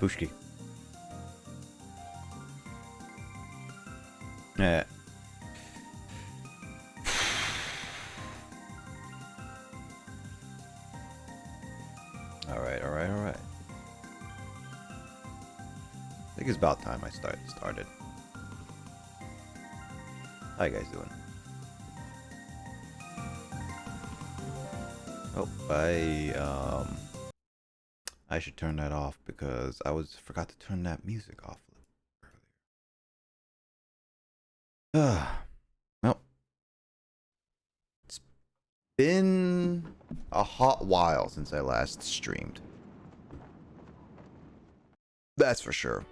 Pushki. Yeah. All right. I think it's about time I started. How you guys doing? Oh, I should turn that off because I forgot to turn that music off earlier. Well, it's been a hot while since I last streamed. That's for sure.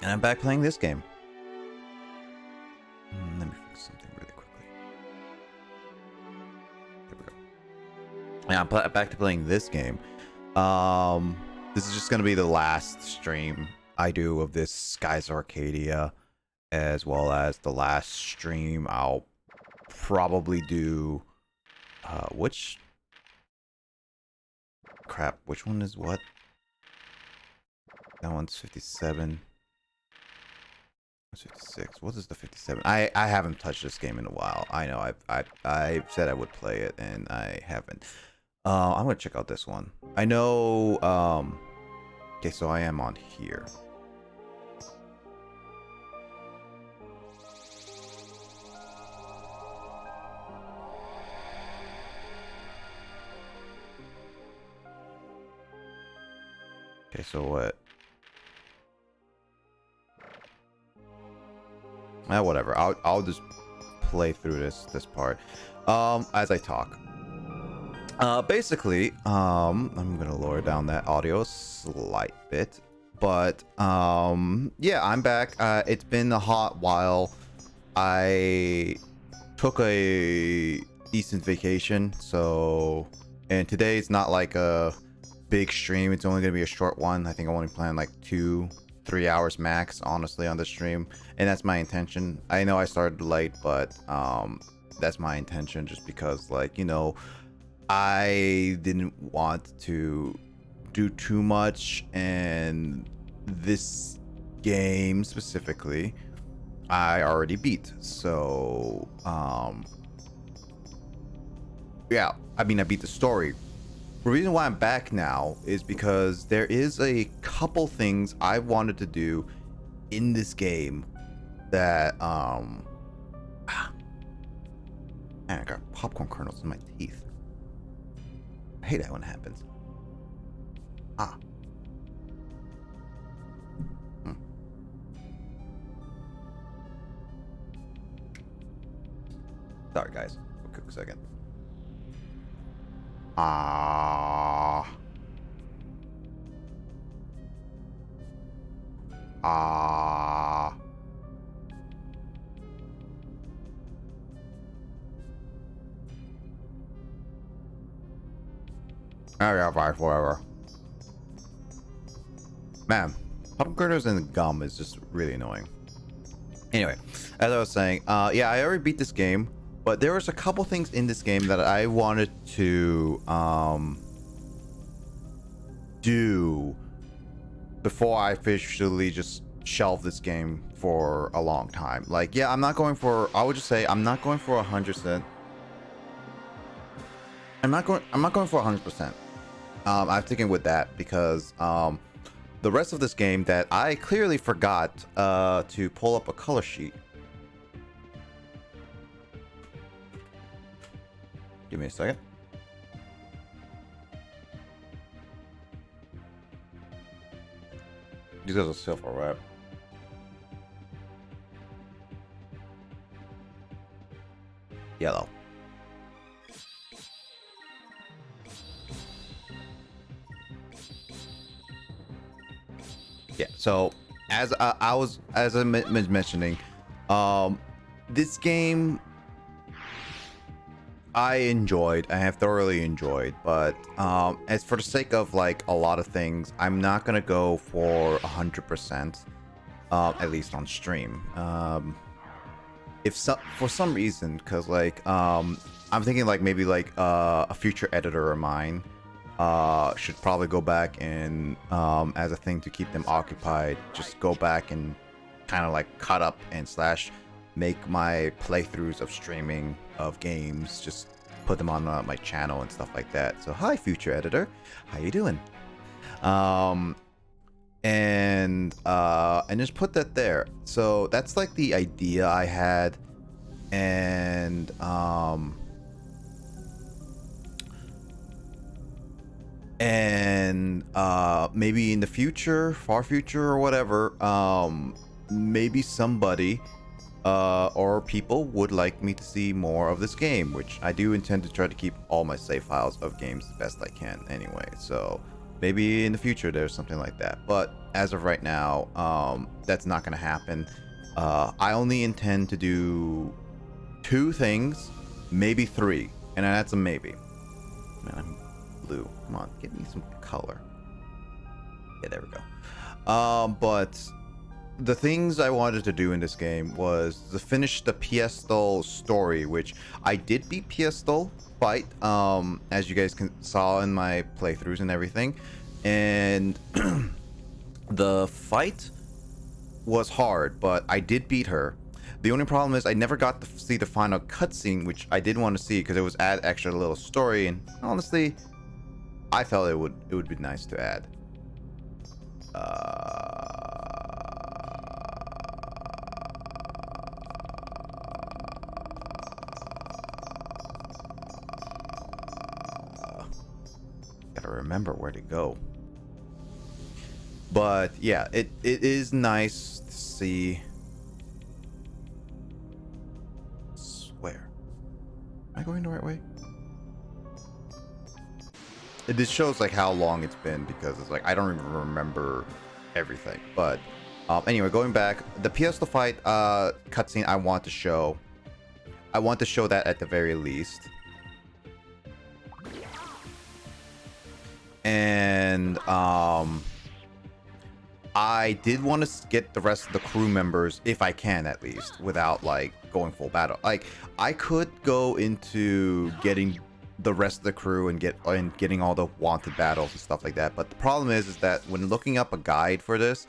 And I'm back playing this game. Let me fix something really quickly. There we go. Yeah, I'm back to playing this game. This is just gonna be the last stream I do of this Skies Arcadia, as well as the last stream I'll probably do. Which one is what? That one's 57. 56. What is the 57? I haven't touched this game in a while. I know I've said I would play it and I haven't. I'm gonna check out this one. I know. Okay, so I am on here. Okay, so what? Whatever. I'll just play through this part as I talk. Basically, I'm gonna lower down that audio a slight bit, but yeah, I'm back. It's been a hot while. I took a decent vacation, and today's not like a big stream. It's only gonna be a short one. I think I only plan like 2-3 hours max, honestly, on the stream, and that's my intention. I know I started late, but that's my intention, just because, like, you know, I didn't want to do too much, and this game specifically I already beat, so yeah, I mean, I beat the story. The reason why I'm back now is because there is a couple things I wanted to do in this game that man, I got popcorn kernels in my teeth. I hate that when it happens. Sorry, guys. A quick second. I got five forever. Man, popcorn kernels and gum is just really annoying. Anyway, as I was saying, yeah, I already beat this game, but there was a couple things in this game that I wanted to do before I officially just shelve this game for a long time. Like, yeah, I'm not going for, I would just say I'm not going for 100%. I'm not going for 100%. I'm sticking with that because the rest of this game that I clearly forgot to pull up a color sheet. Give me a second. These guys are silver, right? Yellow. Yeah, so as I was mentioning, this game I have thoroughly enjoyed, but as for the sake of like a lot of things, I'm not gonna go for 100%, at least on stream. For some reason, because like I'm thinking like maybe like a future editor of mine should probably go back and as a thing to keep them occupied, just go back and kind of like cut up and slash make my playthroughs of streaming of games, just put them on my channel and stuff like that. So hi, future editor, how you doing? And just put that there. So that's like the idea I had. And maybe in the future, far future or whatever, maybe somebody or people would like me to see more of this game, which I do intend to try to keep all my save files of games the best I can anyway. So maybe in the future there's something like that, but as of right now, that's not gonna happen. I only intend to do 2 things, maybe 3, and that's a maybe. Man, I'm blue. Come on, give me some color. Yeah, there we go. But the things I wanted to do in this game was to finish the Piestol story, which I did beat Piestol fight, as you guys saw in my playthroughs and everything. And the fight was hard, but I did beat her. The only problem is I never got to see the final cutscene, which I did want to see because it was add extra little story, and honestly, I felt it would be nice to add. Gotta remember where to go. But yeah, it is nice to see. Swear, am I going the right way? It just shows like how long it's been, because it's like I don't even remember everything. But anyway, going back, the PS2 fight cutscene I want to show. I want to show that at the very least. And I did want to get the rest of the crew members, if I can at least, without like going full battle. Like I could go into getting the rest of the crew and getting all the wanted battles and stuff like that. But the problem is that when looking up a guide for this,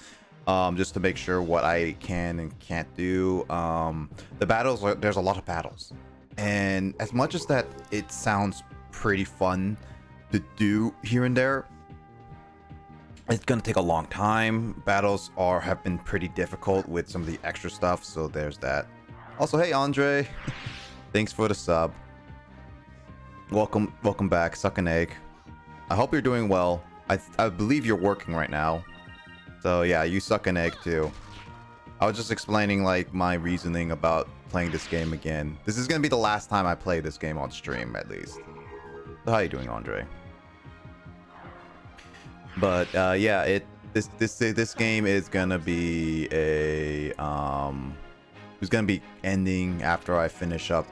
just to make sure what I can and can't do, the battles, there's a lot of battles, and as much as that it sounds pretty fun to do here and there, it's gonna take a long time. Battles have been pretty difficult with some of the extra stuff, so there's that. Also, hey Andre, thanks for the sub. Welcome back. Suck an egg. I hope you're doing well. I believe you're working right now, so yeah, you suck an egg too. I was just explaining like my reasoning about playing this game again. This is gonna be the last time I play this game on stream, at least. So how you doing, Andre? But yeah, this game is gonna be it's gonna be ending after I finish up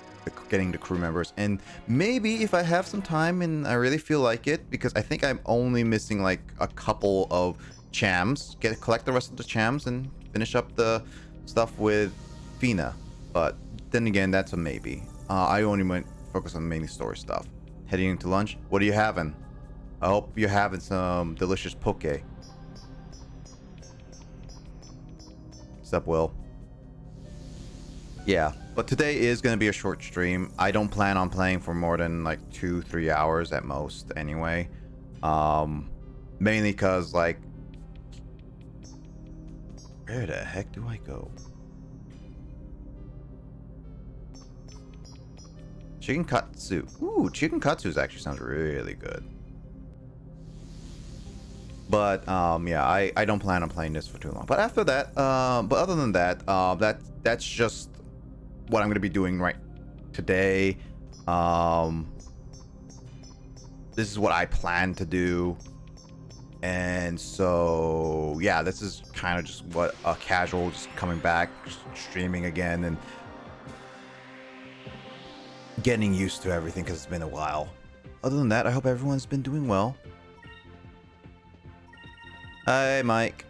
getting the crew members, and maybe if I have some time and I really feel like it, because I think I'm only missing like a couple of chams, collect the rest of the chams and finish up the stuff with Fina. But then again, that's a maybe. I only might focus on mainly story stuff. Heading into lunch. What are you having? I hope you're having some delicious poke. What's up, Will? Yeah, but today is going to be a short stream. I don't plan on playing for more than like 2-3 hours at most anyway. Mainly because like, where the heck do I go? Chicken katsu. Ooh, chicken katsu actually sounds really good. But yeah, I don't plan on playing this for too long. But after that, but other than that, that's just what I'm gonna be doing right today. This is what I plan to do, and so yeah, this is kind of just what a casual, just coming back, just streaming again, and getting used to everything because it's been a while. Other than that, I hope everyone's been doing well. Hi, Mike.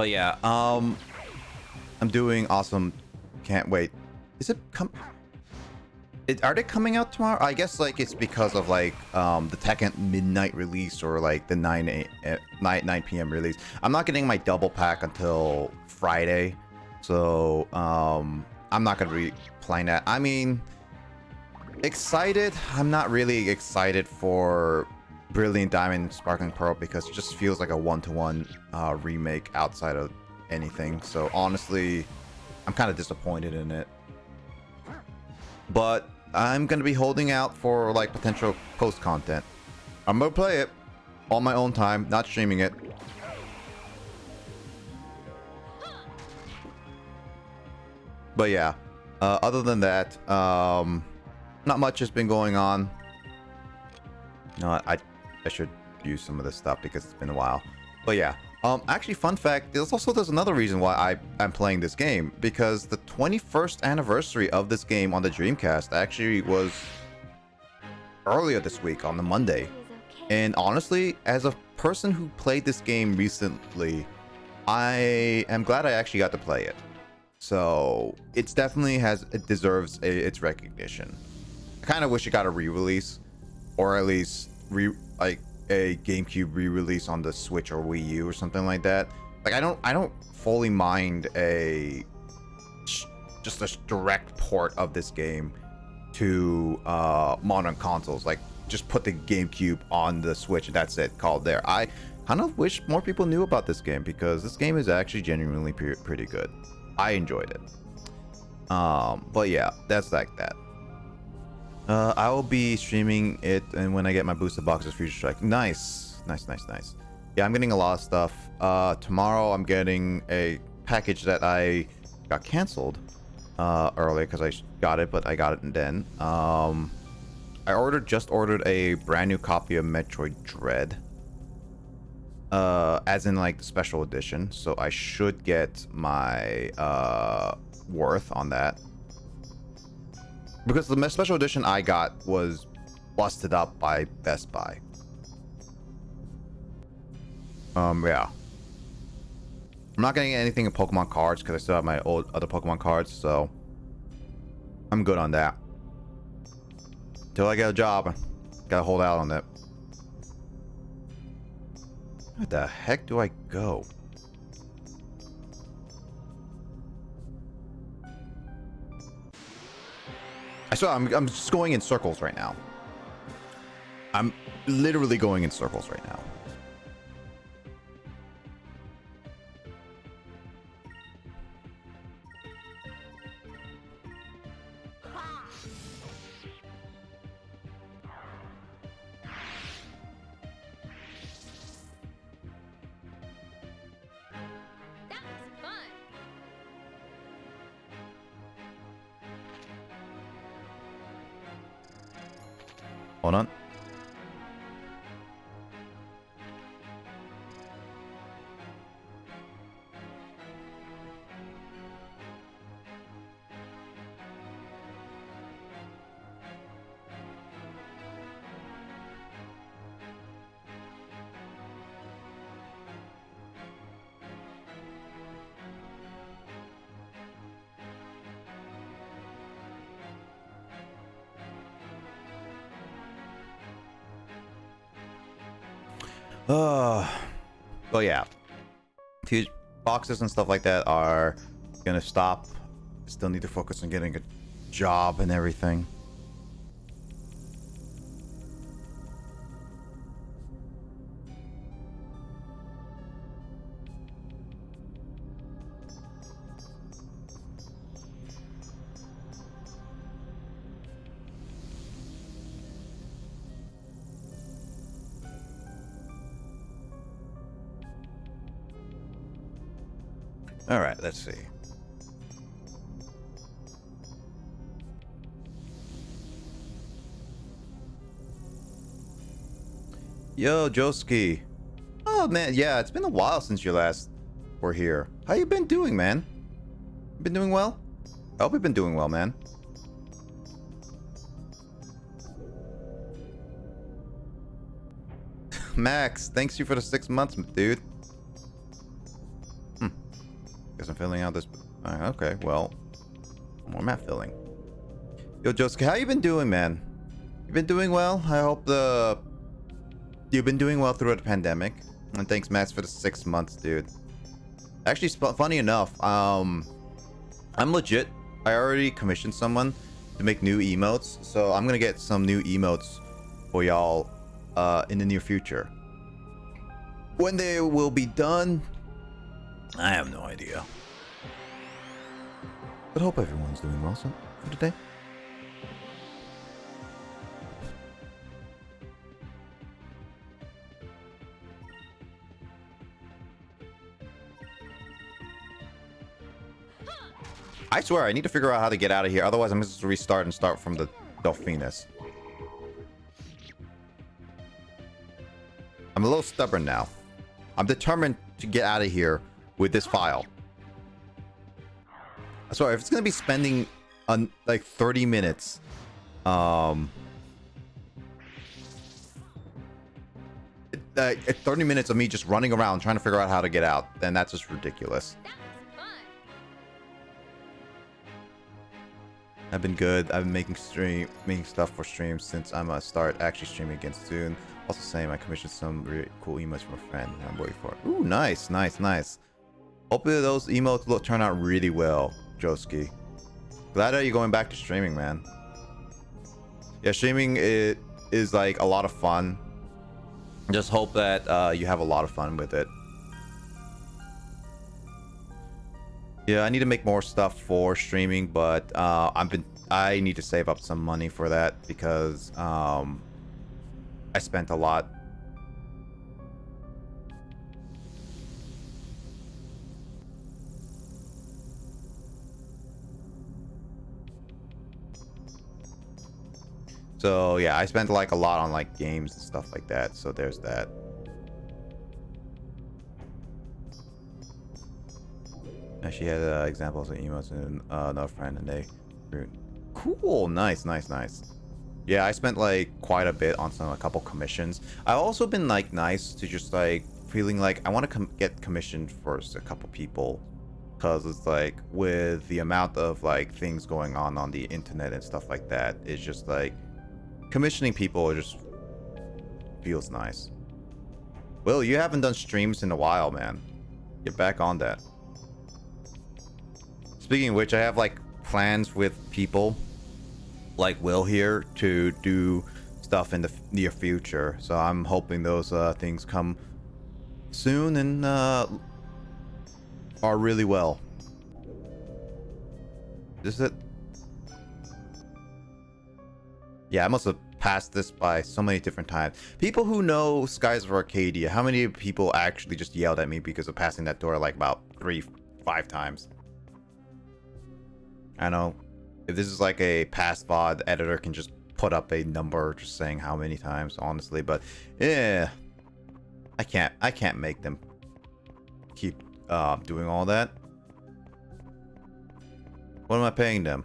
But yeah, I'm doing awesome. Can't wait. Is it are they coming out tomorrow? I guess like it's because of like the Tekken midnight release or like the 9 p.m. release. I'm not getting my double pack until Friday, so I'm not gonna be playing that. I mean, excited. I'm not really excited for Brilliant Diamond and Sparkling Pearl because it just feels like a one-to-one remake outside of anything. So honestly, I'm kind of disappointed in it. But I'm gonna be holding out for like potential post content. I'm gonna play it on my own time, not streaming it. But yeah, other than that, not much has been going on. No, I should use some of this stuff because it's been a while. But yeah, actually, fun fact, there's another reason why I'm playing this game, because the 21st anniversary of this game on the Dreamcast actually was earlier this week on the Monday. And honestly, as a person who played this game recently, I am glad I actually got to play it. So it deserves its recognition. I kind of wish it got a re-release, or at least a GameCube re-release on the Switch or Wii U or something like that. Like I don't fully mind just a direct port of this game to modern consoles. Like just put the GameCube on the Switch and that's it, called there. I kind of wish more people knew about this game because this game is actually genuinely pretty good. I enjoyed it. But yeah, that's like that. I will be streaming it, and when I get my booster boxes, Future Strike. Nice. Yeah, I'm getting a lot of stuff. Tomorrow I'm getting a package that I got canceled earlier because I got it, but I got it then. I just ordered a brand new copy of Metroid Dread, as in like the special edition. So I should get my worth on that. Because the special edition I got was busted up by Best Buy. Yeah. I'm not getting anything in Pokemon cards because I still have my other Pokemon cards, so I'm good on that. Till I get a job, gotta hold out on that. Where the heck do I go? I swear, I'm just going in circles right now. I'm literally going in circles right now. Hold on. Well, yeah. Huge boxes and stuff like that are gonna stop. Still need to focus on getting a job and everything. All right, let's see. Yo, Joski. Oh man, yeah, it's been a while since you last were here. How you been doing, man? Been doing well? I hope you've been doing well, man. Max, thanks you for the 6 months, dude. filling out this. Okay, well, more map filling. Yo, Josuke, how you been doing, man? You been doing well? I hope you've been doing well throughout the pandemic. And thanks, Max, for the 6 months, dude. Actually, funny enough, I'm legit. I already commissioned someone to make new emotes, so I'm gonna get some new emotes for y'all in the near future. When they will be done, I have no idea. But hope everyone's doing well for today. I swear, I need to figure out how to get out of here. Otherwise, I'm just restart and start from the Delphinus. I'm a little stubborn now. I'm determined to get out of here with this file. I swear, if it's gonna be spending like 30 minutes, 30 minutes of me just running around trying to figure out how to get out, then that's just ridiculous. I've been good. I've been making stuff for streams since I'm gonna start actually streaming again soon. Also saying I commissioned some really cool emotes from a friend I'm waiting for. Ooh, nice. Hopefully those emotes will turn out really well, Joski. Glad that you're going back to streaming, man. Yeah, streaming is like a lot of fun. Just hope that you have a lot of fun with it. Yeah, I need to make more stuff for streaming, but I need to save up some money for that because I spent a lot. So yeah, I spent like a lot on like games and stuff like that. So there's that. She had examples of emotes and another friend, and they cool, nice. Yeah, I spent like quite a bit on a couple commissions. I've also been like nice to just like feeling like I want to get commissioned for a couple people, because it's like with the amount of like things going on the internet and stuff like that, it's just like commissioning people just feels nice. Will, you haven't done streams in a while, man. Get back on that. Speaking of which, I have like plans with people like Will here to do stuff in the near future. So I'm hoping those things come soon and are really well. Is it? Yeah, I must have passed this by so many different times. People who know Skies of Arcadia, how many people actually just yelled at me because of passing that door like about 3-5 times? I know if this is like a past VOD, the editor can just put up a number just saying how many times, honestly, but yeah, I can't make them keep doing all that. What am I paying them?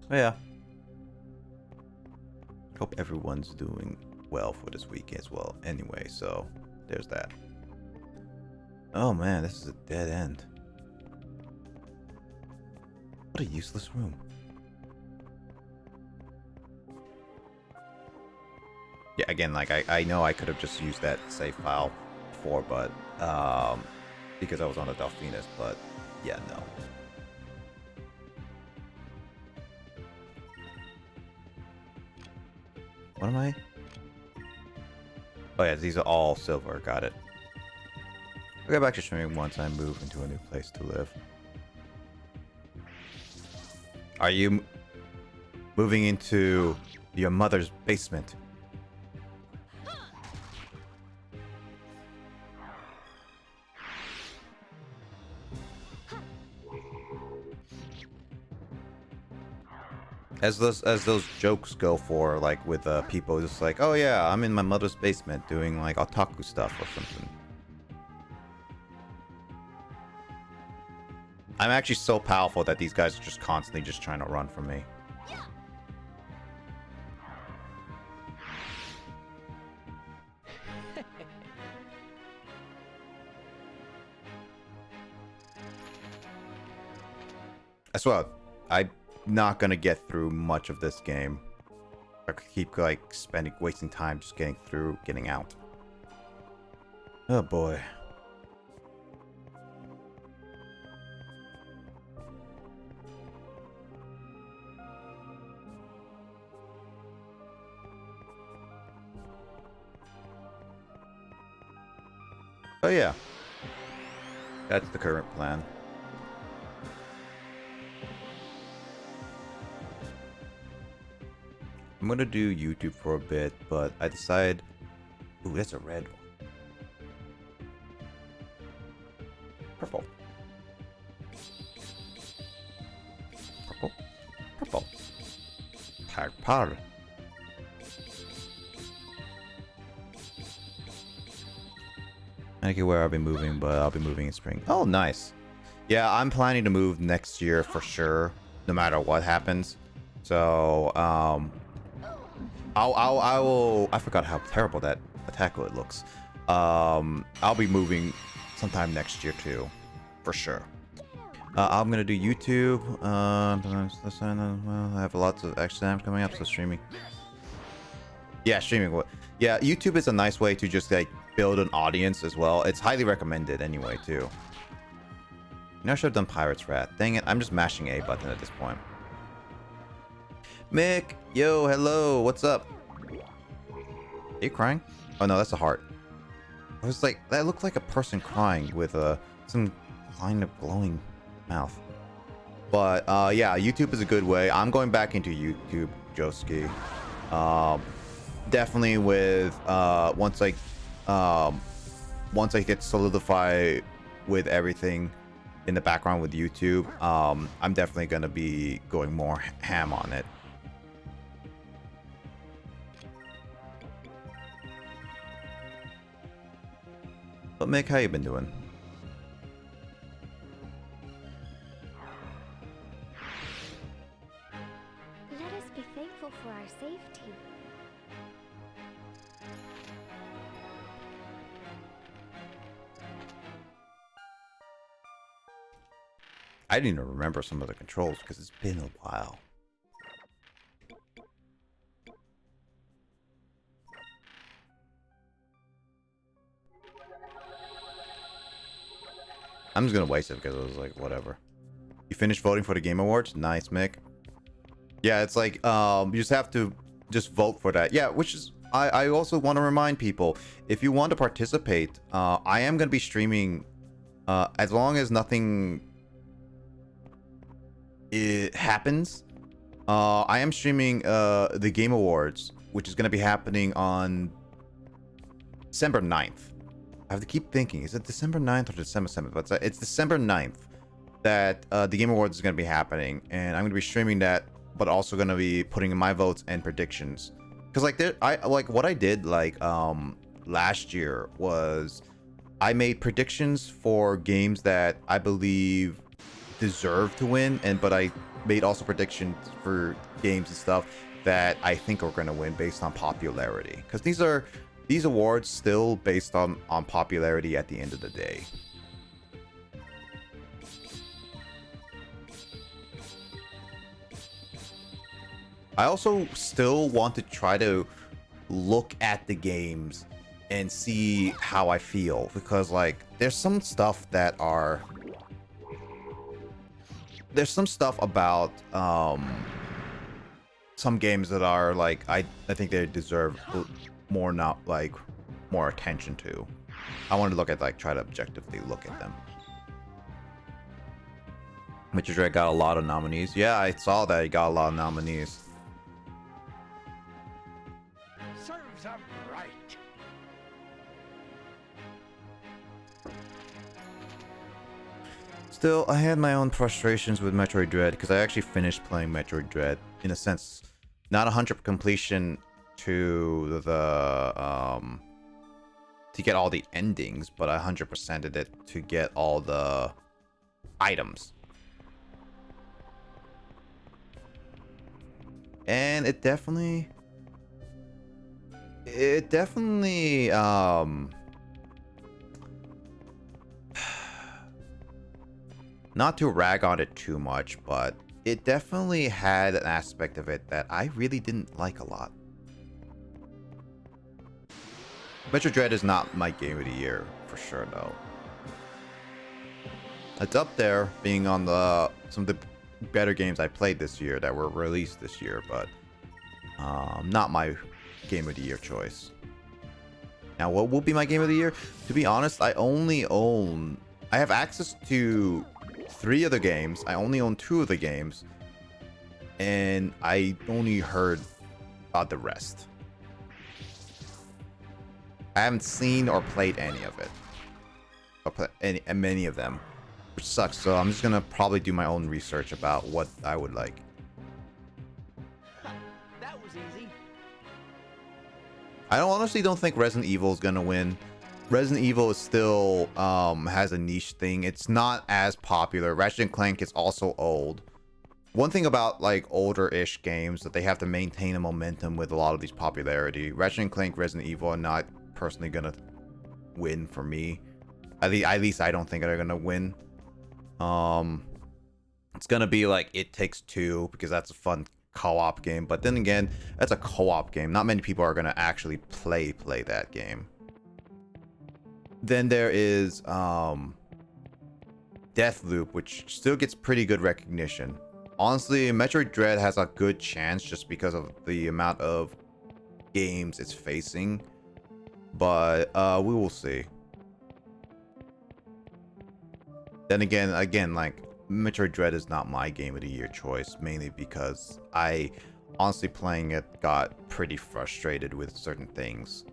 Yeah. Hope everyone's doing well for this week as well. Anyway, so there's that. Oh man, this is a dead end. What a useless room. Yeah, again, like I know I could have just used that save file before, but because I was on the Delphinus, but yeah, no. What am I? Oh yeah, these are all silver, got it. I'll get back to streaming once I move into a new place to live. Are you moving into your mother's basement? As those jokes go for, like with people just like, oh yeah, I'm in my mother's basement doing like otaku stuff or something. I'm actually so powerful that these guys are just constantly just trying to run from me. guess what? I'm not gonna get through much of this game. I could keep like wasting time just getting out. Oh boy. Oh yeah. That's the current plan. I'm gonna do YouTube for a bit, but I decide... Ooh, that's a red one. Purple. Purple. Purple. Purple. I don't know where I'll be moving, but I'll be moving in spring. Oh, nice. Yeah, I'm planning to move next year for sure, no matter what happens. So, I forgot how terrible that attack it looks. I'll be moving sometime next year too, for sure. I'm gonna do YouTube. Well, I have lots of exams coming up, so streaming. Yeah, streaming. Yeah, YouTube is a nice way to just like build an audience as well. It's highly recommended anyway too. You know, I should have done Pirates Rat. Dang it, I'm just mashing A button at this point. Mick, yo, hello, what's up? Are you crying? Oh no, that's a heart. I was like, that looked like a person crying with some kind of glowing mouth. But yeah, YouTube is a good way. I'm going back into YouTube, Joski. Definitely with once I get solidified with everything in the background with YouTube, I'm definitely gonna be going more ham on it. But Mick, how you been doing? Let us be thankful for our safety. I didn't even remember some of the controls because it's been a while. I'm just gonna waste it because it was like, whatever. You finished voting for the Game Awards? Nice, Mick. Yeah, it's like, you just have to just vote for that. Yeah, which is, I also want to remind people, if you want to participate, I am gonna be streaming, as long as nothing happens. I am streaming the Game Awards, which is gonna be happening on December 9th. I have to keep thinking, is it December 9th or December 7th? But it's December 9th that the Game Awards is going to be happening. And I'm going to be streaming that, but also going to be putting in my votes and predictions. Because like what I did like last year was I made predictions for games that I believe deserve to win, but I made also predictions for games and stuff that I think are going to win based on popularity. Because these awards still based on popularity at the end of the day. I also still want to try to look at the games and see how I feel, because like there's some stuff about some games that are like I think they deserve more more attention to. I want to look at try to objectively look at them. Metroid Dread got a lot of nominees. Yeah, I saw that he got a lot of nominees. Serves him right. Still, I had my own frustrations with Metroid Dread because I actually finished playing Metroid Dread in a sense, not 100% completion to the to get all the endings, but I 100%ed it to get all the items. And it definitely Not to rag on it too much, but it definitely had an aspect of it that I really didn't like a lot. Metroid Dread is not my game of the year for sure, though. It's up there, being on some of the better games I played this year that were released this year, but not my game of the year choice. Now, what will be my game of the year? To be honest, I have access to 3 other games. I only own 2 of the games, and I only heard about the rest. I haven't seen or played any of it, or many of them, which sucks. So I'm just gonna probably do my own research about what I would like. That was easy. I honestly don't think Resident Evil is gonna win. Resident Evil is still has a niche thing. It's not as popular. Ratchet & Clank is also old. One thing about like older-ish games that they have to maintain a momentum with a lot of these popularity. Ratchet & Clank, Resident Evil are not personally gonna win for me. At least I don't think they're gonna win. It's gonna be like It Takes Two, because that's a fun co-op game. But then again, that's a co-op game. Not many people are gonna actually play that game. Then there is Deathloop, which still gets pretty good recognition. Honestly, Metroid Dread has a good chance just because of the amount of games it's facing. But we will see. Then again, like Metroid Dread is not my game of the year choice, mainly because I honestly playing it got pretty frustrated with certain things.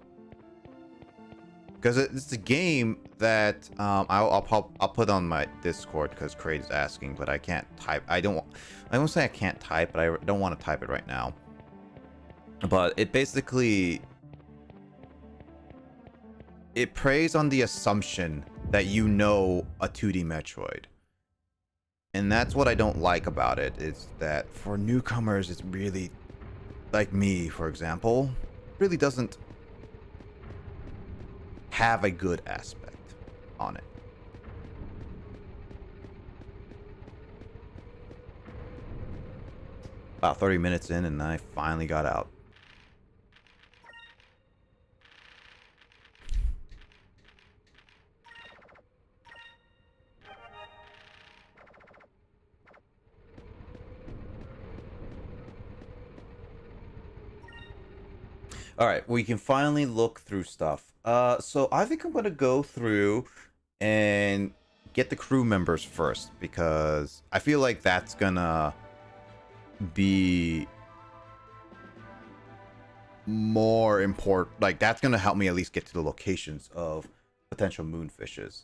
Because it's a game that I'll put on my Discord because Craig is asking, but I can't type. I won't say I can't type, but I don't want to type it right now. But it basically preys on the assumption that you know a 2D Metroid. And that's what I don't like about it, is that for newcomers, it's really, like me, for example, really doesn't have a good aspect on it. About 30 minutes in and I finally got out. All right, we can finally look through stuff. So I think I'm gonna go through and get the crew members first, because I feel like that's gonna be more important. Like, that's gonna help me at least get to the locations of potential moonfishes.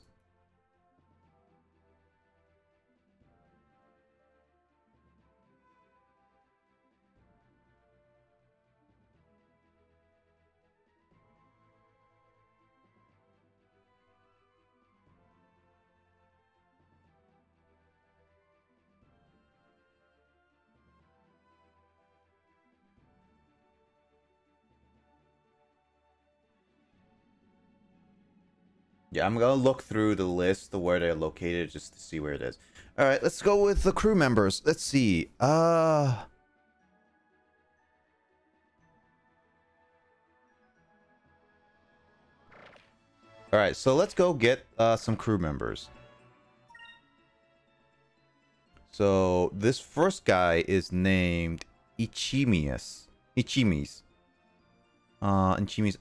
Yeah, I'm gonna look through the list of where they're located just to see where it is. All right, let's go with the crew members. Let's see. All right, so let's go get some crew members. So this first guy is named Ichimis. Ichimis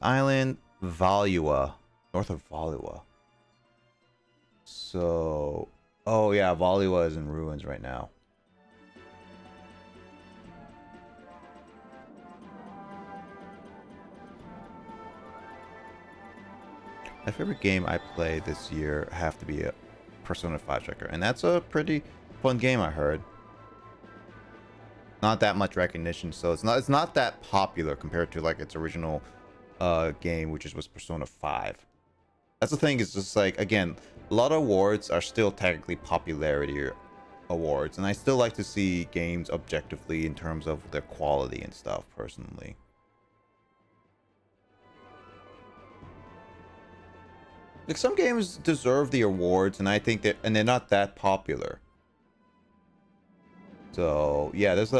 Island, Valua, north of Valua. So, oh yeah, Valua is in ruins right now. My favorite game I played this year have to be a Persona 5 Tracker, and that's a pretty fun game, I heard. Not that much recognition, so it's not that popular compared to like its original game, which was Persona 5. That's the thing, is just like, again, a lot of awards are still technically popularity awards, and I still like to see games objectively in terms of their quality and stuff, personally. Like, some games deserve the awards, and I think that, and they're not that popular. So yeah, there's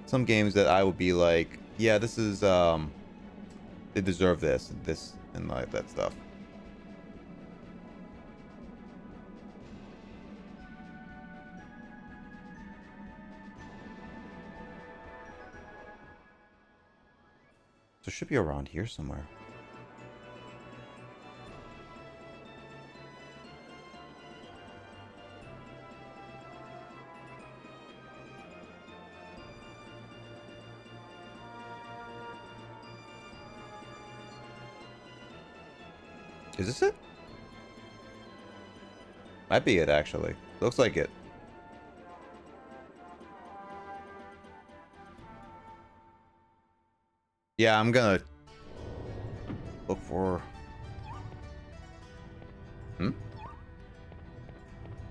some games that I would be like, yeah, this is they deserve this and like that stuff. So it should be around here somewhere. Is this it? Might be it, actually. Looks like it. Yeah, I'm gonna look for...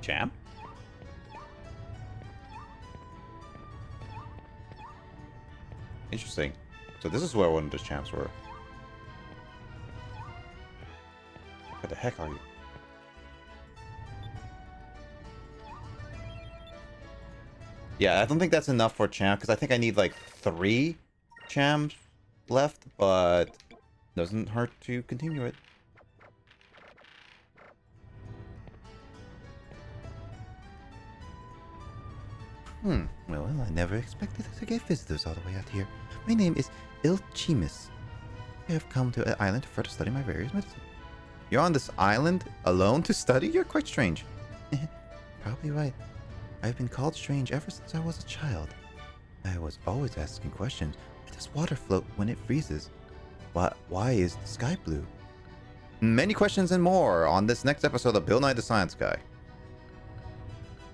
Champ? Interesting. So this is where one of the champs were. What the heck are you? Yeah, I don't think that's enough for champ, because I think I need like 3 champs left, but doesn't hurt to continue it. Well, I never expected to get visitors all the way out here. My name is Ilchimus. I have come to an island to further study my various medicine. You're on this island alone to study? You're quite strange. Probably right. I've been called strange ever since I was a child. I was always asking questions. Why does water float when it freezes? Why is the sky blue? Many questions and more on this next episode of Bill Nye the Science Guy.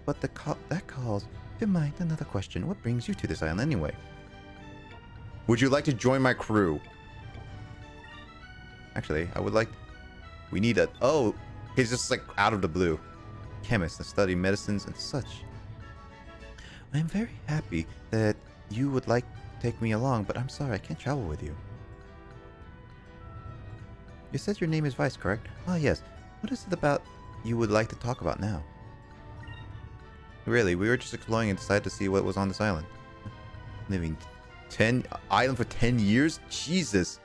But that calls to mind another question. What brings you to this island anyway? Would you like to join my crew? Actually, I would like... We need a... Oh, he's just like out of the blue. Chemist and study medicines and such. I am very happy that you would like to take me along, but I'm sorry I can't travel with you. You said your name is Vice, correct? Ah, yes. What is it about you would like to talk about now? Really, we were just exploring and decided to see what was on this island. Living island for 10 years? Jesus.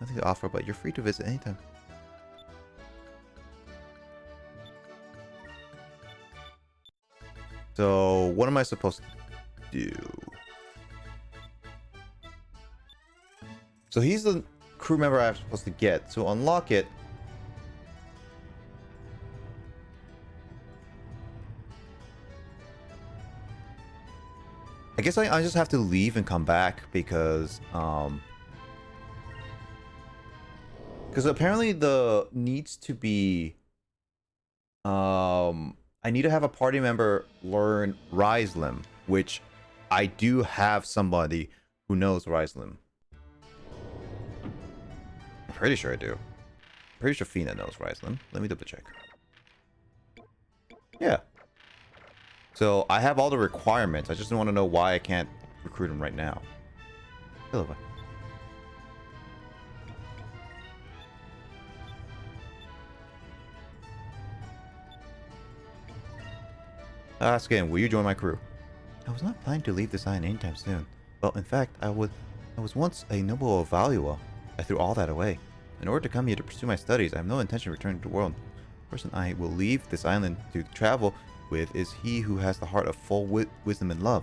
Nothing to offer, but you're free to visit anytime. So, what am I supposed to do? So he's the crew member I'm supposed to get. To unlock it, I guess I just have to leave and come back because apparently the needs to be I need to have a party member learn Ryzlim, which I do have somebody who knows Ryzlim. I'm pretty sure I do. Pretty sure Fina knows Ryzlim. Let me double check. Yeah. So I have all the requirements. I just want to know why I can't recruit him right now. Hello. Ask again, will you join my crew? I was not planning to leave this island anytime soon. Well, in fact, I was once a noble of Valua. I threw all that away. In order to come here to pursue my studies, I have no intention of returning to the world. The person I will leave this island to travel with is he who has the heart of full wisdom and love.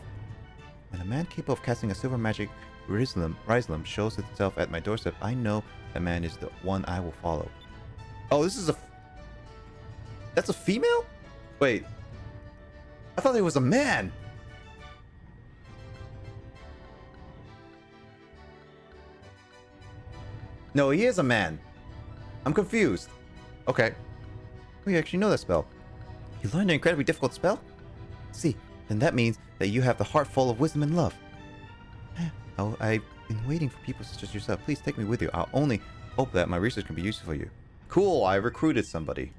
When a man capable of casting a silver magic Ryzlim shows itself at my doorstep, I know that man is the one I will follow. Oh, this is that's a female? Wait. I thought it was a man. No, he is a man. I'm confused. Okay. Oh, you actually know that spell. You learned an incredibly difficult spell? See, then that means that you have the heart full of wisdom and love. Oh, I've been waiting for people such as yourself. Please take me with you. I'll only hope that my research can be useful for you. Cool, I recruited somebody.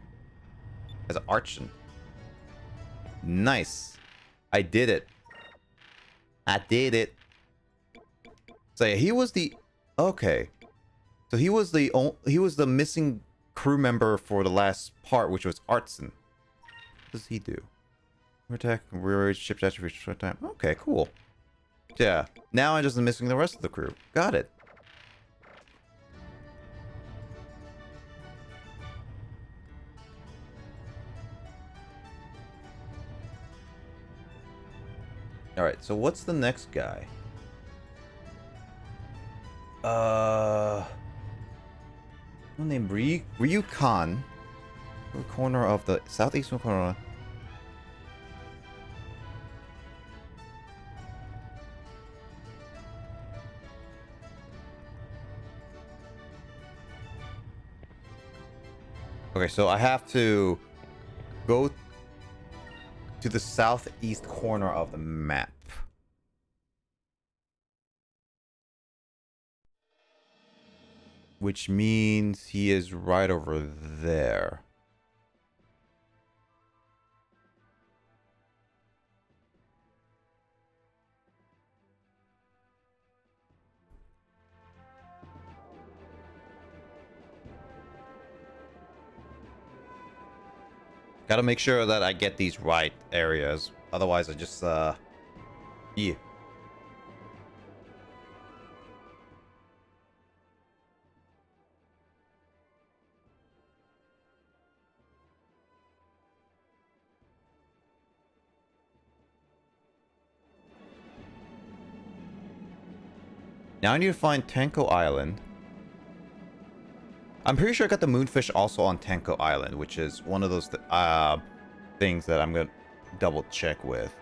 As an archon. Nice. I did it. I did it. So yeah, he was the... Okay. So he was the missing crew member for the last part, which was Artson. What does he do? Attack, rear ship attribute for short time. Okay, cool. Yeah. Now I'm just missing the rest of the crew. Got it. Alright, so what's the next guy? Named Ryukan. Corner of the southeastern corner. Okay, so I have to go to the southeast corner of the map. Which means he is right over there. Gotta make sure that I get these right areas. Otherwise, I just, yeah. Now I need to find Tenko Island. I'm pretty sure I got the moonfish also on Tenko Island, which is one of those things that I'm gonna double check with.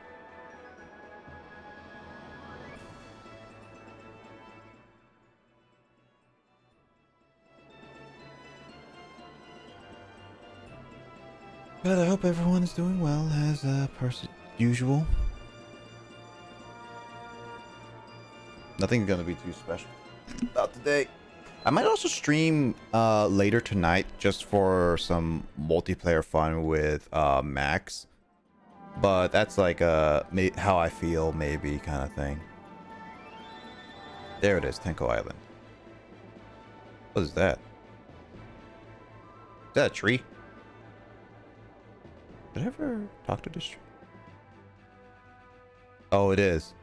But I hope everyone is doing well as per usual. Nothing's gonna be too special about today. I might also stream later tonight just for some multiplayer fun with Max. But that's like how I feel maybe kind of thing. There it is, Tenko Island. What is that? Is that a tree? Did I ever talk to this tree? Oh, it is.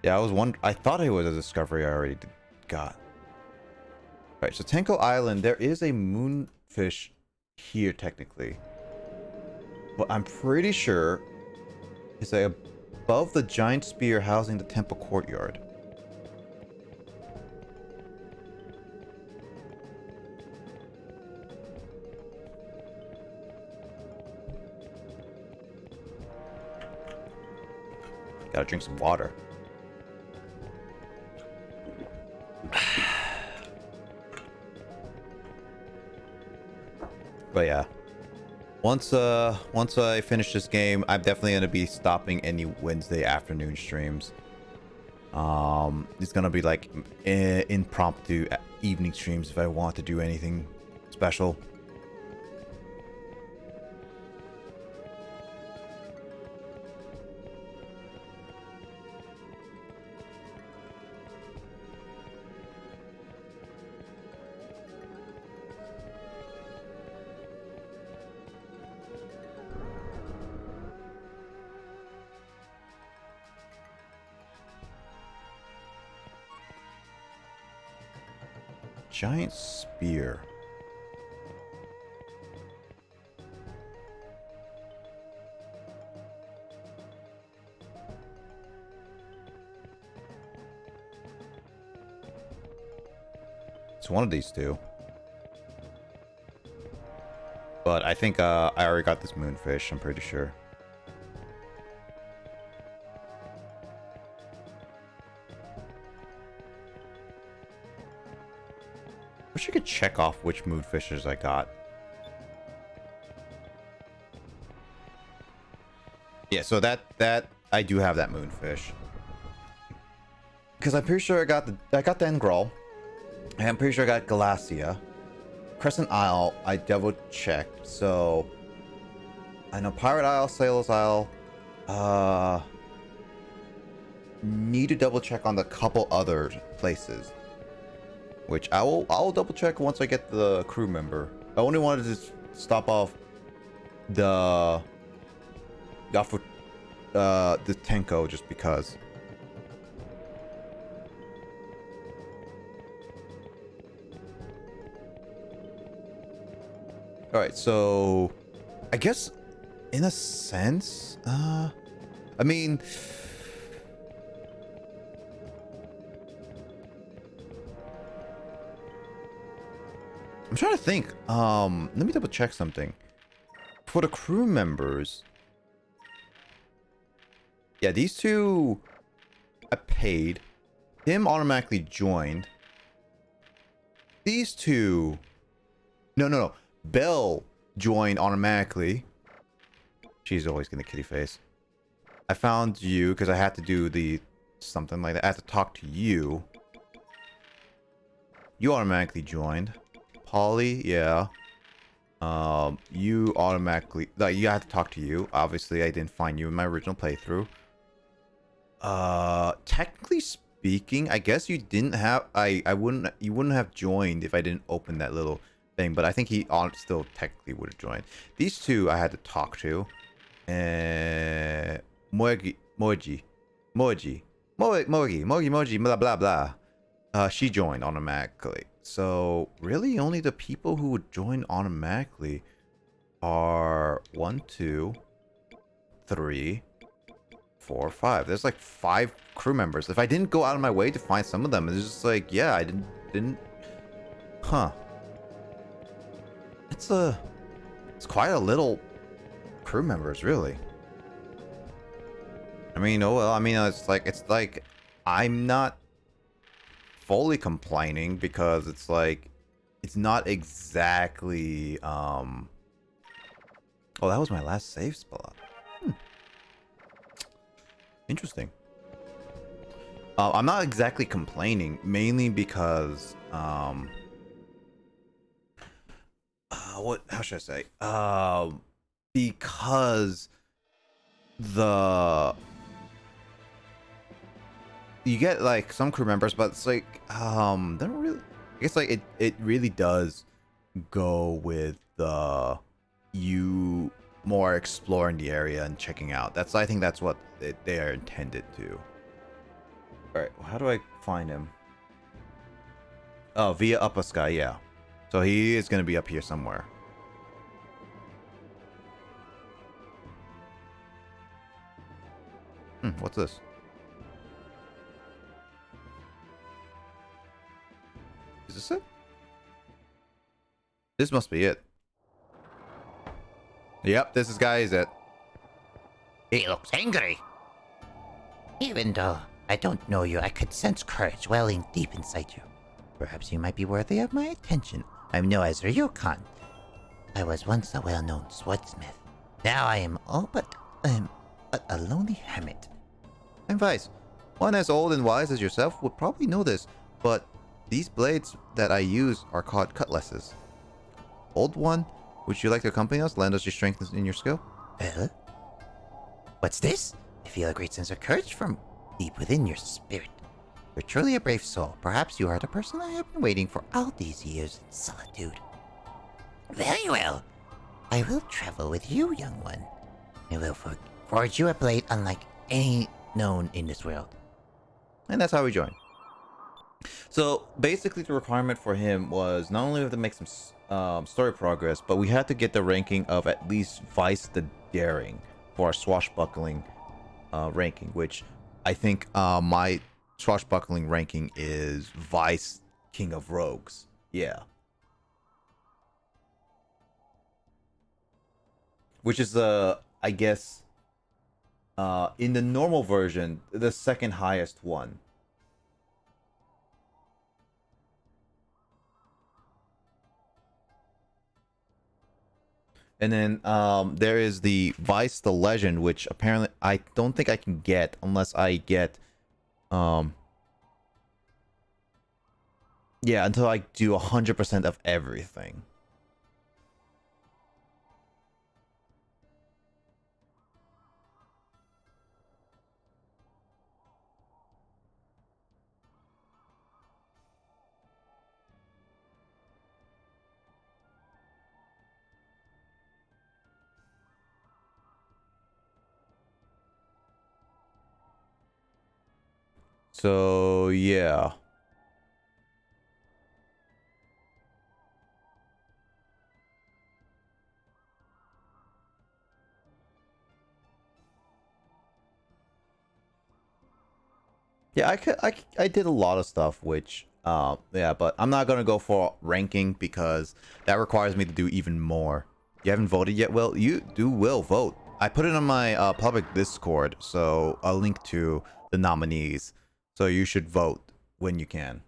Yeah, I thought it was a discovery I already got. Alright, so Tenko Island, there is a moonfish here technically. But I'm pretty sure it's like above the giant spear housing the temple courtyard. Gotta drink some water. But yeah, once I finish this game, I'm definitely gonna be stopping any Wednesday afternoon streams. It's gonna be like impromptu evening streams if I want to do anything special. Giant spear. It's one of these two. But I think I already got this moonfish, I'm pretty sure. Wish I could check off which moonfishes I got. Yeah, so that I do have that moonfish. Because I'm pretty sure I got the Engral. And I'm pretty sure I got Galacia. Crescent Isle, I double checked. So I know Pirate Isle, Sailor's Isle. Need to double check on the couple other places. Which I'll double check once I get the crew member. I only wanted to stop off the the Tenko just because. All right, so I guess in a sense, I mean, I'm trying to think. Let me double check something. For the crew members, yeah, these two I paid. Him automatically joined. These two, no. Belle joined automatically. She's always gonna kitty face. I found you because I had to do the something like that. I had to talk to you. You automatically joined. Polly, yeah. You automatically, like, you had to talk to you. Obviously, I didn't find you in my original playthrough. Technically speaking, I guess you didn't have. You wouldn't have joined if I didn't open that little thing. But I think he still technically would have joined. These two I had to talk to. Moji, blah blah blah. She joined automatically. So really, only the people who would join automatically are 1, 2, 3, 4, 5. There's like 5 crew members. If I didn't go out of my way to find some of them, it's just like, yeah, I didn't. Huh. It's quite a little crew members, really. I mean, oh well. I mean, it's like I'm not fully complaining because it's like it's not exactly oh, that was my last save spot. Interesting. I'm not exactly complaining, mainly because how should I say, because you get like some crew members, but it's like they don't really, I guess like it really does go with the you more exploring the area and checking out. I think that's what they are intended to. All right, how do I find him? Oh, via Upper Sky, yeah. So he is gonna be up here somewhere. What's this? Is this it? This must be it. Yep, this guy is it. He looks angry. Even though I don't know you, I could sense courage welling deep inside you. Perhaps you might be worthy of my attention. I'm no Ezra Yukon. I was once a well-known swordsmith. Now I am all but a lonely hermit. I'm Vice. One as old and wise as yourself would probably know this, but these blades that I use are called cutlasses. Old one, would you like to accompany us? Lend us your strength in your skill? What's this? I feel a great sense of courage from deep within your spirit. You're truly a brave soul. Perhaps you are the person I have been waiting for all these years in solitude. Very well. I will travel with you, young one. I will forge you a blade unlike any known in this world. And that's how we joined. So basically the requirement for him was not only have to make some story progress, but we had to get the ranking of at least Vice the Daring for our swashbuckling ranking, which I think my swashbuckling ranking is Vice King of Rogues. Yeah. Which is I guess in the normal version, the second highest one. And then there is the Vice the Legend, which apparently I don't think I can get unless I get yeah, until I do 100% of everything. So yeah. Yeah, I did a lot of stuff, which yeah, but I'm not gonna go for ranking because that requires me to do even more. You haven't voted yet? Well, you will vote. I put it on my public Discord, so a link to the nominees. So you should vote when you can.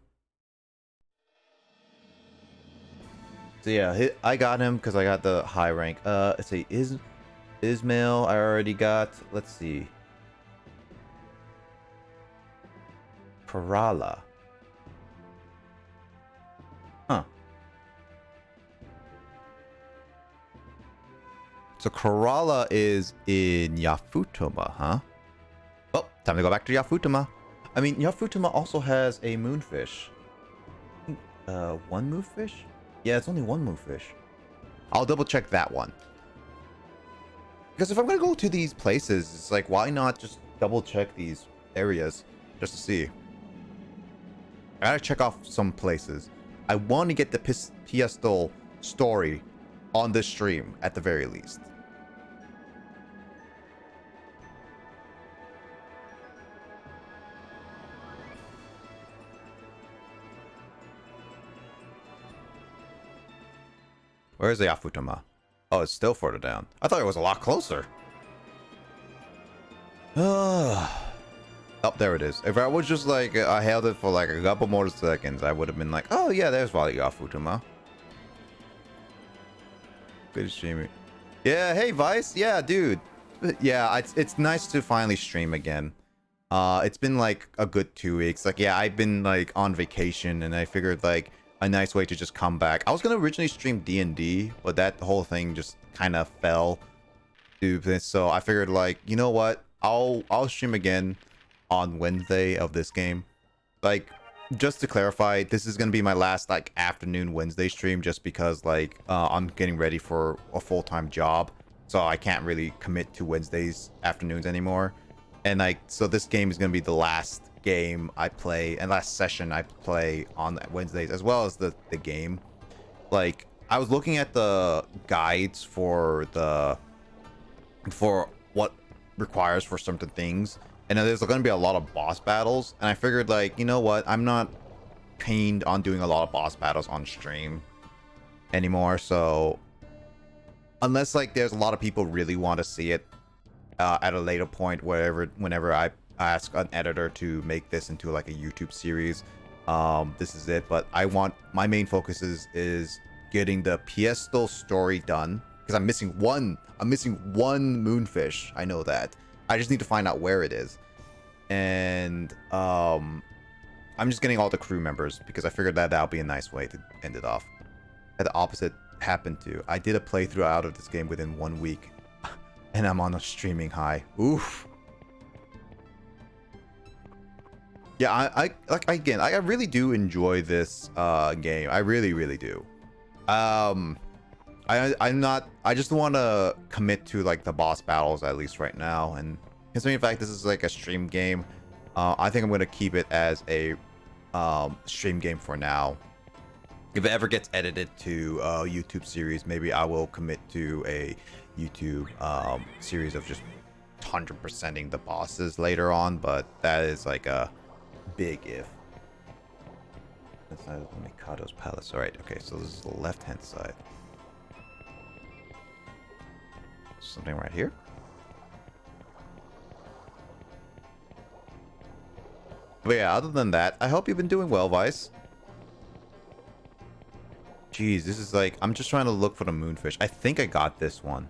So yeah, I got him because I got the high rank. Let's see, Ismail I already got. Let's see. Kerala. Huh. So Kerala is in Yafutuma, huh? Oh, time to go back to Yafutuma. I mean, Yafutuma also has a moonfish. One moonfish? Yeah, it's only one moonfish. I'll double check that one. Because if I'm gonna go to these places, it's like, why not just double check these areas just to see? I gotta check off some places. I want to get the Piestol story on this stream at the very least. Where is the Yafutama? Oh, it's still further down. I thought it was a lot closer. Oh, there it is. If I was just like, I held it for like a couple more seconds, I would have been like, oh yeah, there's Valley Yafutama. Good streaming. Yeah, hey Vice. Yeah, dude. Yeah, it's nice to finally stream again. It's been like a good 2 weeks. Like, yeah, I've been like on vacation, and I figured like a nice way to just come back. I was gonna originally stream D&D, but that whole thing just kind of fell to this. So I figured like, you know what? I'll stream again on Wednesday of this game. Like, just to clarify, this is gonna be my last like afternoon Wednesday stream, just because like I'm getting ready for a full-time job, so I can't really commit to Wednesdays afternoons anymore. And like, so this game is gonna be the last game I play and last session I play on Wednesdays, as well as the game. Like, I was looking at the guides for what requires for certain things, and there's going to be a lot of boss battles, and I figured like, you know what, I'm not keen on doing a lot of boss battles on stream anymore. So unless like there's a lot of people really want to see it at a later point, whenever I ask an editor to make this into like a YouTube series, this is it. But my main focus is getting the Piestol story done, because I'm missing one moonfish. I know that. I just need to find out where it is. And I'm just getting all the crew members, because I figured that that'll be a nice way to end it off. And the opposite happened to. I did a playthrough out of this game within 1 week, and I'm on a streaming high. Oof. Yeah, I really do enjoy this game. I really do. I just want to commit to like the boss battles at least right now, and considering the fact this is like a stream game, I think I'm going to keep it as a stream game for now. If it ever gets edited to a YouTube series, maybe I will commit to a YouTube series of just 100%ing the bosses later on, but that is like a big if. Inside of the Mikado's palace. Alright, okay, so this is the left-hand side. Something right here. But yeah, other than that, I hope you've been doing well, Vice. Jeez, this is like, I'm just trying to look for the moonfish. I think I got this one.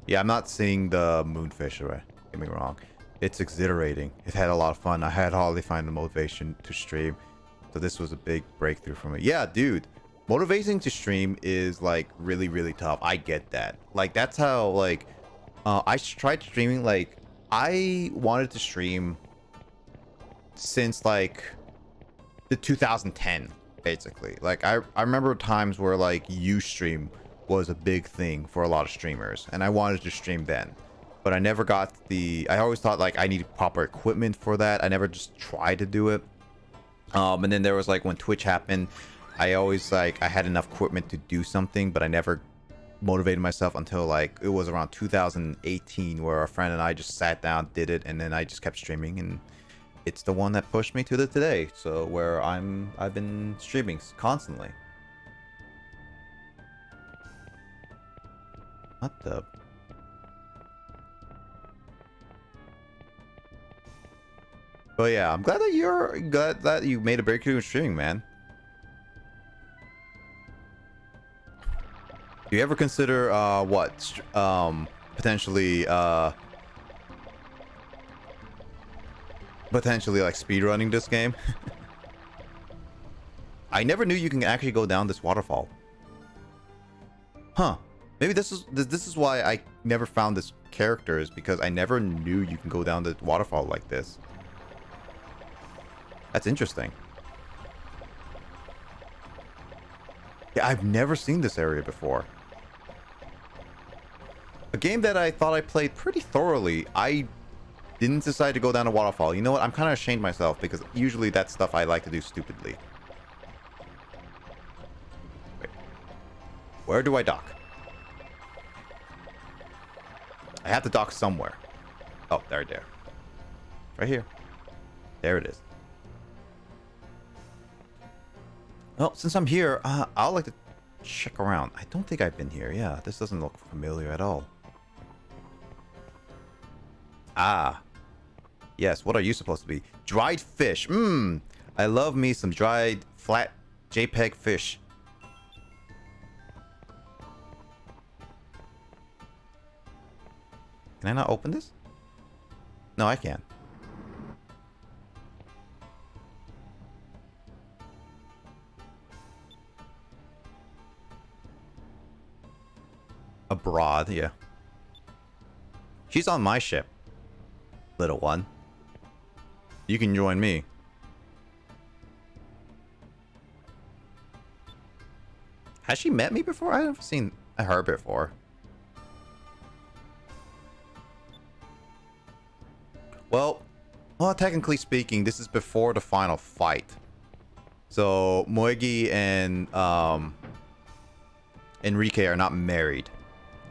Yeah, I'm not seeing the moonfish, right? Get me wrong. It's exhilarating. It had a lot of fun. I had hardly find the motivation to stream. So this was a big breakthrough for me. Yeah, dude. Motivating to stream is like really tough. I get that. Like, that's how like I tried streaming. Like, I wanted to stream since like the 2010 basically. Like, I remember times where like Ustream was a big thing for a lot of streamers, and I wanted to stream then. But I never got the... I always thought like I needed proper equipment for that. I never just tried to do it. And then there was like when Twitch happened, I always like I had enough equipment to do something, but I never motivated myself until like it was around 2018 where a friend and I just sat down, did it, and then I just kept streaming, and it's the one that pushed me to the today. So where I've been streaming constantly. What the? But yeah, I'm glad that you made a breakthrough in streaming, man. Do you ever consider potentially like speedrunning this game? I never knew you can actually go down this waterfall. Huh. Maybe this is why I never found this character, is because I never knew you can go down the waterfall like this. That's interesting. Yeah, I've never seen this area before. A game that I thought I played pretty thoroughly, I didn't decide to go down a waterfall. You know what? I'm kind of ashamed of myself, because usually that's stuff I like to do stupidly. Wait. Where do I dock? I have to dock somewhere. Oh, there. Right here. There it is. Well, since I'm here, I'd like to check around. I don't think I've been here. Yeah, this doesn't look familiar at all. Ah. Yes, what are you supposed to be? Dried fish. Mmm. I love me some dried, flat JPEG fish. Can I not open this? No, I can. Abroad, yeah. She's on my ship, little one. You can join me. Has she met me before? I've never seen her before. Well, technically speaking, this is before the final fight. So Moegi and Enrique are not married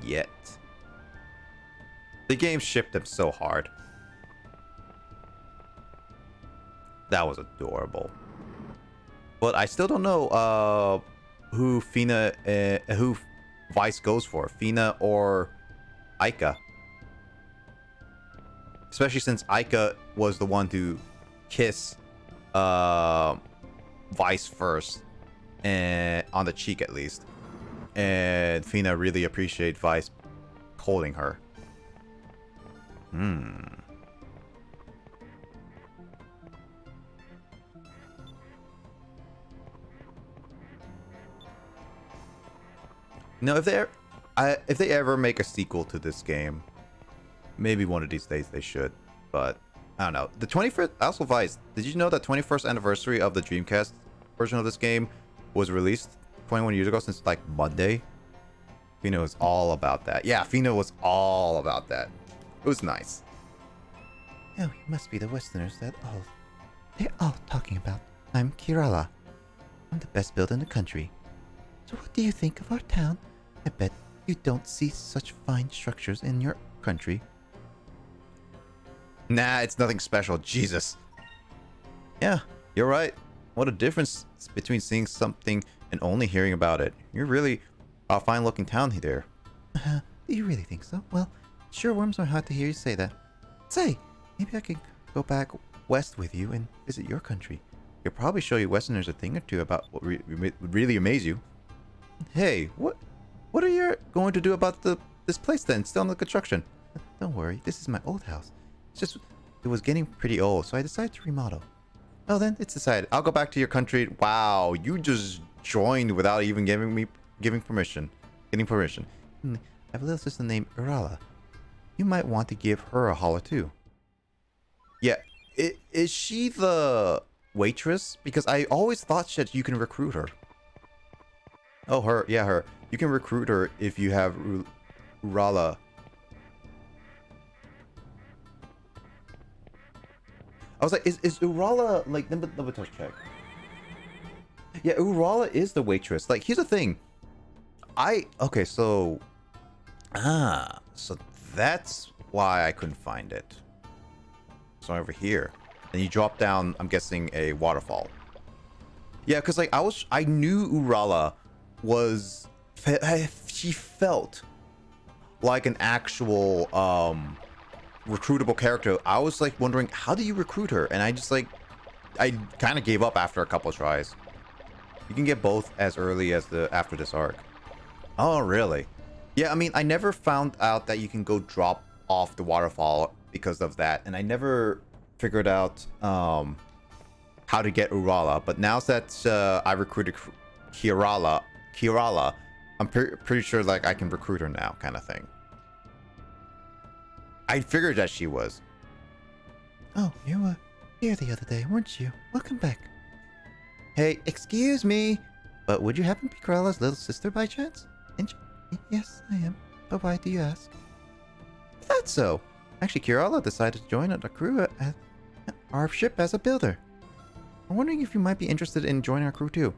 yet. The game shipped them so hard. That was adorable. But I still don't know who who Vice goes for, Fina or Aika. Especially since Aika was the one to kiss Vice first, and on the cheek at least. And Fina really appreciated Vice holding her. Now, if they ever make a sequel to this game, maybe one of these days they should. But I don't know. The 21st, also Vice, did you know that 21st anniversary of the Dreamcast version of this game was released 21 years ago, since like Monday? Fina was all about that. Yeah, Fina was all about that. It was nice. Oh, you must be the Westerners that they're all talking about. I'm Kirala. I'm the best builder in the country. So what do you think of our town? I bet you don't see such fine structures in your country. Nah, it's nothing special. Jesus. Yeah, you're right. What a difference between seeing something and only hearing about it. You're really a fine-looking town here. Do you really think so? Well, it sure warms my heart to hear you say that. Say, maybe I could go back west with you and visit your country. Could probably show you Westerners a thing or two about what would really amaze you. Hey, what are you going to do about this place then? Still under construction. Don't worry, this is my old house. It's just, it was getting pretty old, so I decided to remodel. Oh, then it's decided. I'll go back to your country. Wow, you just joined without even getting permission. I have a little sister named Urala. You might want to give her a holler too. Yeah, is she the waitress? Because I always thought that you can recruit her. Oh, her. Yeah, her. You can recruit her if you have Urala. I was like, is Urala like? Let me touch check. Yeah, Urala is the waitress. Like, here's the thing. Okay, so so that's why I couldn't find it. So over here, and you drop down. I'm guessing a waterfall. Yeah, because like I knew Urala was she felt like an actual recruitable character. I was like wondering, how do you recruit her? And I just like I kind of gave up after a couple of tries. You can get both as early as after this arc. Oh, really? Yeah, I mean, I never found out that you can go drop off the waterfall because of that, and I never figured out how to get Urala. But now that I recruited Kirala, I'm pretty sure like I can recruit her now, kind of thing. I figured that she was. Oh, you were here the other day, weren't you? Welcome back. Hey, excuse me. But would you happen to be Corala's little sister by chance? Yes, I am. But why do you ask? I thought so. Actually, Kirala decided to join the crew at our ship as a builder. I'm wondering if you might be interested in joining our crew too.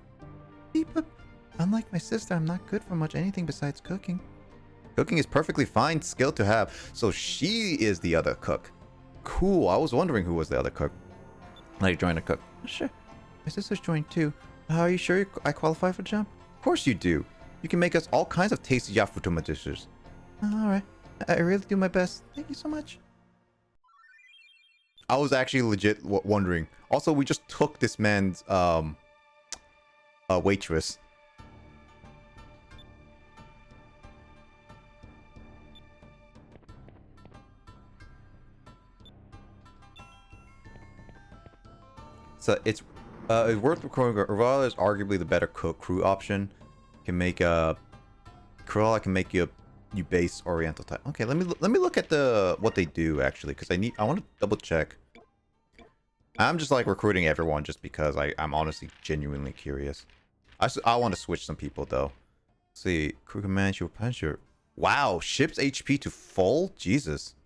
But unlike my sister, I'm not good for much anything besides cooking. Cooking is perfectly fine skill to have. So she is the other cook. Cool. I was wondering who was the other cook. Like, join a cook. Sure. My sister's joined too. Are you sure I qualify for the jump? Of course you do. You can make us all kinds of tasty Yafutuma dishes. Alright. I really do my best. Thank you so much. I was actually legit wondering. Also, we just took this man's waitress. So it's worth recording. Urvala is arguably the better crew option. Can make Cruella can make you base Oriental type. Okay, let me look at what they do actually, because I want to double check. I'm just like recruiting everyone just because I'm honestly genuinely curious. I want to switch some people though. Let's see, crew command your puncher. Wow, ship's HP to full. Jesus.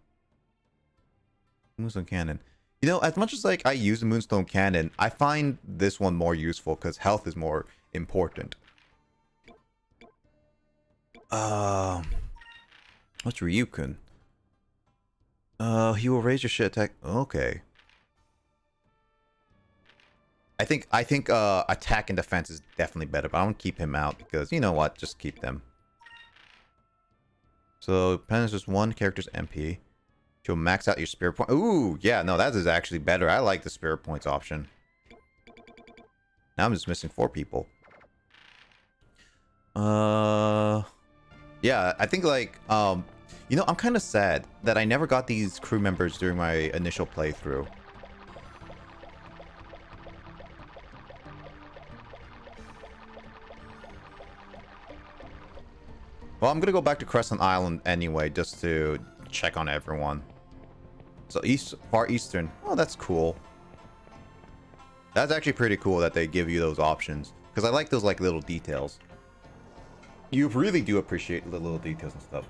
Moonstone cannon. You know, as much as like I use the Moonstone cannon, I find this one more useful because health is more important. What's Ryukun? He will raise your shit attack. Okay. I think attack and defense is definitely better, but I don't keep him out because you know what? Just keep them. So penance is one character's MP. She'll max out your spirit point. Ooh, yeah, no, that is actually better. I like the spirit points option. Now I'm just missing 4 people. Yeah, I think like you know, I'm kind of sad that I never got these crew members during my initial playthrough. Well, I'm gonna go back to Crescent Island anyway, just to check on everyone. So Far Eastern. Oh, that's cool. That's actually pretty cool that they give you those options, because I like those like little details. You really do appreciate the little details and stuff.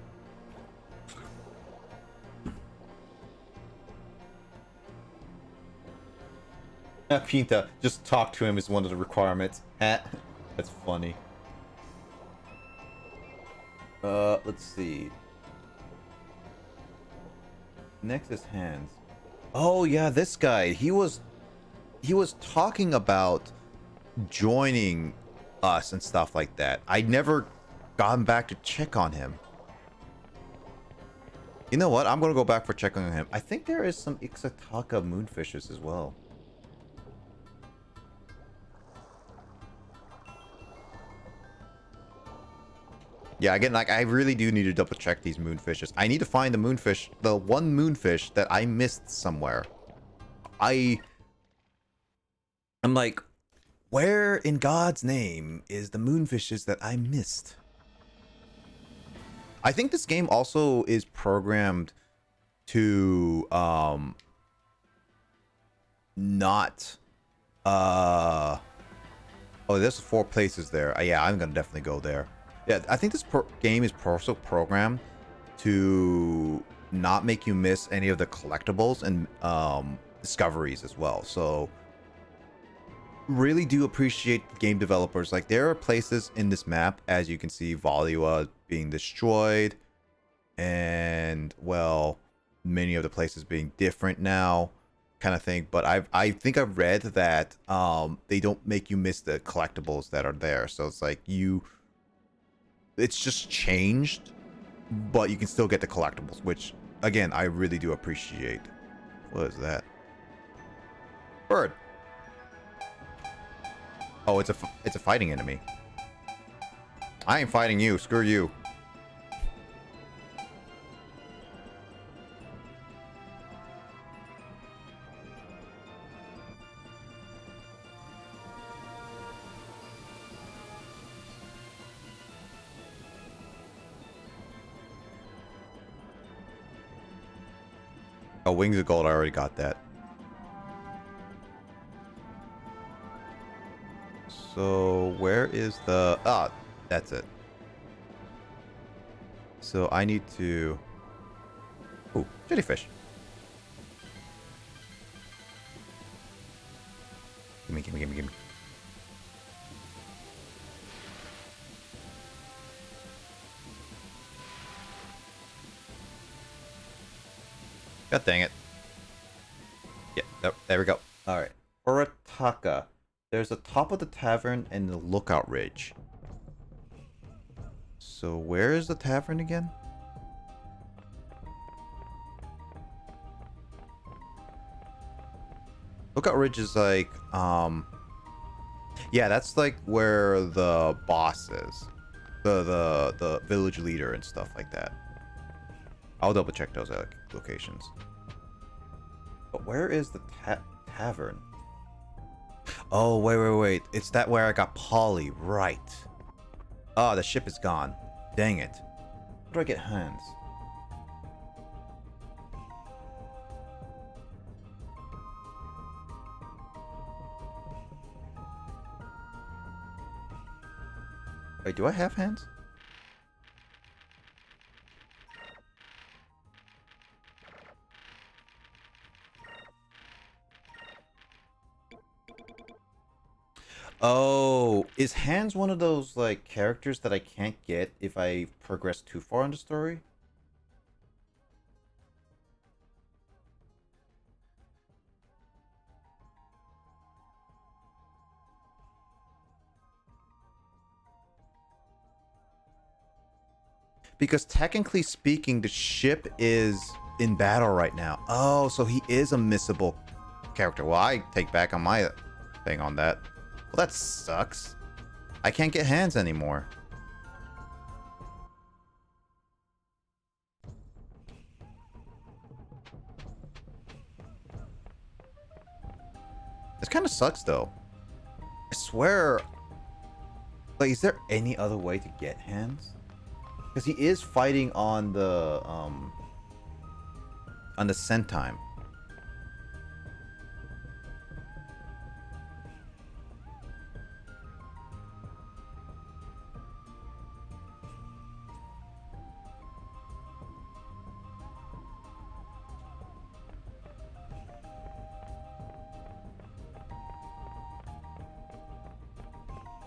Pinta, just talk to him is one of the requirements. That's funny. Let's see. Next is hands. Oh yeah, this guy. He was talking about joining us and stuff like that. I never gotten back to check on him. You know what? I'm gonna go back for checking on him. I think there is some Ixataka moonfishes as well. Yeah, again, like I really do need to double check these moonfishes. I need to find the moonfish, the one moonfish that I missed somewhere. I'm like, where in God's name is the moonfishes that I missed? I think this game also is programmed to not Oh, there's 4 places there. Yeah, I'm gonna definitely go there. Yeah, I think this game is also programmed to not make you miss any of the collectibles and discoveries as well. So really do appreciate the game developers. Like, there are places in this map, as you can see, Valua being destroyed, and well, many of the places being different now, kind of thing. But I think I've read that they don't make you miss the collectibles that are there. So it's like it's just changed, but you can still get the collectibles, which again I really do appreciate. What is that? Bird. Oh, it's a fighting enemy. I ain't fighting you. Screw you. Oh, Wings of Gold. I already got that. So where is the... Ah, that's it. So I need to... Ooh, jellyfish. Gimme, gimme, gimme, gimme. God dang it. Yeah, there we go. Alright. Orataka. There's a top of the tavern and the lookout ridge. So where is the tavern again? Lookout ridge is like, yeah, that's like where the boss is. The village leader and stuff like that. I'll double check those locations. But where is the tavern? Oh, wait. It's that where I got Polly, right. Oh, the ship is gone. Dang it. Where do I get hands? Wait, do I have hands? Oh, is Hans one of those, like, characters that I can't get if I progress too far in the story? Because technically speaking, the ship is in battle right now. Oh, so he is a missable character. Well, I take back on my thing on that. Well, that sucks. I can't get hands anymore. This kind of sucks, though. I swear... Like, is there any other way to get hands? Because he is fighting on the send time.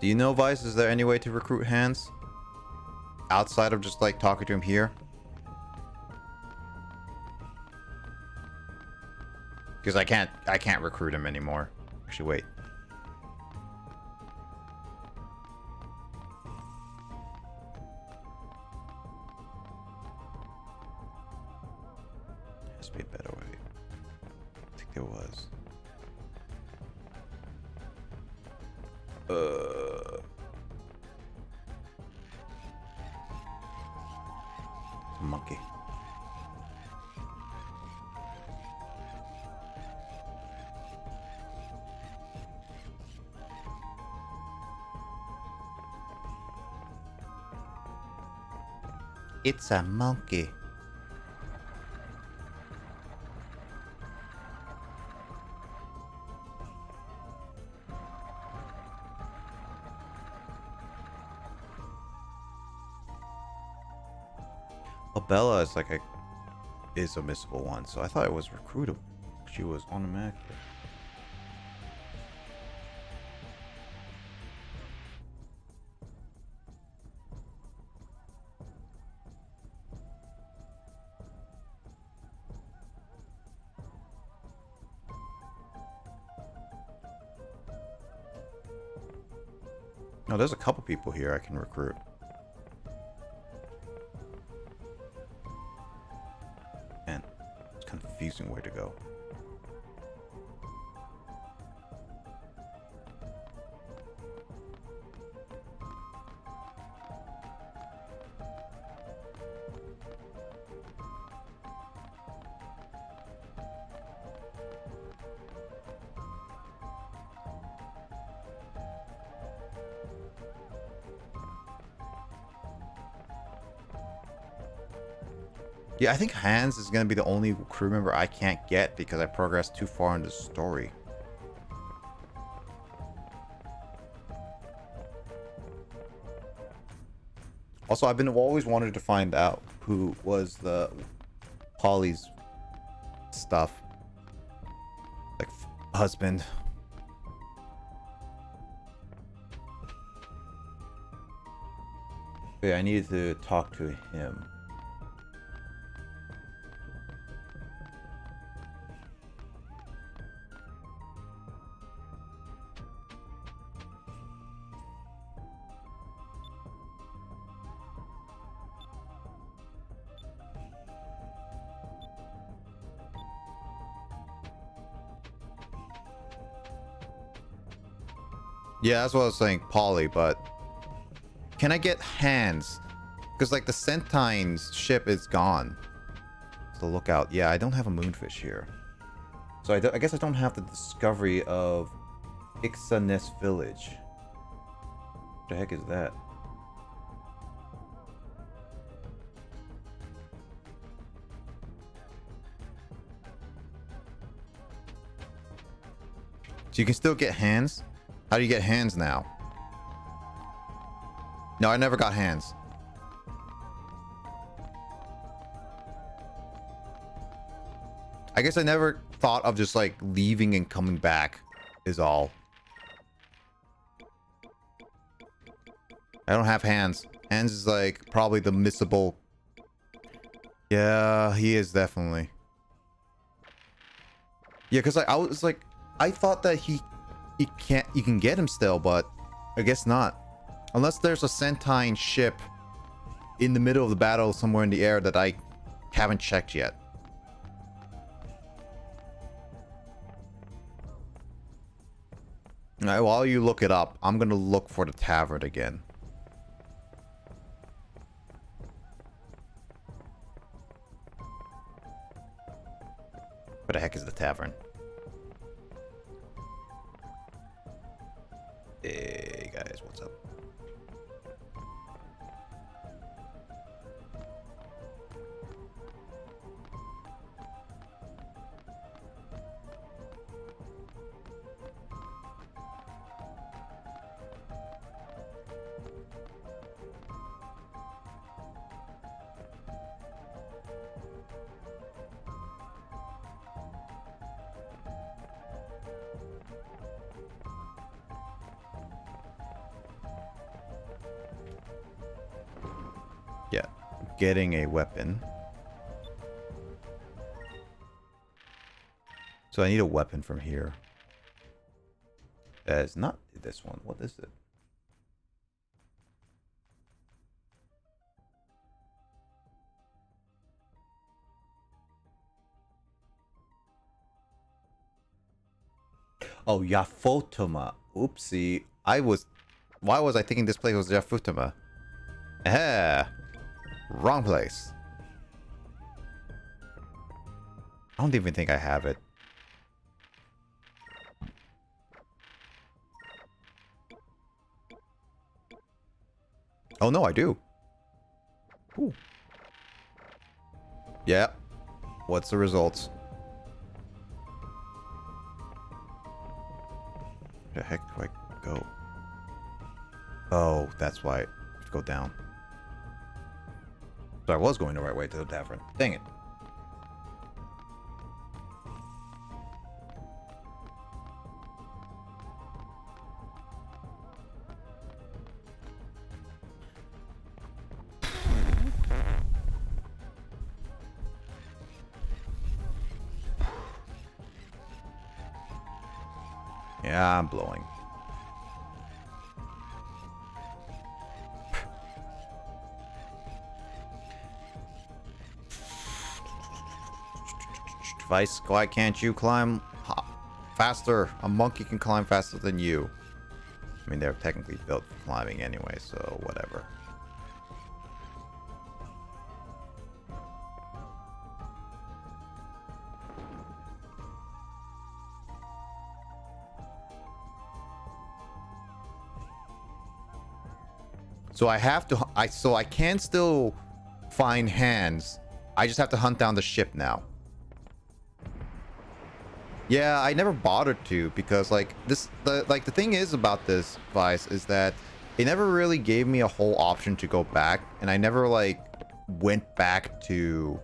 Do you know, Vice, is there any way to recruit hands? Outside of just, like, talking to him here? Because I can't recruit him anymore. Actually, wait. There has to be a better way. I think there was. Monkey. It's a monkey. Abella is like is a missable one, so I thought it was recruitable. She was automatically. No, there's a couple people here I can recruit. Man, it's a confusing way to go. Yeah, I think Hans is going to be the only crew member I can't get because I progressed too far in the story. Also, I've been always wanted to find out who was the Polly's stuff. Like, husband. But yeah, I needed to talk to him. Yeah, that's what I was saying, Polly, but can I get Hans? Because, like, the Centine's ship is gone. So look out. Yeah, I don't have a moonfish here. So I guess I don't have the discovery of Ixanes Village. What the heck is that? So you can still get Hans? How do you get Hands now? No, I never got Hands. I guess I never thought of just like leaving and coming back is all. I don't have Hands. Hands is like probably the missable. Yeah, he is definitely. Yeah, because I was like, I thought that you can get him still, but I guess not. Unless there's a Centine ship in the middle of the battle somewhere in the air that I haven't checked yet. Alright, while you look it up, I'm gonna look for the tavern again. Where the heck is the tavern? Hey guys, what's up? Yeah, getting a weapon. So I need a weapon from here. It's not this one. What is it? Oh, Yafotoma. Oopsie. Why was I thinking this place was Yafotoma? Eh. Wrong place. I don't even think I have it. Oh no, I do. Ooh. Yeah. What's the results? Where the heck do I go? Oh, that's why I have to go down. So I was going the right way to the tavern. Dang it. Yeah, I'm blowing. Vice, why can't you climb faster? A monkey can climb faster than you. I mean, they're technically built for climbing anyway, so whatever. So I have to, so I can still find hands. I just have to hunt down the ship now. Yeah, I never bothered to because like the thing is about this Vice is that it never really gave me a whole option to go back, and I never like went back to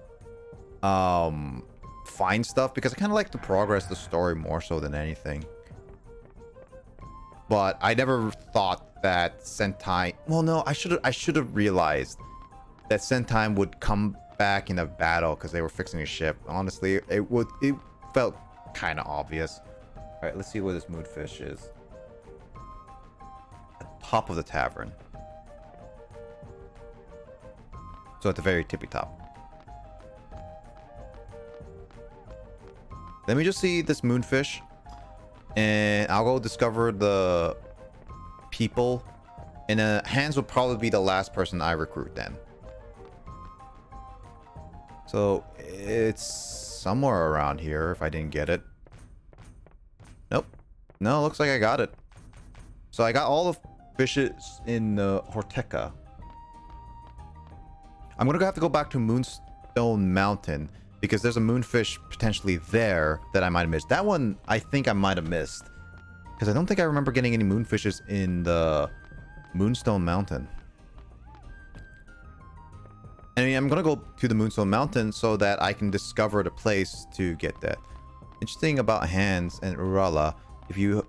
find stuff because I kind of like to progress the story more so than anything. But I never thought that Sentai. Well, no, I should have realized that Sentai would come back in a battle because they were fixing a ship. Honestly, it felt kind of obvious. All right, let's see where this moonfish is. At the top of the tavern. So at the very tippy top. Let me just see this moonfish, and I'll go discover the people. And Hans will probably be the last person I recruit then. So it's somewhere around here if I didn't get it. Nope. No, looks like I got it. So I got all the fishes in the Horteca. I'm gonna have to go back to Moonstone Mountain because there's a moonfish potentially there that I might have missed. That one I think I might have missed because I don't think I remember getting any moonfishes in the Moonstone Mountain. I mean, I'm gonna go to the Moonstone Mountain so that I can discover the place to get that. Interesting about Hans and Urala, if you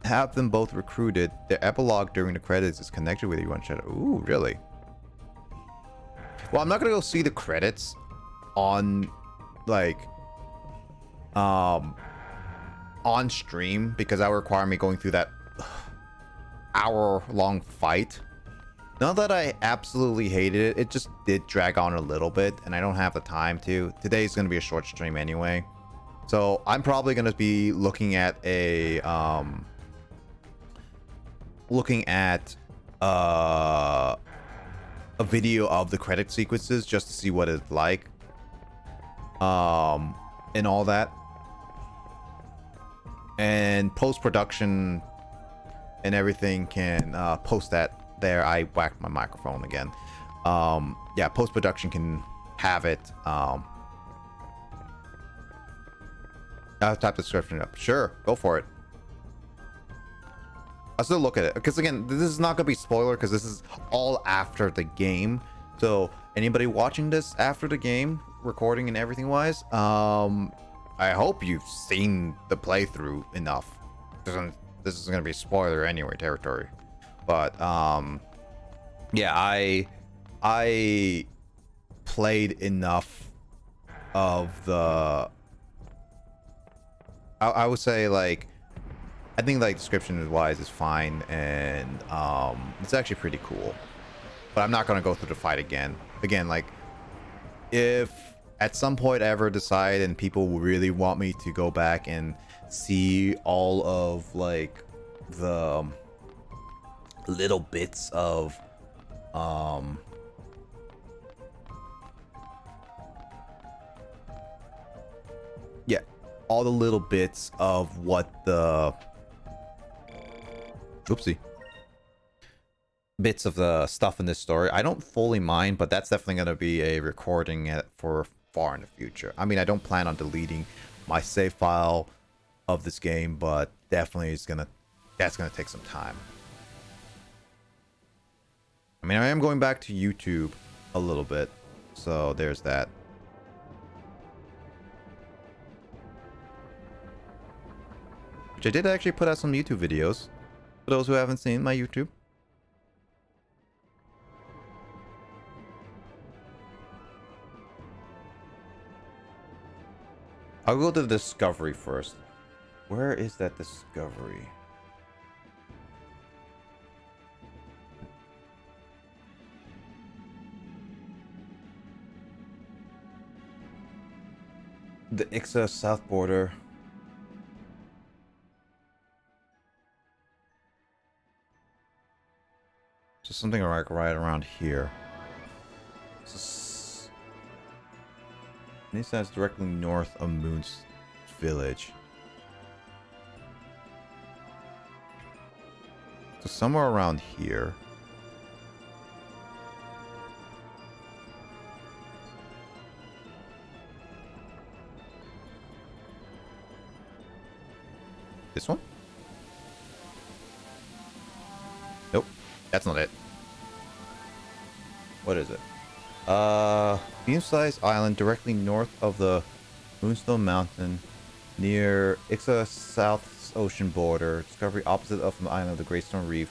have them both recruited, their epilogue during the credits is connected with you on Shadow. Ooh, really? Well, I'm not gonna go see the credits on like on stream because that would require me going through that hour-long fight. Not that I absolutely hated it, it just did drag on a little bit, and I don't have the time to. Today's gonna be a short stream anyway, so I'm probably gonna be looking at a video of the credit sequences just to see what it's like, and all that, and post-production and everything can post that. There, I whacked my microphone again. Yeah, post-production can have it. I'll type the description up. Sure, go for it. I'll still look at it because again, this is not gonna be spoiler because this is all after the game. So anybody watching this after the game, recording and everything wise, I hope you've seen the playthrough enough. This is gonna be spoiler anyway territory. But yeah, I played enough of the I would say like I think like description wise is fine, and it's actually pretty cool. But I'm not gonna go through the fight again. Again, like if at some point I ever decide and people really want me to go back and see all of like the little bits of yeah, all the little bits of what the bits of the stuff in this story, I don't fully mind, but that's definitely going to be a recording for far in the future. I mean, I don't plan on deleting my save file of this game, but definitely that's gonna take some time. I mean, I am going back to YouTube a little bit. So there's that. Which I did actually put out some YouTube videos for those who haven't seen my YouTube. I'll go to the discovery first. Where is that discovery? The Ixa south border. So something right around here. This is directly north of Moon's village. So somewhere around here. This one? Nope. That's not it. What is it? Medium-sized island directly north of the Moonstone Mountain, near Ixa South Ocean border. Discovery opposite of the island of the Great Stone Reef.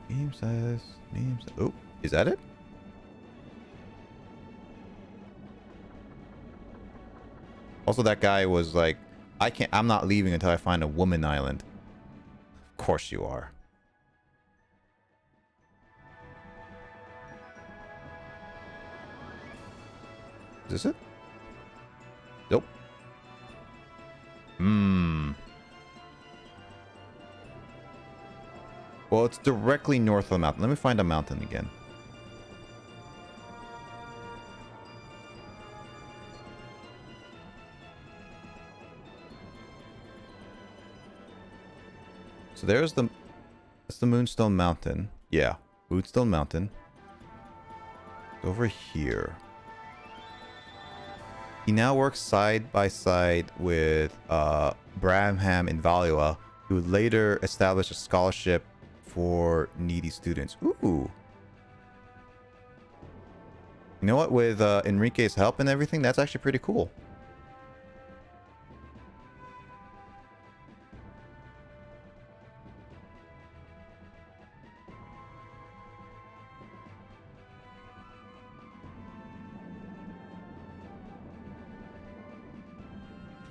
Medium size. Oh, is that it? Also, that guy was like, I'm not leaving until I find a woman island. Of course you are. Is this it? Nope. Well, it's directly north of the mountain. Let me find a mountain again. So that's the Moonstone Mountain. Yeah, Moonstone Mountain. Over here. He now works side by side with Bramham and Valua, who would later establish a scholarship for needy students. Ooh. You know what? With Enrique's help and everything, that's actually pretty cool.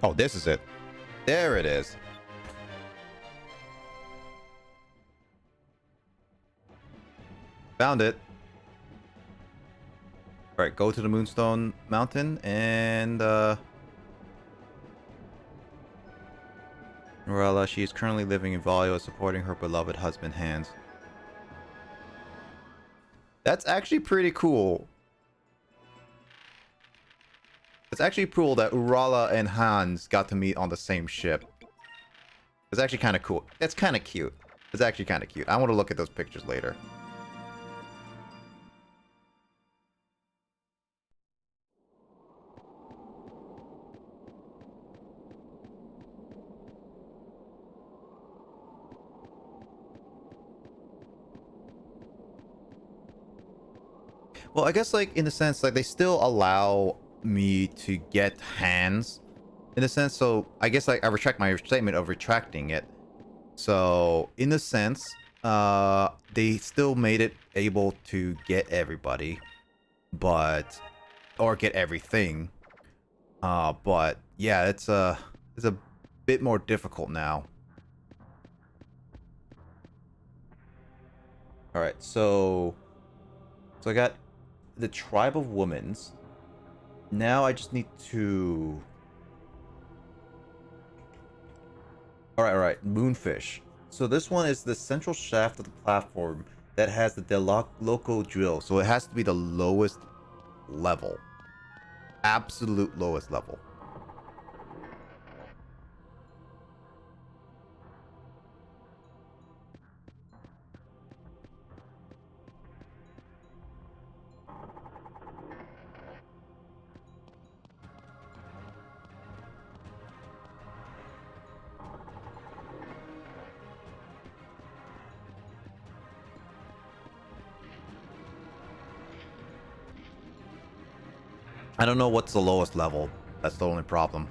Oh, this is it. There it is. Found it. Alright, go to the Moonstone Mountain and Morella, she is currently living in Valio, supporting her beloved husband Hans. That's actually pretty cool. It's actually cool that Urala and Hans got to meet on the same ship. It's actually kind of cool. It's kind of cute. It's actually kind of cute. I want to look at those pictures later. Well, I guess, like, in a sense, like, they still allow me to get hands, in a sense, so I guess, like, I retract my statement of retracting it. So, in a sense, they still made it able to get everybody, but, or get everything. But, yeah, it's a bit more difficult now. Alright, so I got the Tribe of Womans. Now I just need to... Alright. Moonfish. So this one is the central shaft of the platform that has the Loco drill. So it has to be the lowest level. Absolute lowest level. I don't know what's the lowest level. That's the only problem.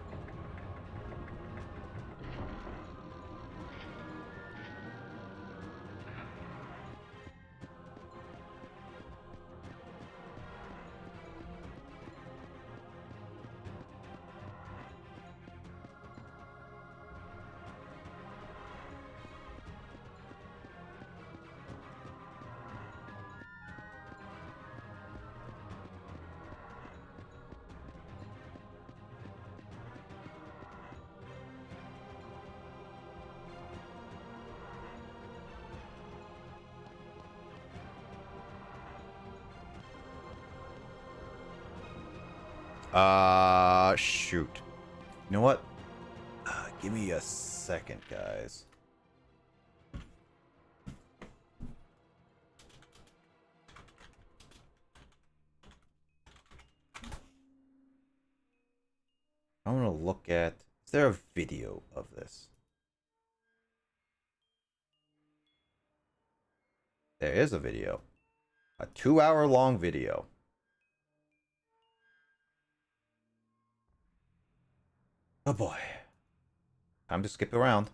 Shoot. You know what? Give me a second, guys. I'm gonna look at... Is there a video of this? There is a video. A 2-hour-long video. Oh boy. Time to skip around.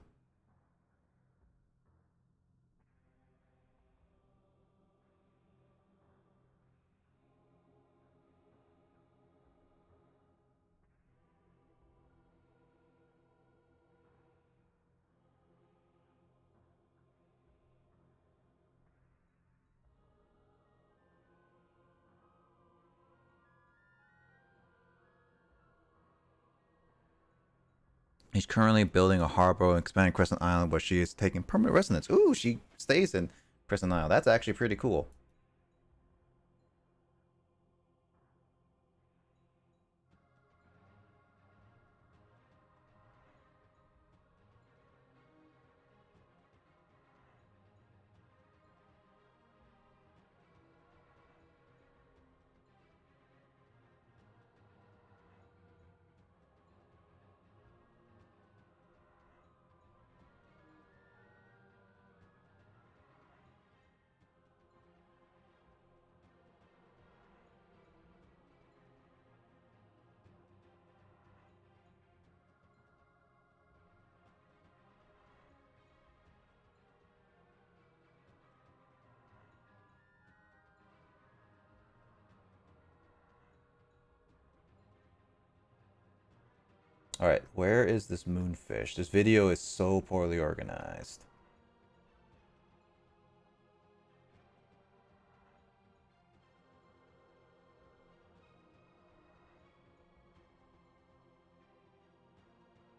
He's currently building a harbor and expanding Crescent Island, but she is taking permanent residence. Ooh, she stays in Crescent Island. That's actually pretty cool. Alright, where is this moonfish? This video is so poorly organized.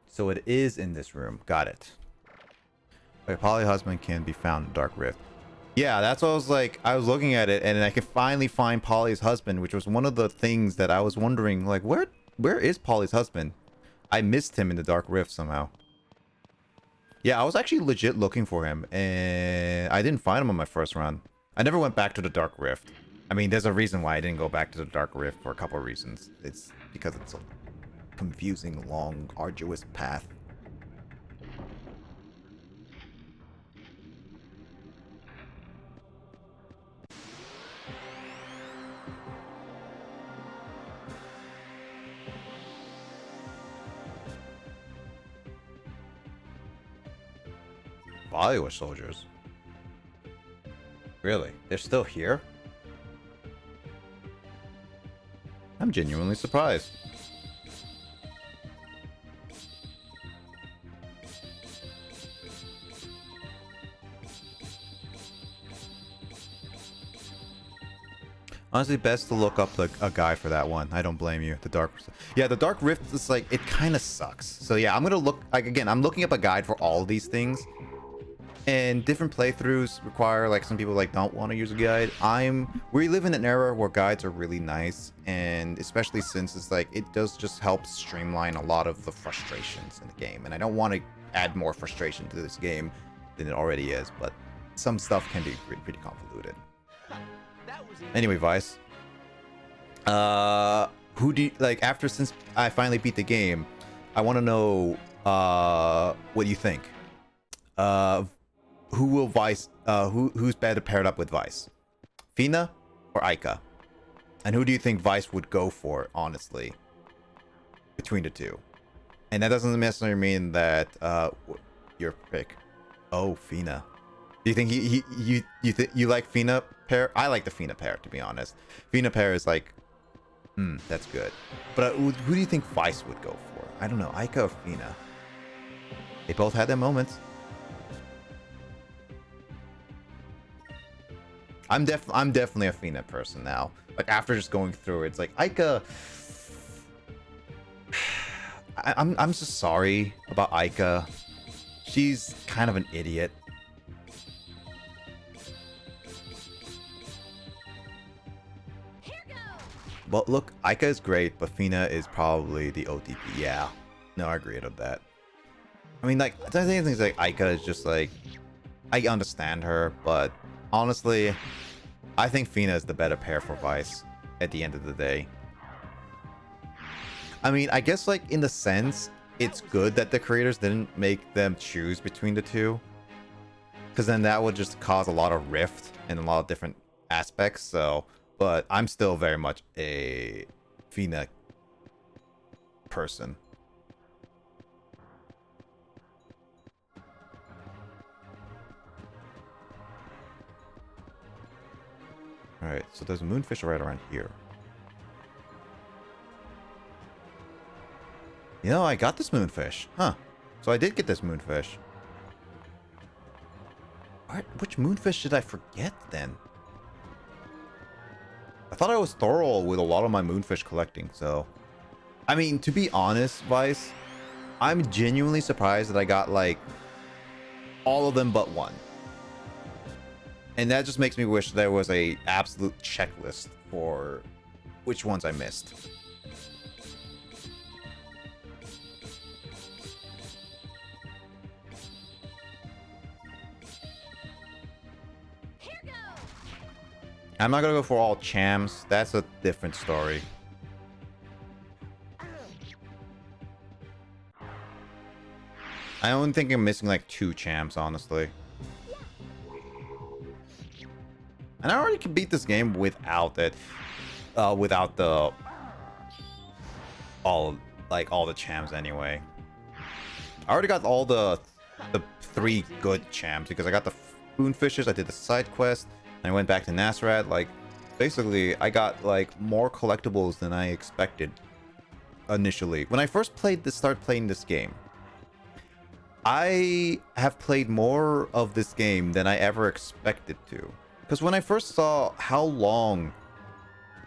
So it is in this room. Got it. A poly husband can be found in Dark Rift. Yeah, that's what I was like. I was looking at it, and I could finally find Polly's husband, which was one of the things that I was wondering, like, where is Polly's husband? I missed him in the Dark Rift somehow. Yeah, I was actually legit looking for him, and I didn't find him on my first run. I never went back to the Dark Rift. I mean, there's a reason why I didn't go back to the Dark Rift for a couple of reasons. It's because it's a confusing, long, arduous path. Bollywood soldiers? Really? They're still here? I'm genuinely surprised. Honestly, best to look up a guide for that one. I don't blame you. The Dark... Yeah, the Dark Rift is like... It kind of sucks. So yeah, I'm gonna look... Like, again, I'm looking up a guide for all of these things. And different playthroughs require, like, some people like don't want to use a guide. We live in an era where guides are really nice, and especially since it's like it does just help streamline a lot of the frustrations in the game. And I don't want to add more frustration to this game than it already is, but some stuff can be pretty convoluted. Anyway, Vice. Who do you, like, since I finally beat the game, I want to know what do you think? Who will Vice who's better paired up with Vice? Fina or Aika? And who do you think Vice would go for, honestly, between the two? And that doesn't necessarily mean that your pick. Oh, Fina. Do you think you like Fina pair? I like the Fina pair, to be honest. Fina pair is like, that's good. But who do you think Vice would go for? I don't know, Aika or Fina. They both had their moments. I'm definitely a Fina person now. Like after just going through it, it's like Aika. I'm so sorry about Aika. She's kind of an idiot. But look, Aika is great, but Fina is probably the OTP. Yeah, no, I agree with that. I mean, like, I think things like Aika is just like, I understand her, but honestly, I think Fina is the better pair for Vice at the end of the day. I mean, I guess like in the sense, it's good that the creators didn't make them choose between the two, because then that would just cause a lot of rift in a lot of different aspects. So, but I'm still very much a Fina person. Alright, so there's a moonfish right around here. You know, I got this moonfish. Huh. So I did get this moonfish. Alright, which moonfish did I forget then? I thought I was thorough with a lot of my moonfish collecting, so... I mean, to be honest, Vice, I'm genuinely surprised that I got, like, all of them but one. And that just makes me wish there was a absolute checklist for which ones I missed. I'm not gonna go for all chams. That's a different story. I only think I'm missing like 2 chams, honestly. And I already can beat this game without it. Without the all the chams anyway. I already got all the 3 good chams because I got the spoonfishes, I did the side quest, and I went back to Nasrat. Like basically I got like more collectibles than I expected initially. When I first started playing this game, I have played more of this game than I ever expected to. Because when I first saw how long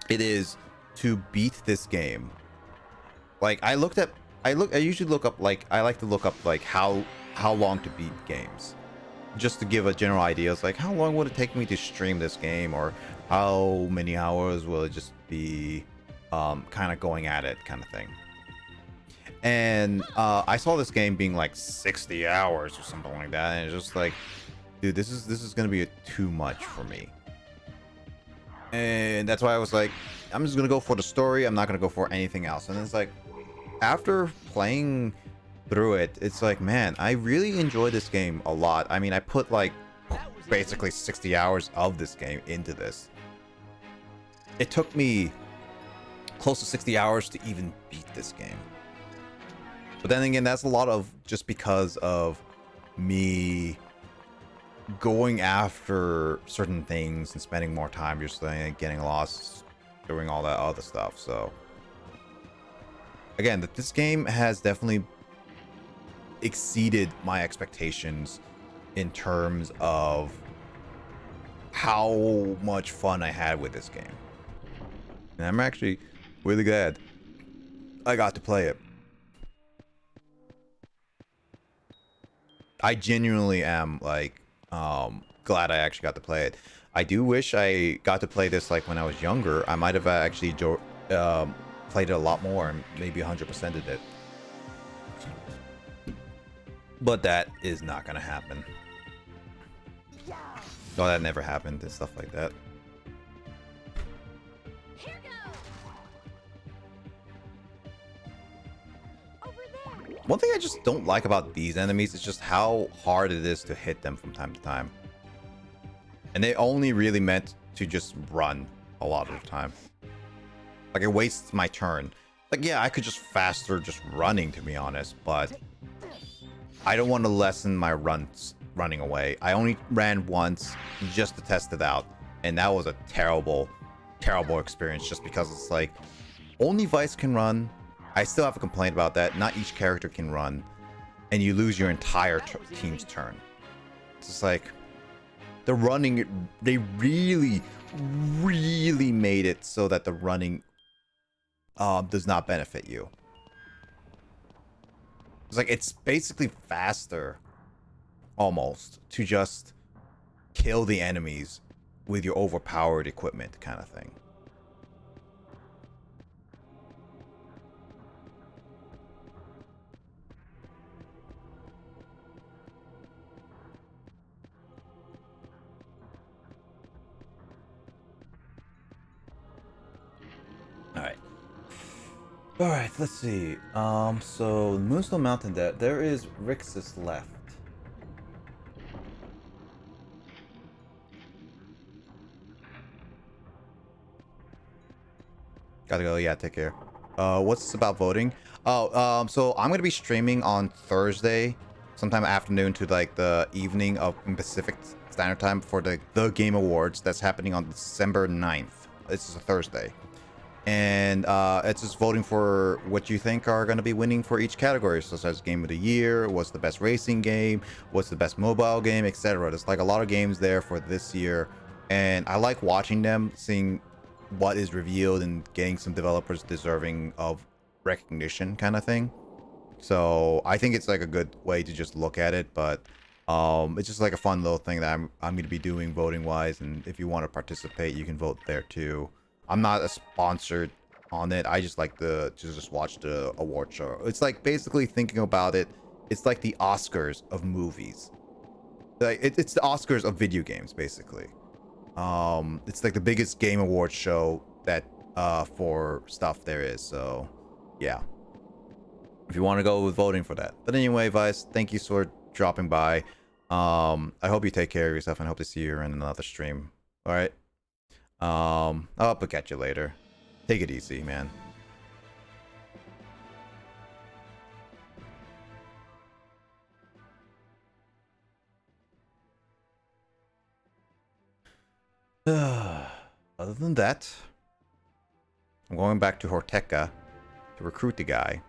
it is to beat this game, like I usually look up, like I like to look up like how long to beat games, just to give a general idea. It's like, how long would it take me to stream this game, or how many hours will it just be kind of going at it kind of thing. And I saw this game being like 60 hours or something like that, and it's just like, dude, this is gonna be too much for me. And that's why I was like, I'm just gonna go for the story. I'm not gonna go for anything else. And it's like, after playing through it, it's like, man, I really enjoy this game a lot. I mean, I put like basically 60 hours of this game into this. It took me close to 60 hours to even beat this game. But then again, that's a lot of just because of me going after certain things and spending more time just like getting lost, doing all that other stuff. So again, this game has definitely exceeded my expectations in terms of how much fun I had with this game. And I'm actually really glad I got to play it. I genuinely am like glad I actually got to play it. I do wish I got to play this like when I was younger. I might have actually played it a lot more and maybe 100%ed it. But that is not gonna happen. Oh, that never happened and stuff like that. One thing I just don't like about these enemies is just how hard it is to hit them from time to time. And they only really meant to just run a lot of the time. Like, it wastes my turn. Like, yeah, I could just faster just running, to be honest, but I don't want to lessen my runs running away. I only ran once just to test it out, and that was a terrible, terrible experience just because it's like, only Vice can run. I still have a complaint about that. Not each character can run, and you lose your entire team's turn. It's just like, the running, they really, really made it so that the running does not benefit you. It's like, it's basically faster, almost, to just kill the enemies with your overpowered equipment kind of thing. All right, let's see. So Moonstone Mountain, there is Rixus left. Gotta go. Yeah, take care. What's this about voting? Oh, so I'm gonna be streaming on Thursday, sometime afternoon to like the evening of Pacific Standard Time for the Game Awards that's happening on December 9th. This is a Thursday. And it's just voting for what you think are going to be winning for each category, such as Game of the Year, what's the best racing game, what's the best mobile game, etc. There's like a lot of games there for this year, and I like watching them, seeing what is revealed and getting some developers deserving of recognition kind of thing. So I think it's like a good way to just look at it, but it's just like a fun little thing that I'm going to be doing voting wise, and if you want to participate, you can vote there too. I'm not a sponsored on it. I just like to just watch the award show. It's like, basically thinking about it, it's like the Oscars of movies. Like it's the Oscars of video games, basically. It's like the biggest game award show that for stuff there is. So yeah, if you want to go with voting for that. But anyway, Vice, thank you for dropping by. I hope you take care of yourself and hope to see you in another stream. All right. I'll catch you later. Take it easy, man. Other than that, I'm going back to Horteca to recruit the guy.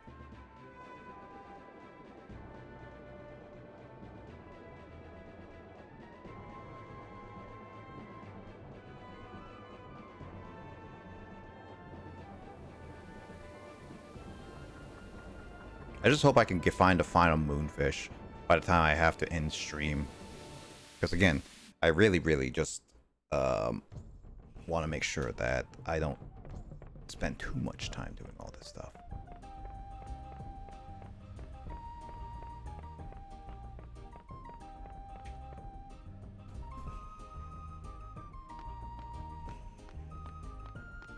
I just hope I can find a final moonfish by the time I have to end stream. Because again, I really just want to make sure that I don't spend too much time doing all this stuff.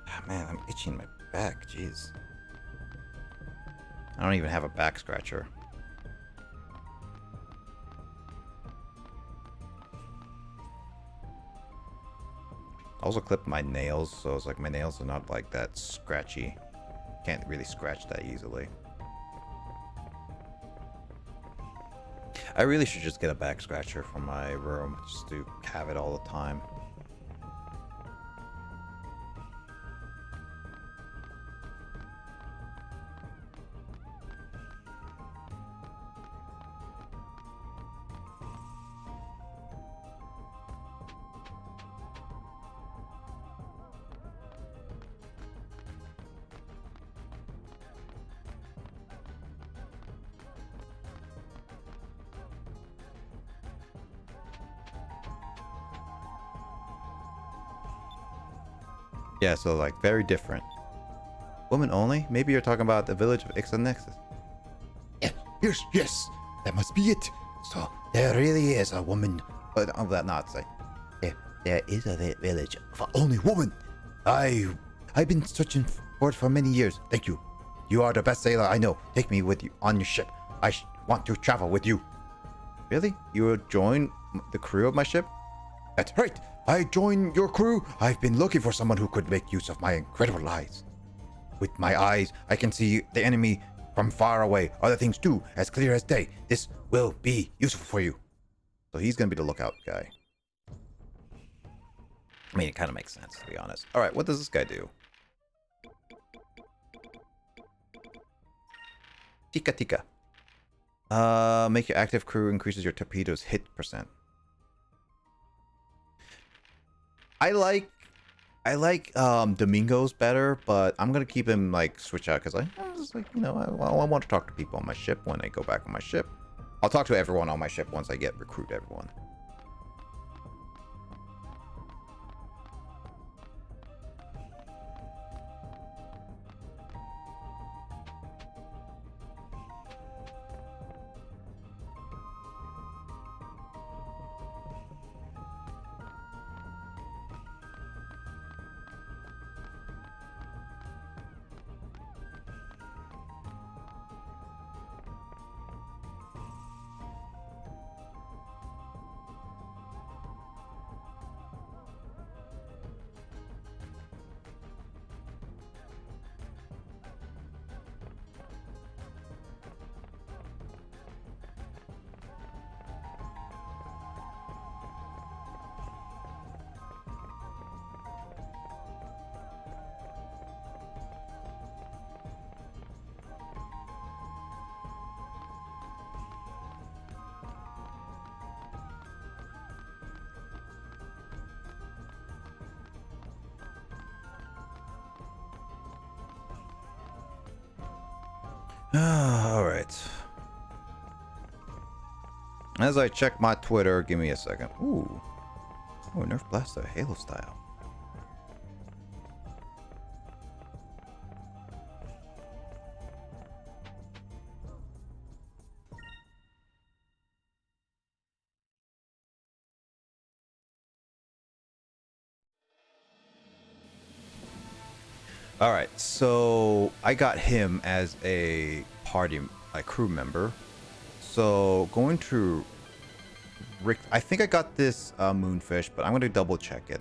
Ah, man, I'm itching my back. Jeez. I don't even have a back scratcher. I also clipped my nails, so it's like my nails are not like that scratchy. Can't really scratch that easily. I really should just get a back scratcher for my room, just to have it all the time. Yeah, so like very different. Woman only? Maybe you're talking about the village of Ixonexus. Yes, that must be it. So there really is a woman. But of that not say. There is a village for only woman. I've been searching for it for many years. Thank you. You are the best sailor I know. Take me with you on your ship. I want to travel with you. Really? You will join the crew of my ship? That's right. I join your crew. I've been looking for someone who could make use of my incredible eyes. With my eyes, I can see the enemy from far away. Other things too, as clear as day. This will be useful for you. So he's gonna be the lookout guy. I mean, it kind of makes sense, to be honest. All right, what does this guy do? Tika Tika. Make your active crew increases your torpedoes hit percent. I like Domingo's better, but I'm gonna keep him like switch out because I just like, you know, I want to talk to people on my ship when I go back on my ship. I'll talk to everyone on my ship once I recruit everyone. All right. As I check my Twitter, give me a second. Ooh. Oh, Nerf Blaster, Halo style. All right, so I got him as a crew member. So going to Rick, I think I got this Moonfish, but I'm going to double check it.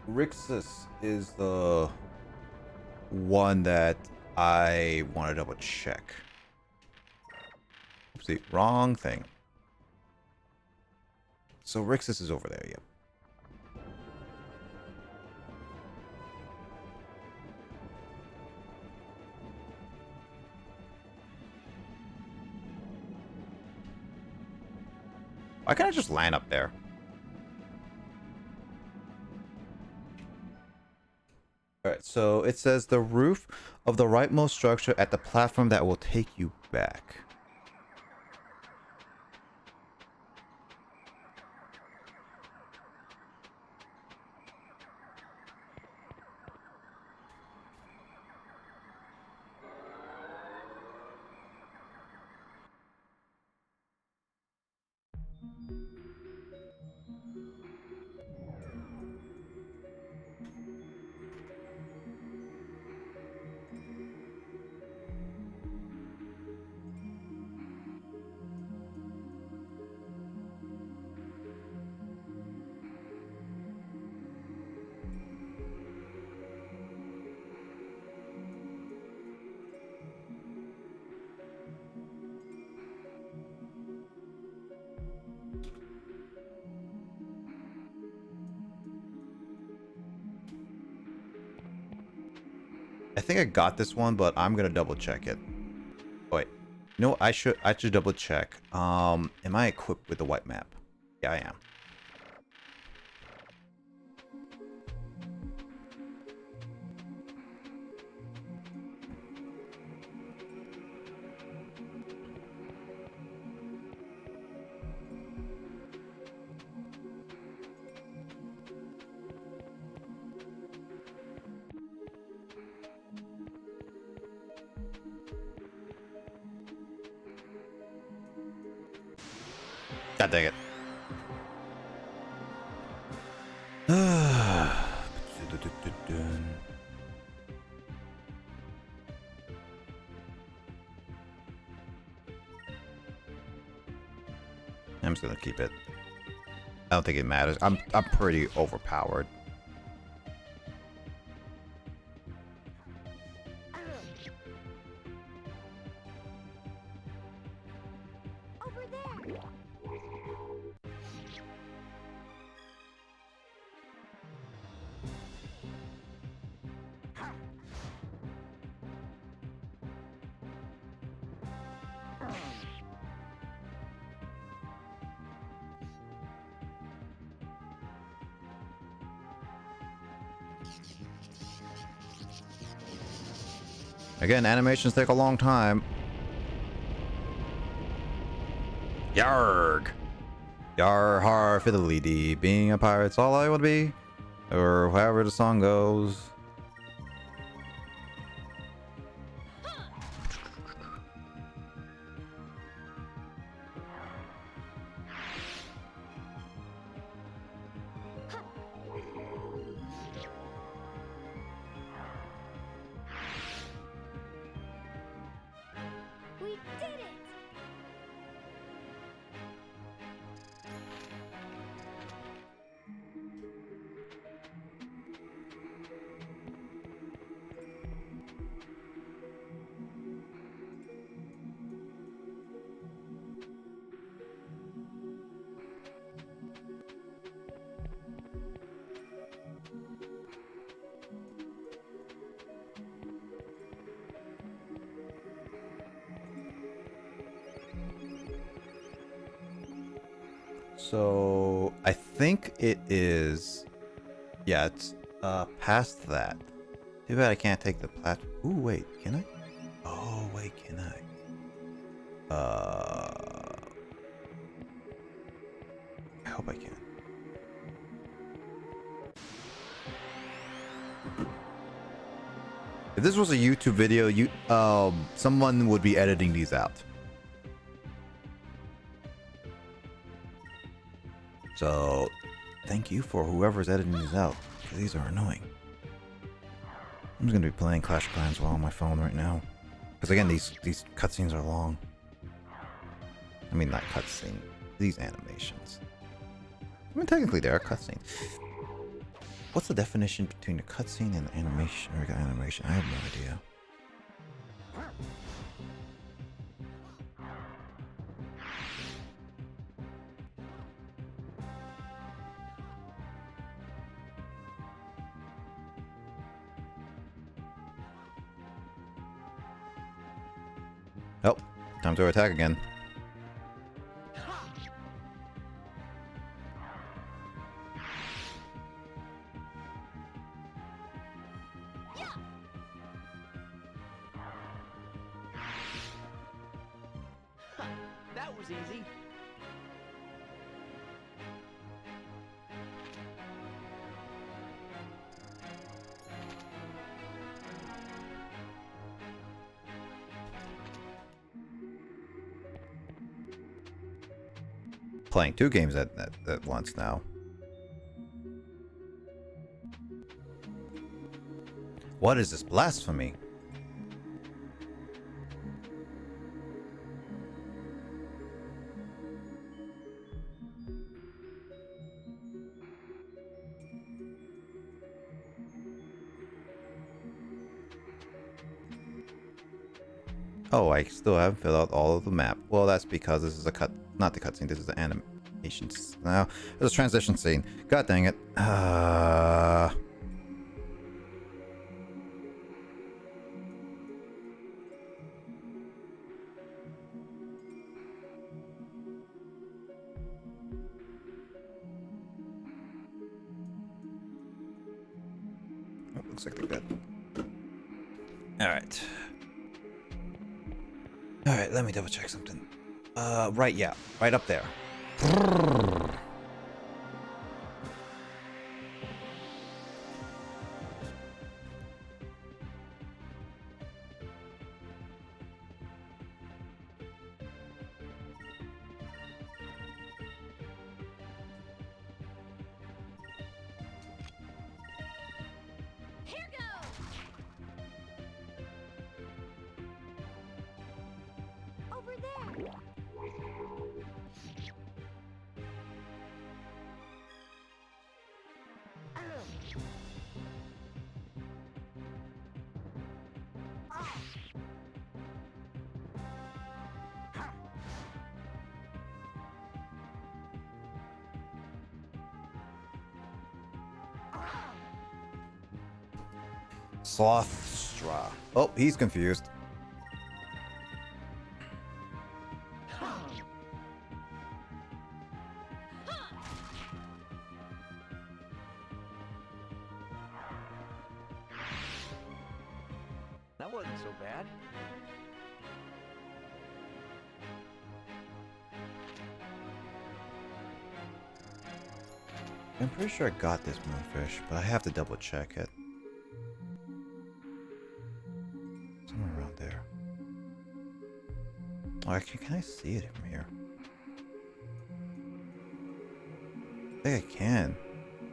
Rixus is the one that I want to double check. Oopsie, wrong thing. So Rixus is over there, yep. Why can't I just land up there? Alright, so it says the roof of the rightmost structure at the platform that will take you back. I think I got this one, but I'm gonna double check it. Oh, wait. You know, I should double check. Am I equipped with the white map? Yeah, I am. God dang it. I'm just gonna keep it. I don't think it matters. I'm pretty overpowered. Over there. Again, animations take a long time. Yarg! Yar har fiddly dee. Being a pirate's all I would be. Or however the song goes. We did it! So I think it is. Yeah, it's past that. Too bad I can't take the plat. Ooh, wait, can I? Oh, wait, can I? I hope I can. If this was a YouTube video, someone would be editing these out. So, thank you for whoever's editing these out, because these are annoying. I'm just gonna be playing Clash of Clans while on my phone right now, because again, these cutscenes are long. I mean, not cutscene, these animations. I mean, technically they are cutscenes. What's the definition between a cutscene and animation? Or animation? I have no idea. Oh, time to attack again. That was easy. Playing two games at once now. What is this blasphemy? Oh, I still haven't filled out all of the map. Well, that's because this is a not the cutscene, this is the animations. Now, there's a transition scene. God dang it. Oh, looks like they're good. Alright. Alright, let me double check something. Right, yeah. Right up there. Here goes! Over there! Slothstra. Oh, he's confused. That wasn't so bad. I'm pretty sure I got this moonfish, but I have to double check it. Somewhere around there. Oh, actually, can I see it from here? I think I can.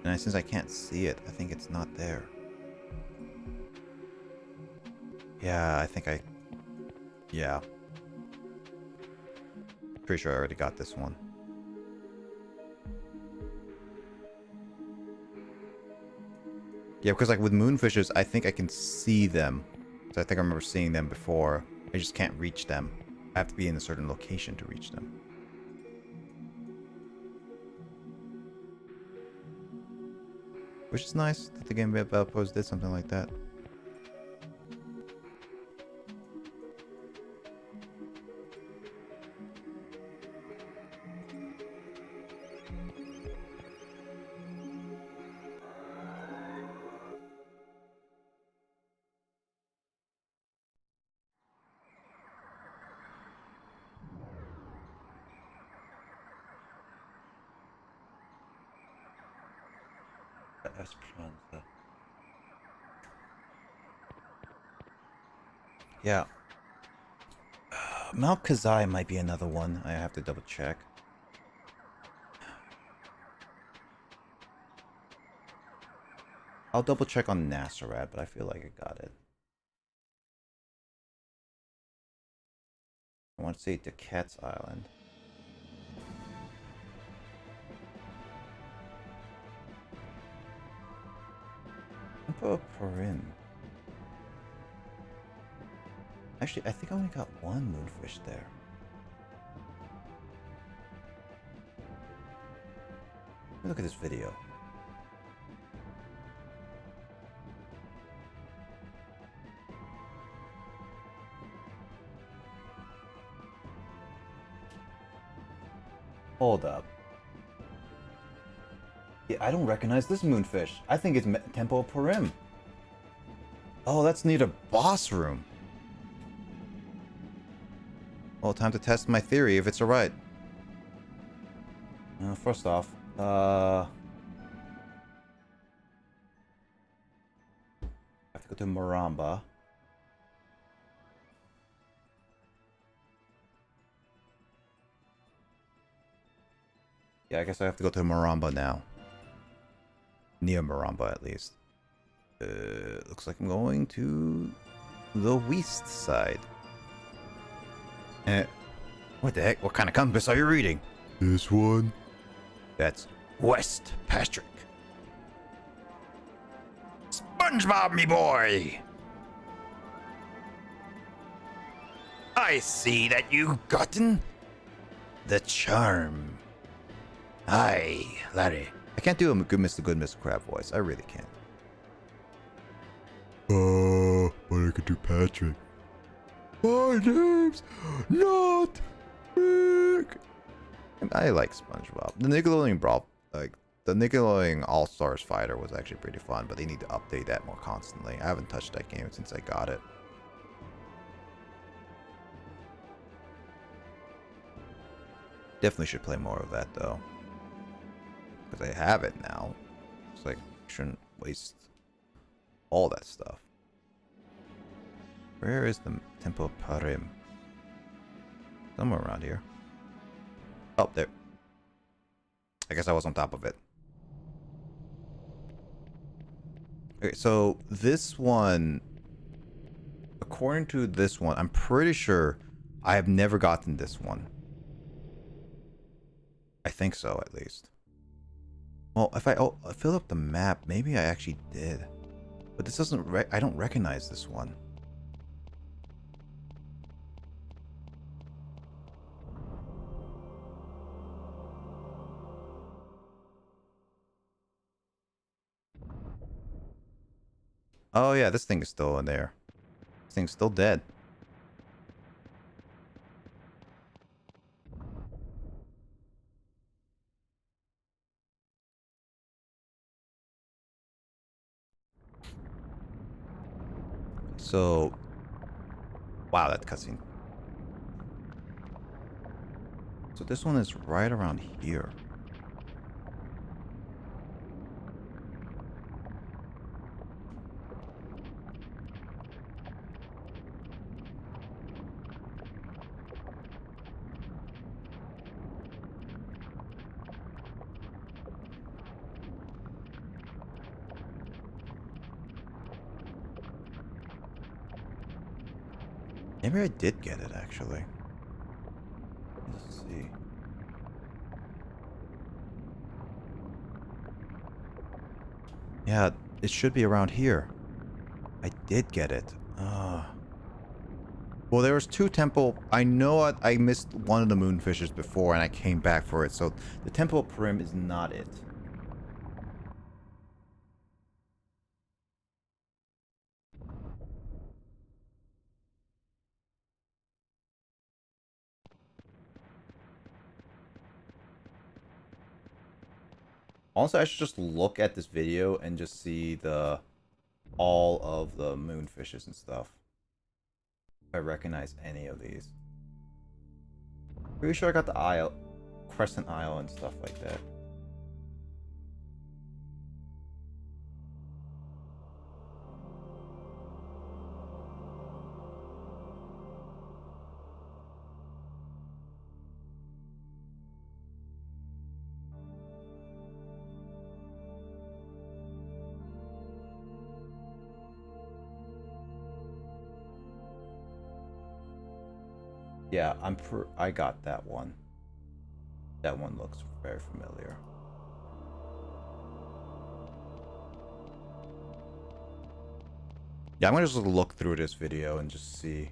And since I can't see it, I think it's not there. Yeah, I think I... Yeah. Pretty sure I already got this one. Yeah, because like with moonfishes, I think I can see them. So I think I remember seeing them before. I just can't reach them. I have to be in a certain location to reach them. Which is nice that the game developers did something like that. Esperanza. Yeah. Mount Kazai might be another one. I have to double check. I'll double check on Nasserat, but I feel like I got it. I want to say Decat's Island. Temple of Purim. Actually, I think I only got one moonfish there. Let me look at this video. Hold up. Yeah, I don't recognize this moonfish. I think it's Temple of Purim. Oh, that's near the boss room. Well, time to test my theory if it's alright. First off, I have to go to Maramba. Yeah, I guess I have to go to Maramba now. Near Maramba, at least. Looks like I'm going to the west side. What the heck? What kind of compass are you reading? This one. That's West Patrick. SpongeBob, me boy! I see that you've gotten the charm. Aye, Larry. I can't do a good Mr. Crab voice. I really can't. But I could do Patrick. My name's not Rick. I like SpongeBob. The Nickelodeon Brawl, like the Nickelodeon All Stars Fighter, was actually pretty fun, but they need to update that more constantly. I haven't touched that game since I got it. Definitely should play more of that though, because I have it now. It's like I shouldn't waste all that stuff. Where is the Temple of Purim? Somewhere around here. Oh, there. I guess I was on top of it. Okay, so this one, according to this one, I'm pretty sure I have never gotten this one. I think so, at least. Well, if I fill up the map, maybe I actually did. But this doesn't, I don't recognize this one. Oh yeah, this thing is still in there. This thing's still dead. So, wow, that cutscene. So this one is right around here. Maybe I did get it, actually. Let's see. Yeah, it should be around here. I did get it. Well, there was 2 temple... I know I missed one of the moonfishes before, and I came back for it, so the temple prim is not it. Honestly, I should just look at this video and just see all of the moonfishes and stuff. If I recognize any of these. Pretty sure I got the isle, Crescent Isle and stuff like that. Yeah, I got that one. That one looks very familiar. Yeah, I'm gonna just look through this video and just see.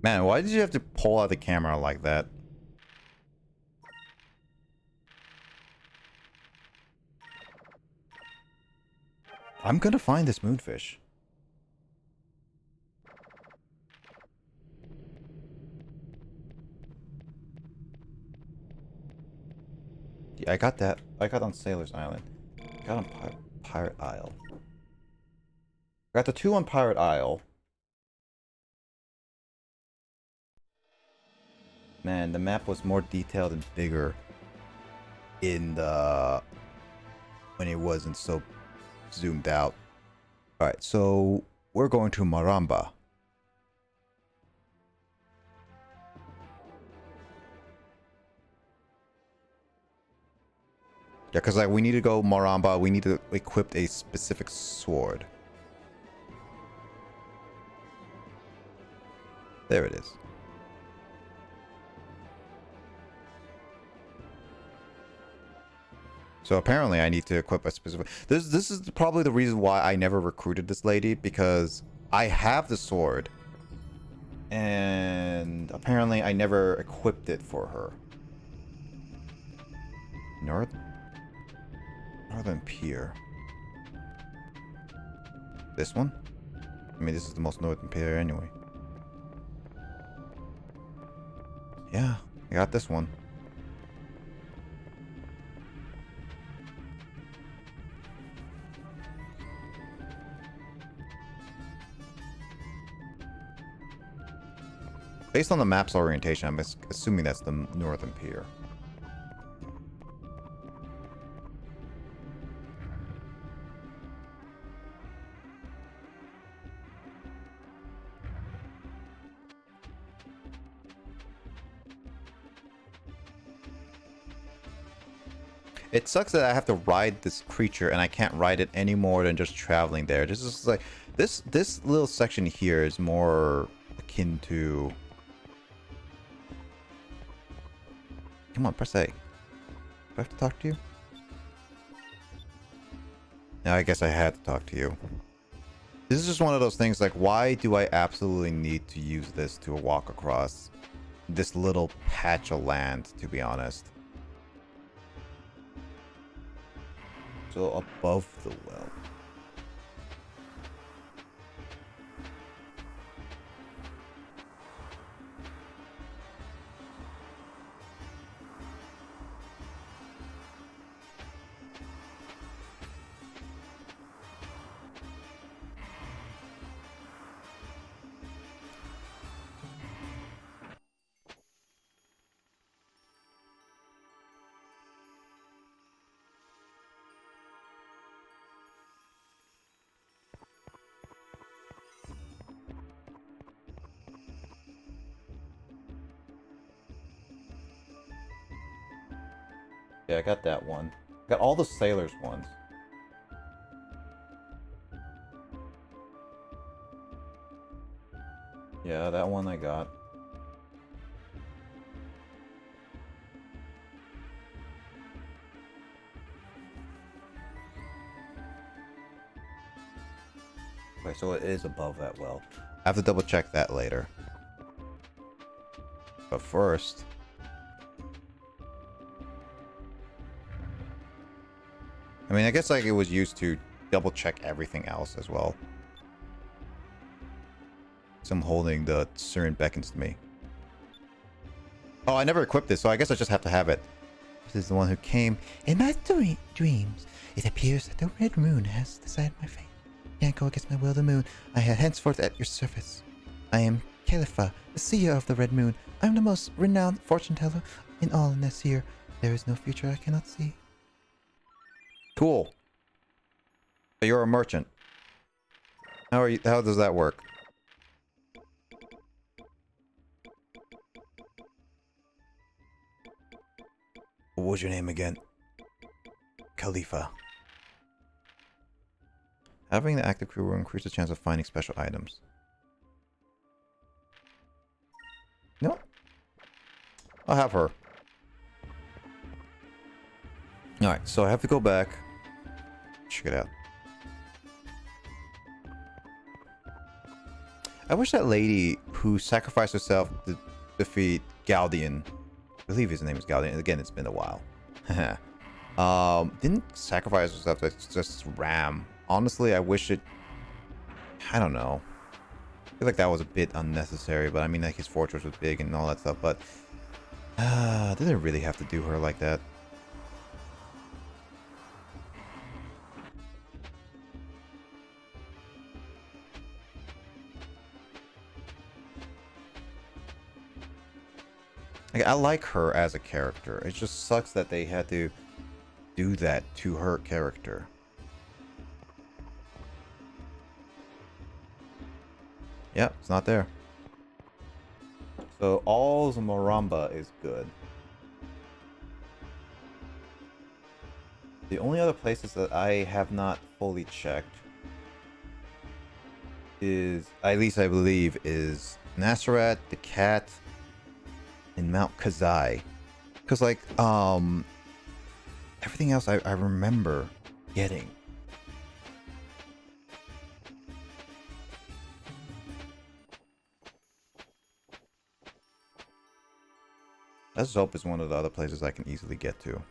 Man, why did you have to pull out the camera like that? I'm gonna find this moonfish. Yeah, I got that. I got on Sailor's Island. I got on Pirate Isle. I got the 2 on Pirate Isle. Man, the map was more detailed and bigger in the... when it wasn't so zoomed out. Alright, so we're going to Maramba. Yeah, because like we need to go Maramba, we need to equip a specific sword. There it is. So apparently I need to equip a specific... This is probably the reason why I never recruited this lady, because I have the sword. And apparently I never equipped it for her. Northern Pier. This one? I mean, this is the most northern pier anyway. Yeah, I got this one. Based on the map's orientation, I'm assuming that's the northern pier. It sucks that I have to ride this creature and I can't ride it any more than just traveling there. This is like, This little section here is more akin to. Come on, press A. Do I have to talk to you? No, I guess I had to talk to you. This is just one of those things like, why do I absolutely need to use this to walk across this little patch of land, to be honest? So above the well. Yeah, I got that one. Got all the sailors ones. Yeah, that one I got. Okay, so it is above that well. I have to double check that later. But first... I mean, I guess like it was used to double check everything else as well. So I'm holding the Siren beckons to me. Oh, I never equipped this, so I guess I just have to have it. This is the one who came In my dreams, it appears that the red moon has decided my fate. Can't go against my will, the moon. I am henceforth at your service. I am Khalifa, the seer of the red moon. I am the most renowned fortune teller in all Nasir. There is no future I cannot see. Cool. So you're a merchant. How are you? How does that work? What was your name again? Khalifa. Having the active crew will increase the chance of finding special items. No. I'll have her. Alright, so I have to go back. Check it out. I wish that lady who sacrificed herself to defeat Galdian, I believe his name is Galdian, again it's been a while, didn't sacrifice herself to just ram. Honestly, I wish it, I don't know. I feel like that was a bit unnecessary, but I mean like his fortress was big and all that stuff, but didn't really have to do her like that. Like, I like her as a character. It just sucks that they had to do that to her character. Yep, it's not there. So all Maramba is good. The only other places that I have not fully checked is, at least I believe, is Nasserat, the Cat, and Mount Kazai. Because like everything else I remember getting. Let's hope it's one of the other places I can easily get to.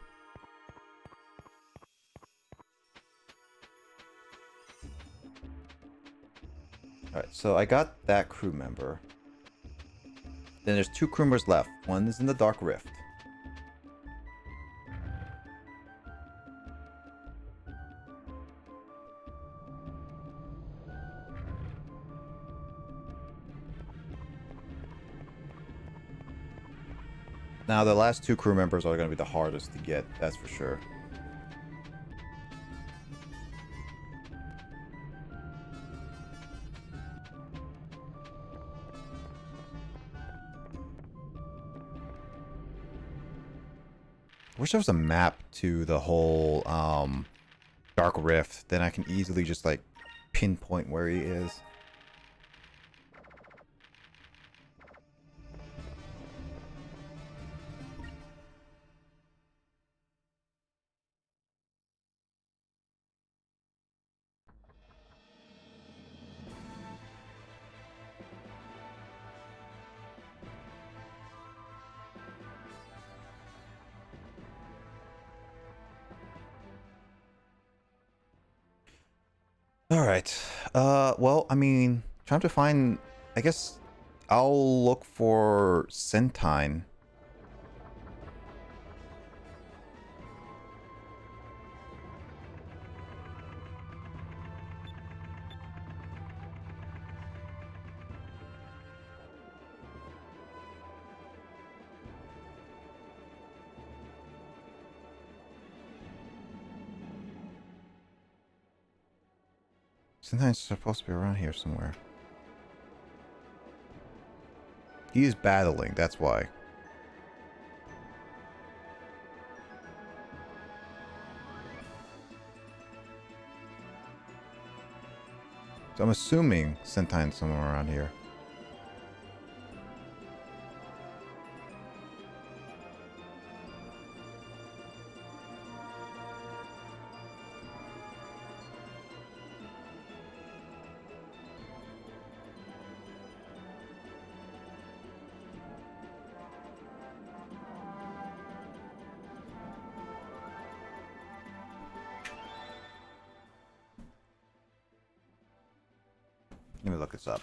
Alright, so I got that crew member. Then there's 2 crew members left. One is in the Dark Rift. Now the last 2 crew members are going to be the hardest to get, that's for sure. I wish there was a map to the whole Dark Rift. Then I can easily just like pinpoint where he is. All right. Well, I mean, trying to find. I guess I'll look for Centine. Centine's supposed to be around here somewhere. He is battling. That's why. So I'm assuming Centine's somewhere around here. Let me look this up.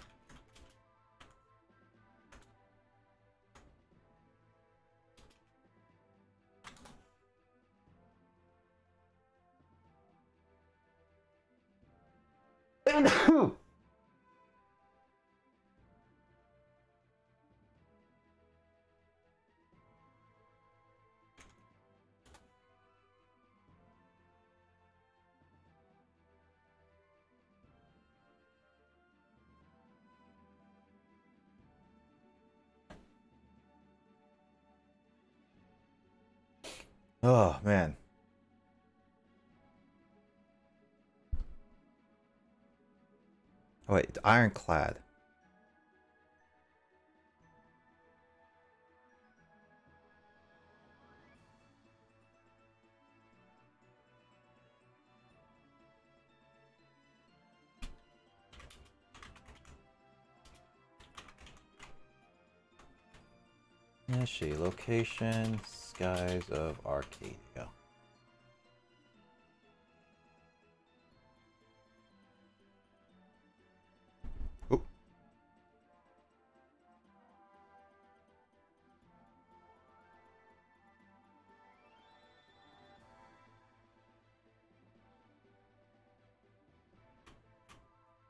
Oh, man. Oh, wait, it's ironclad. Let's see. Location, skies of Arcadia. Oh.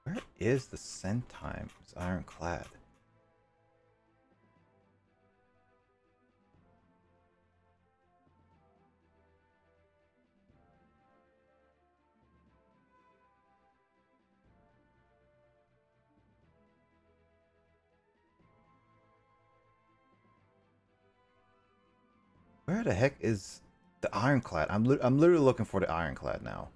Where is the Centime? It's ironclad. Where the heck is the ironclad? I'm literally looking for the ironclad now.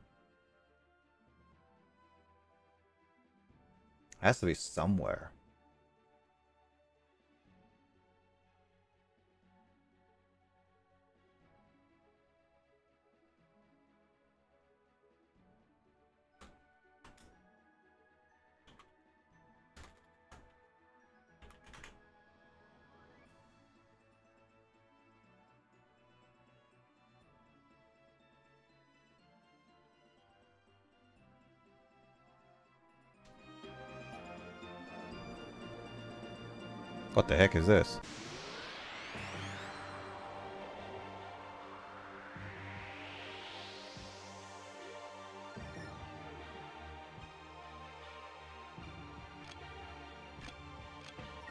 It has to be somewhere. What the heck is this?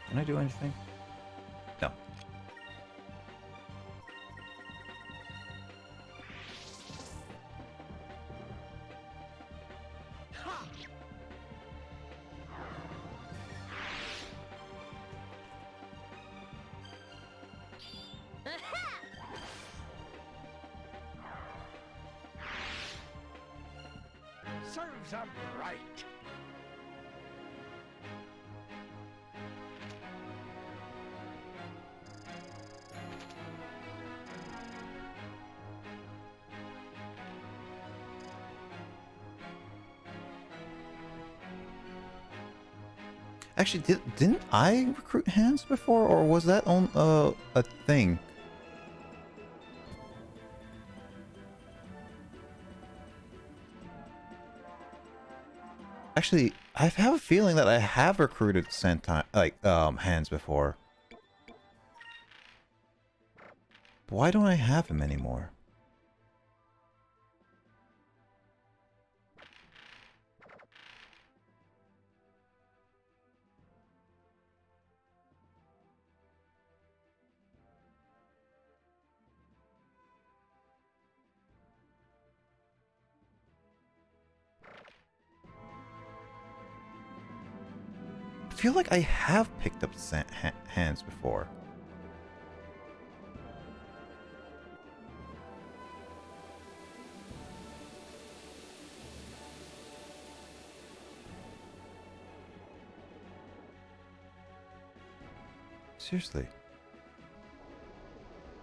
Can I do anything? No. Serves 'em right. Actually, didn't I recruit hands before, or was that on a thing? Actually, I have a feeling that I have recruited Sentai, like, hands before. But why don't I have him anymore? I feel like I have picked up hands before. Seriously.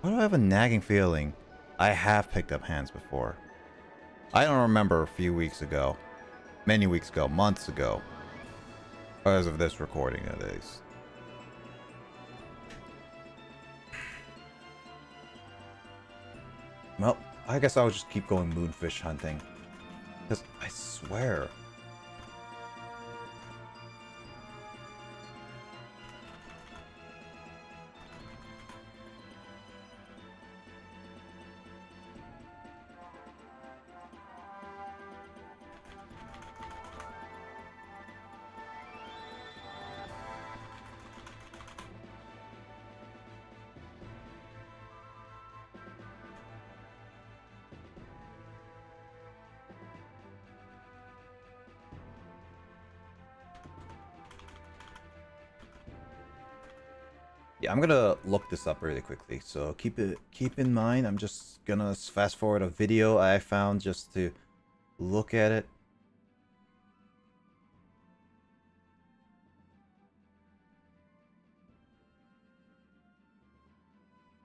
Why do I have a nagging feeling I have picked up hands before? I don't remember a few weeks ago. Many weeks ago. Months ago. As of this recording, at least. Well, I guess I'll just keep going moonfish hunting. Because I swear... Yeah, I'm gonna look this up really quickly, so keep in mind. I'm just gonna fast forward a video I found just to look at it.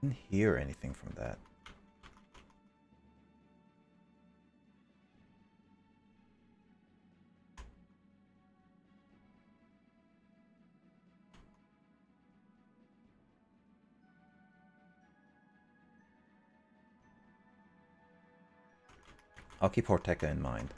Didn't hear anything from that. I'll keep Horteka in mind.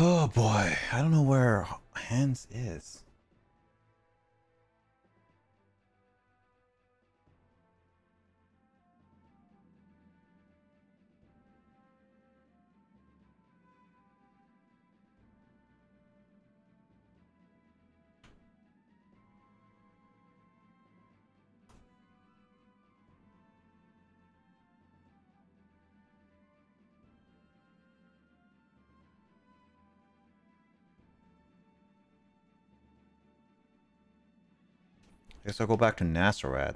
Oh boy, I don't know where Hans is. I guess I'll go back to Nasarad.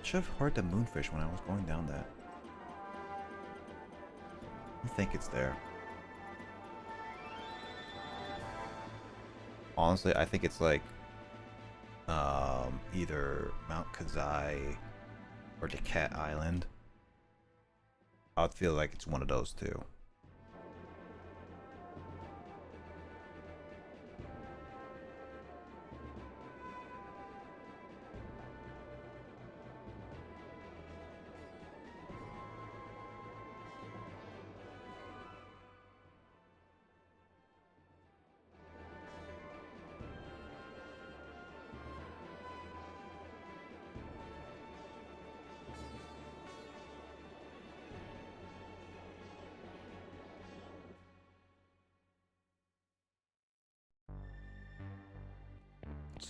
Should have heard the moonfish when I was going down that. I think it's there. Honestly, I think it's like either Mount Kazai or Decat Island. I would feel like it's one of those two.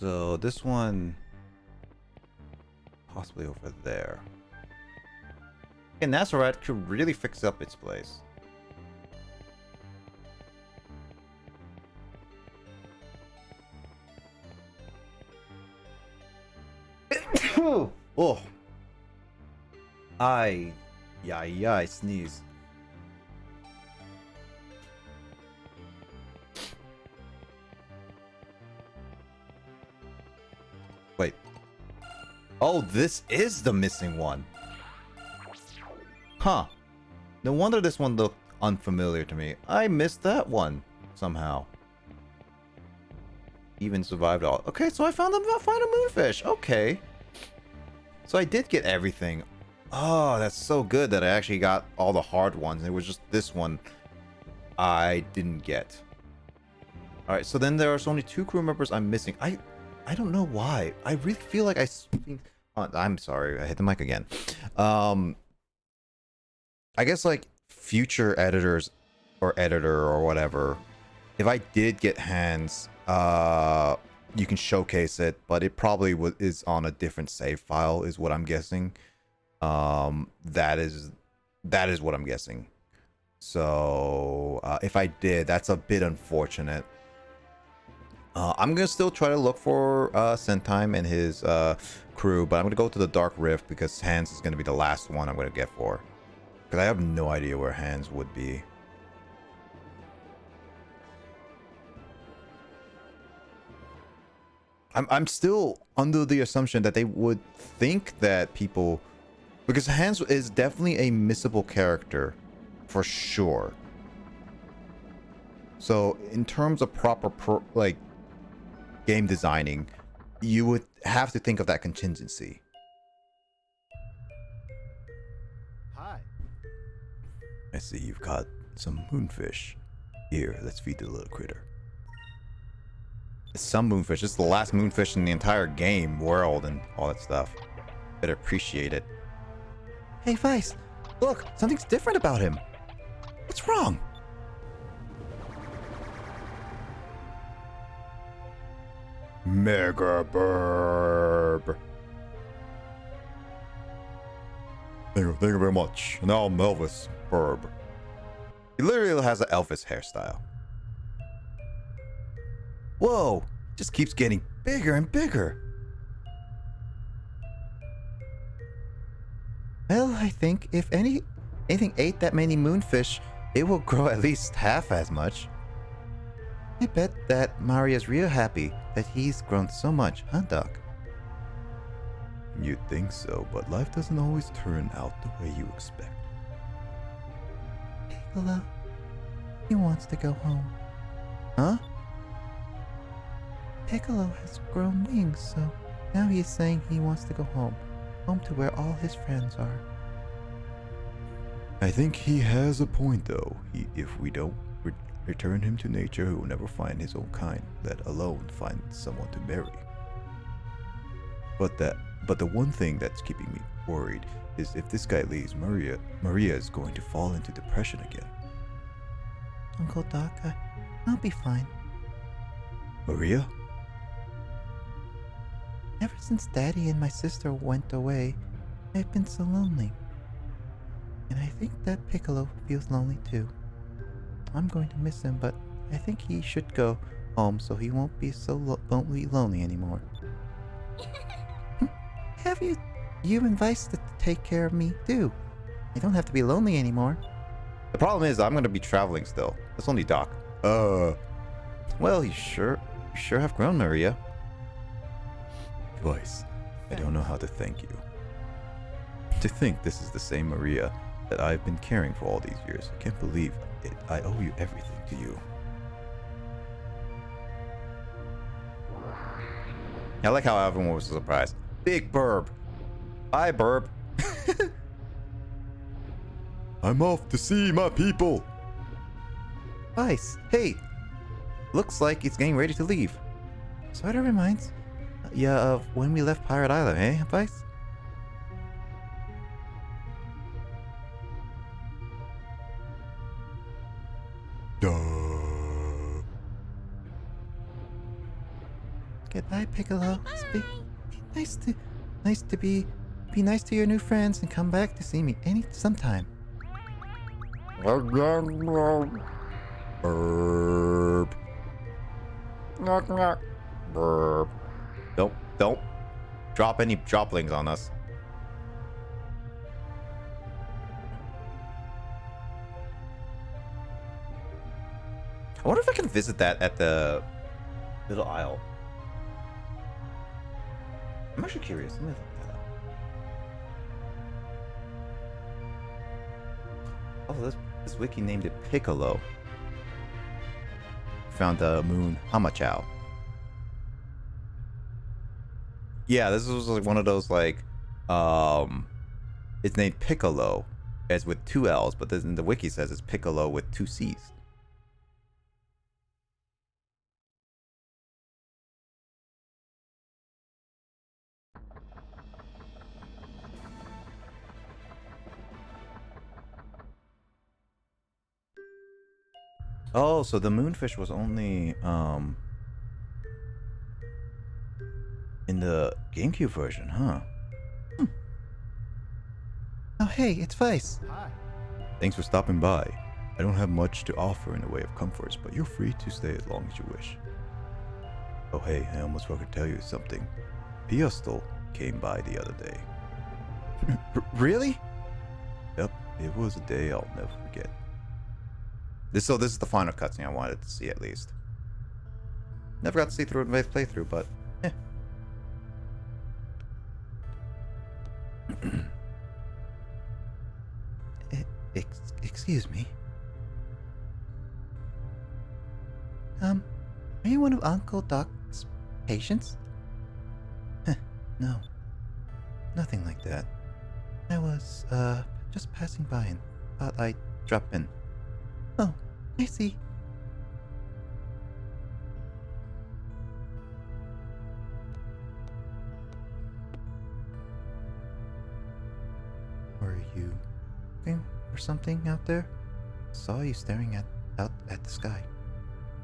So this one possibly over there. And Nazareth could really fix up its place. Oh. I sneeze. Wait. Oh, this is the missing one. Huh. No wonder this one looked unfamiliar to me. I missed that one somehow. Even survived all. Okay, so I found a moonfish. Okay. So I did get everything. Oh, that's so good that I actually got all the hard ones. It was just this one I didn't get. All right, so then there's only 2 crew members I'm missing. I don't know why. I really feel like I'm sorry. I hit the mic again. I guess like future editors or editor or whatever, if I did get hands, you can showcase it, but it probably is on a different save file is what I'm guessing. That is what I'm guessing. So if I did, that's a bit unfortunate. I'm gonna still try to look for Sentime and his crew, but I'm gonna go to the Dark Rift because Hans is gonna be the last one I'm gonna get for. Because I have no idea where Hans would be. I'm still under the assumption that they would think that people, because Hans is definitely a missable character for sure. So in terms of proper like game designing, you would have to think of that contingency. Hi. I see you've got some moonfish. Here, let's feed the little critter. It's some moonfish. It's the last moonfish in the entire game world and all that stuff. Better appreciate it. Hey, Vice. Look, something's different about him. What's wrong? Mega Burb. Thank you very much. Now I'm Elvis Burb. He literally has an Elvis hairstyle. Whoa, just keeps getting bigger and bigger. Well, I think if anything ate that many moonfish, it will grow at least half as much. I bet that Maria's real happy that he's grown so much, huh, Doc? You'd think so, but life doesn't always turn out the way you expect. Piccolo, he wants to go home. Huh? Piccolo has grown wings, so now he's saying he wants to go home. Home to where all his friends are. I think he has a point, though. If we don't return him to nature, he will never find his own kind, let alone find someone to marry. But the one thing that's keeping me worried is if this guy leaves, Maria is going to fall into depression again. Uncle Doc, I'll be fine. Maria? Ever since Daddy and my sister went away, I've been so lonely. And I think that Piccolo feels lonely too. I'm going to miss him, but I think he should go home so he won't be so lonely anymore. Have you and Vice to take care of me too? I don't have to be lonely anymore. The problem is I'm going to be traveling still. That's only Doc. Well, you sure have grown, Maria. Vice, I don't know how to thank you. To think this is the same Maria that I've been caring for all these years. I can't believe it. I owe you everything to you. I like how everyone was surprised. Big Burb. Bye, Burb. I'm off to see my people. Vice, hey. Looks like it's getting ready to leave. Sort of reminds of when we left Pirate Island, eh, Vice? Duh. Goodbye, Piccolo. Be nice to be nice to your new friends and come back to see me sometime. Burp. Burp. Don't drop any droplings on us. I wonder if I can visit that at the little isle. I'm actually curious. Let me look that up. Oh, this wiki named it Piccolo. Found the moon Hamachao. Yeah, this was like one of those like, it's named Piccolo, as with 2 L's, but then the wiki says it's Piccolo with 2 C's. Oh, so the moonfish was only in the GameCube version, huh? Oh, hey, it's Vice. Hi. Thanks for stopping by. I don't have much to offer in the way of comforts, but you're free to stay as long as you wish. Oh hey, I almost forgot to tell you something. Piostel came by the other day. Really? Yep, it was a day I'll never forget. This is the final cutscene I wanted to see at least. Never got to see through my playthrough, but eh. Excuse me. Are you one of Uncle Doc's patients? No. Nothing like that. I was, just passing by and thought I'd drop in. Oh, I see. Were you looking for something out there? Saw you staring out at the sky.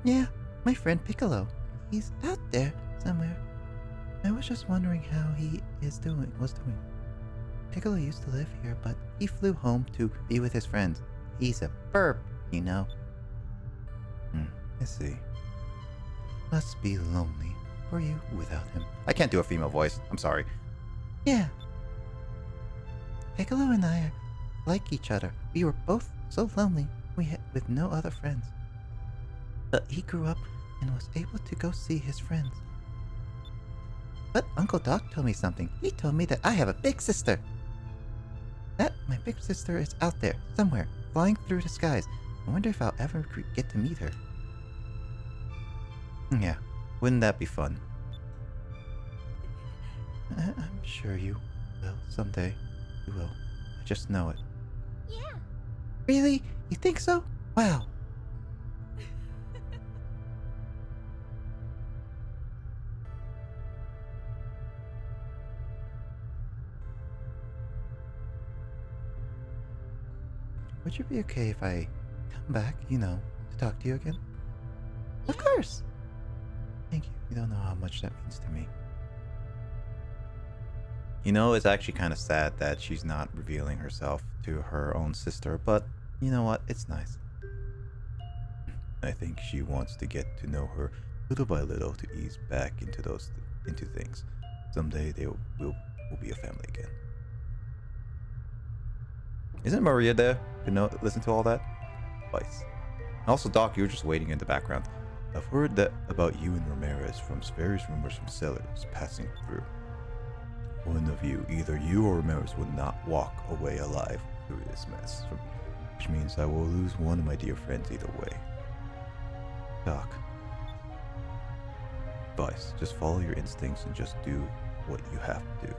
Yeah, my friend Piccolo. He's out there somewhere. I was just wondering how he was doing. Piccolo used to live here, but he flew home to be with his friends. He's a burp, you know. I see. Must be lonely for you without him. I can't do a female voice. I'm sorry. Yeah. Piccolo and I are like each other. We were both so lonely with no other friends. But he grew up and was able to go see his friends. But Uncle Doc told me something. He told me that I have a big sister. That my big sister is out there somewhere, flying through the skies. I wonder if I'll ever get to meet her. Yeah, wouldn't that be fun? I'm sure you will someday. You will. I just know it. Yeah. Really? You think so? Wow. Would you be okay if I come back, to talk to you again? Of course. Thank you. You don't know how much that means to me. You know, it's actually kind of sad that she's not revealing herself to her own sister, but you know what? It's nice. I think she wants to get to know her little by little to ease back into things. Someday we'll be a family again. Isn't Maria there to listen to all that? Vice. Also, Doc, you're just waiting in the background. I've heard that about you and Ramirez from various rumors from sailors passing through. One of you, either you or Ramirez, would not walk away alive through this mess, which means I will lose one of my dear friends either way. Doc. Vice, just follow your instincts and just do what you have to do.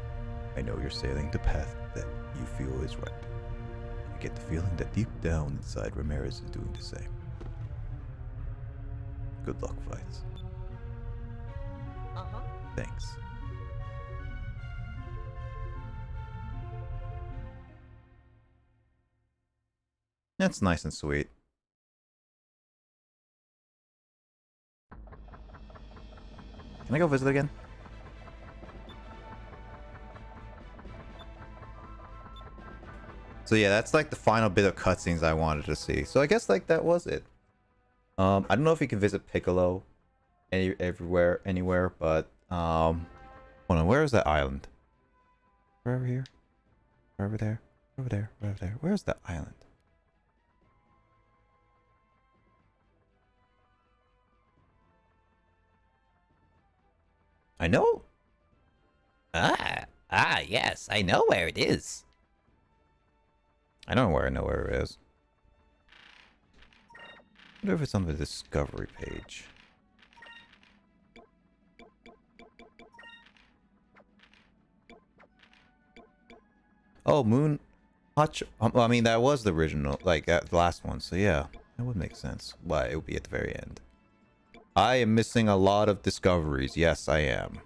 I know you're sailing the path that you feel is right. I get the feeling that deep down inside Ramirez is doing the same. Good luck, Vice. Uh-huh. Thanks. That's nice and sweet. Can I go visit again? So yeah, that's like the final bit of cutscenes I wanted to see. So I guess like that was it. I don't know if you can visit Piccolo anywhere, but hold on, where is that island? Right over here? Right over there? Over there? Right over there? Where's that island? I know. Yes, I know where it is. I don't know where it is. I wonder if it's on the discovery page. Oh, Moon Hutch. Well, I mean, that was the original, like the last one. So yeah, that would make sense. Why it would be at the very end. I am missing a lot of discoveries. Yes, I am.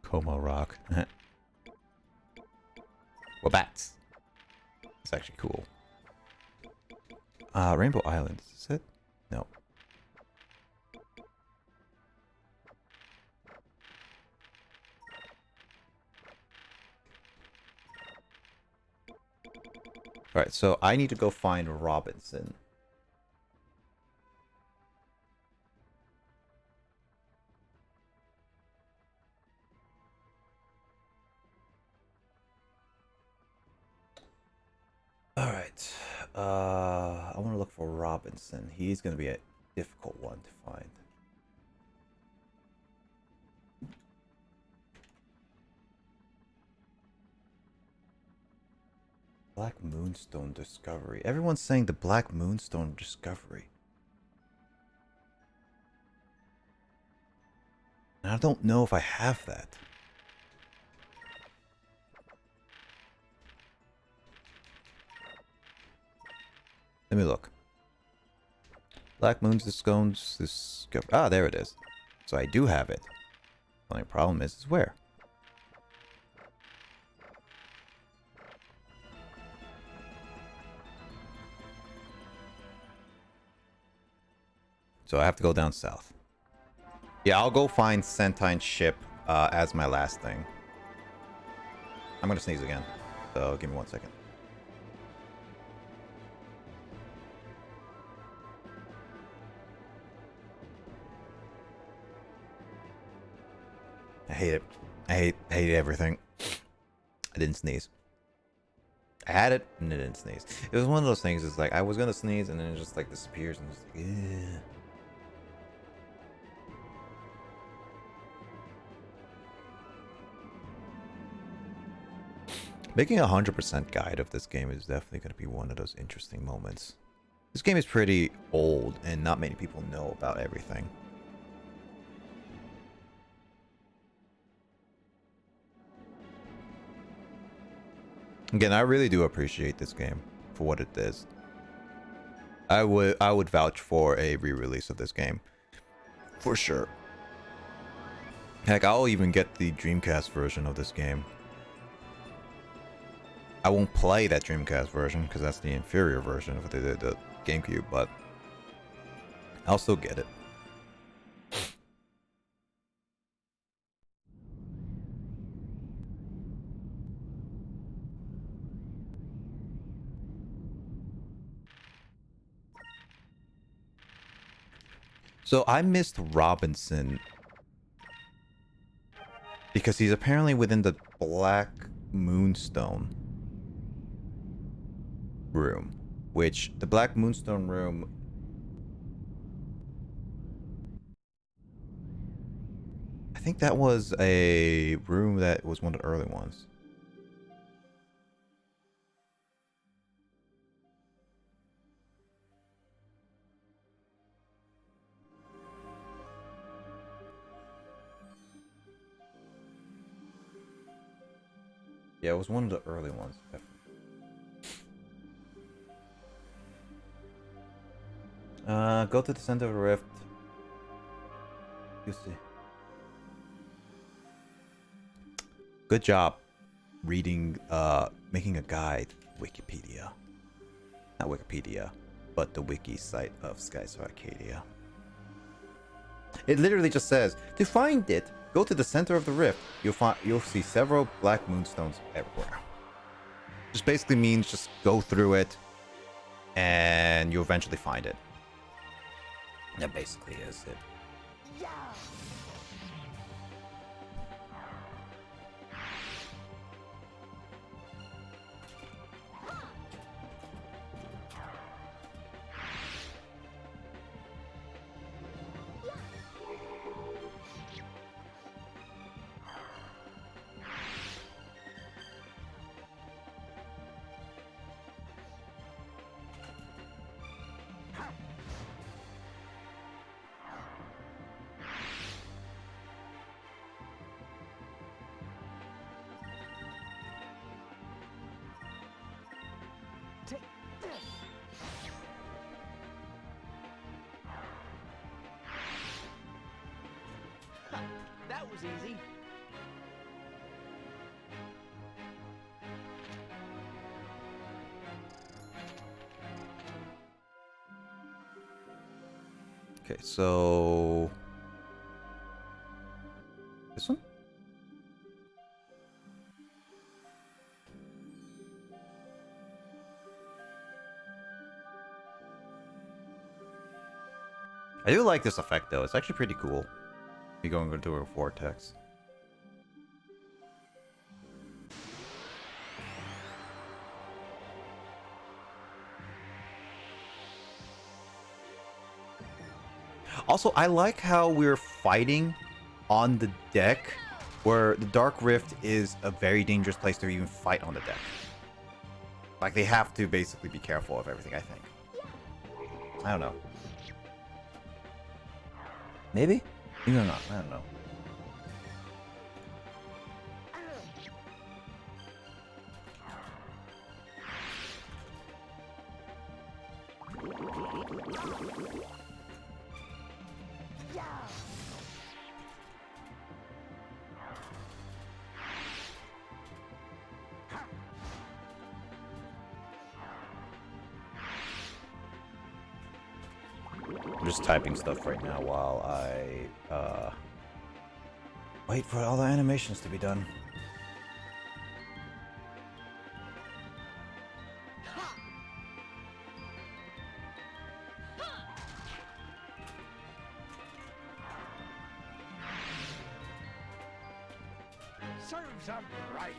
Como Rock. Well, bats. It's actually cool. Rainbow Island. Is this it? No. Alright, so I need to go find Robinson. Alright. I want to look for Robinson. He's going to be a difficult one to find. Black Moonstone Discovery. Everyone's saying the Black Moonstone Discovery. And I don't know if I have that. Let me look. Black Moon's Scones Discovery. Ah, there it is. So I do have it. The only problem is where? So I have to go down south. Yeah, I'll go find Sentine's ship as my last thing. I'm gonna sneeze again. So give me 1 second. I hate it. I hate everything. I didn't sneeze. I had it and it didn't sneeze. It was one of those things. It's like I was gonna sneeze and then it just like disappears and just like, ugh. Making a 100% guide of this game is definitely going to be one of those interesting moments. This game is pretty old and not many people know about everything. Again, I really do appreciate this game for what it is. I would vouch for a re-release of this game. For sure. Heck, I'll even get the Dreamcast version of this game. I won't play that Dreamcast version because that's the inferior version of the GameCube, but I'll still get it. So I missed Robinson because he's apparently within the Black Moonstone room, which the Black Moonstone room, I think that was a room that was one of the early ones. Yeah, it was one of the early ones. Go to the center of the rift. You see. Good job reading, making a guide. Wikipedia. Not Wikipedia, but the wiki site of Skies of Arcadia. It literally just says, to find it, go to the center of the rift. You'll see several black moonstones everywhere. Just basically means just go through it and you'll eventually find it. That basically is it. Take this. Ha, that was easy. Okay, so this one? I do like this effect though. It's actually pretty cool. You're going into a vortex. Also, I like how we're fighting on the deck, where the Dark Rift is a very dangerous place to even fight on the deck. Like, they have to basically be careful of everything, I think. I don't know. Maybe? Maybe or not. I don't know. I'm just typing stuff right now while I wait for all the animations to be done. Serves 'em right.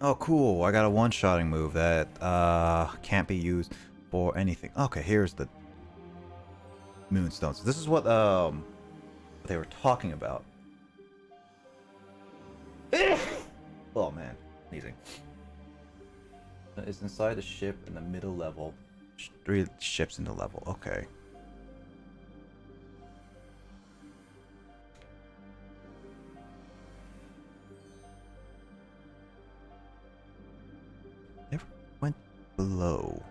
Oh, cool. I got a one-shotting move that can't be used for anything. Okay, here's the moonstones. This is what they were talking about. Oh man, sneezing. It's inside the ship in the middle level. 3 ships in the level. Okay. Never went below.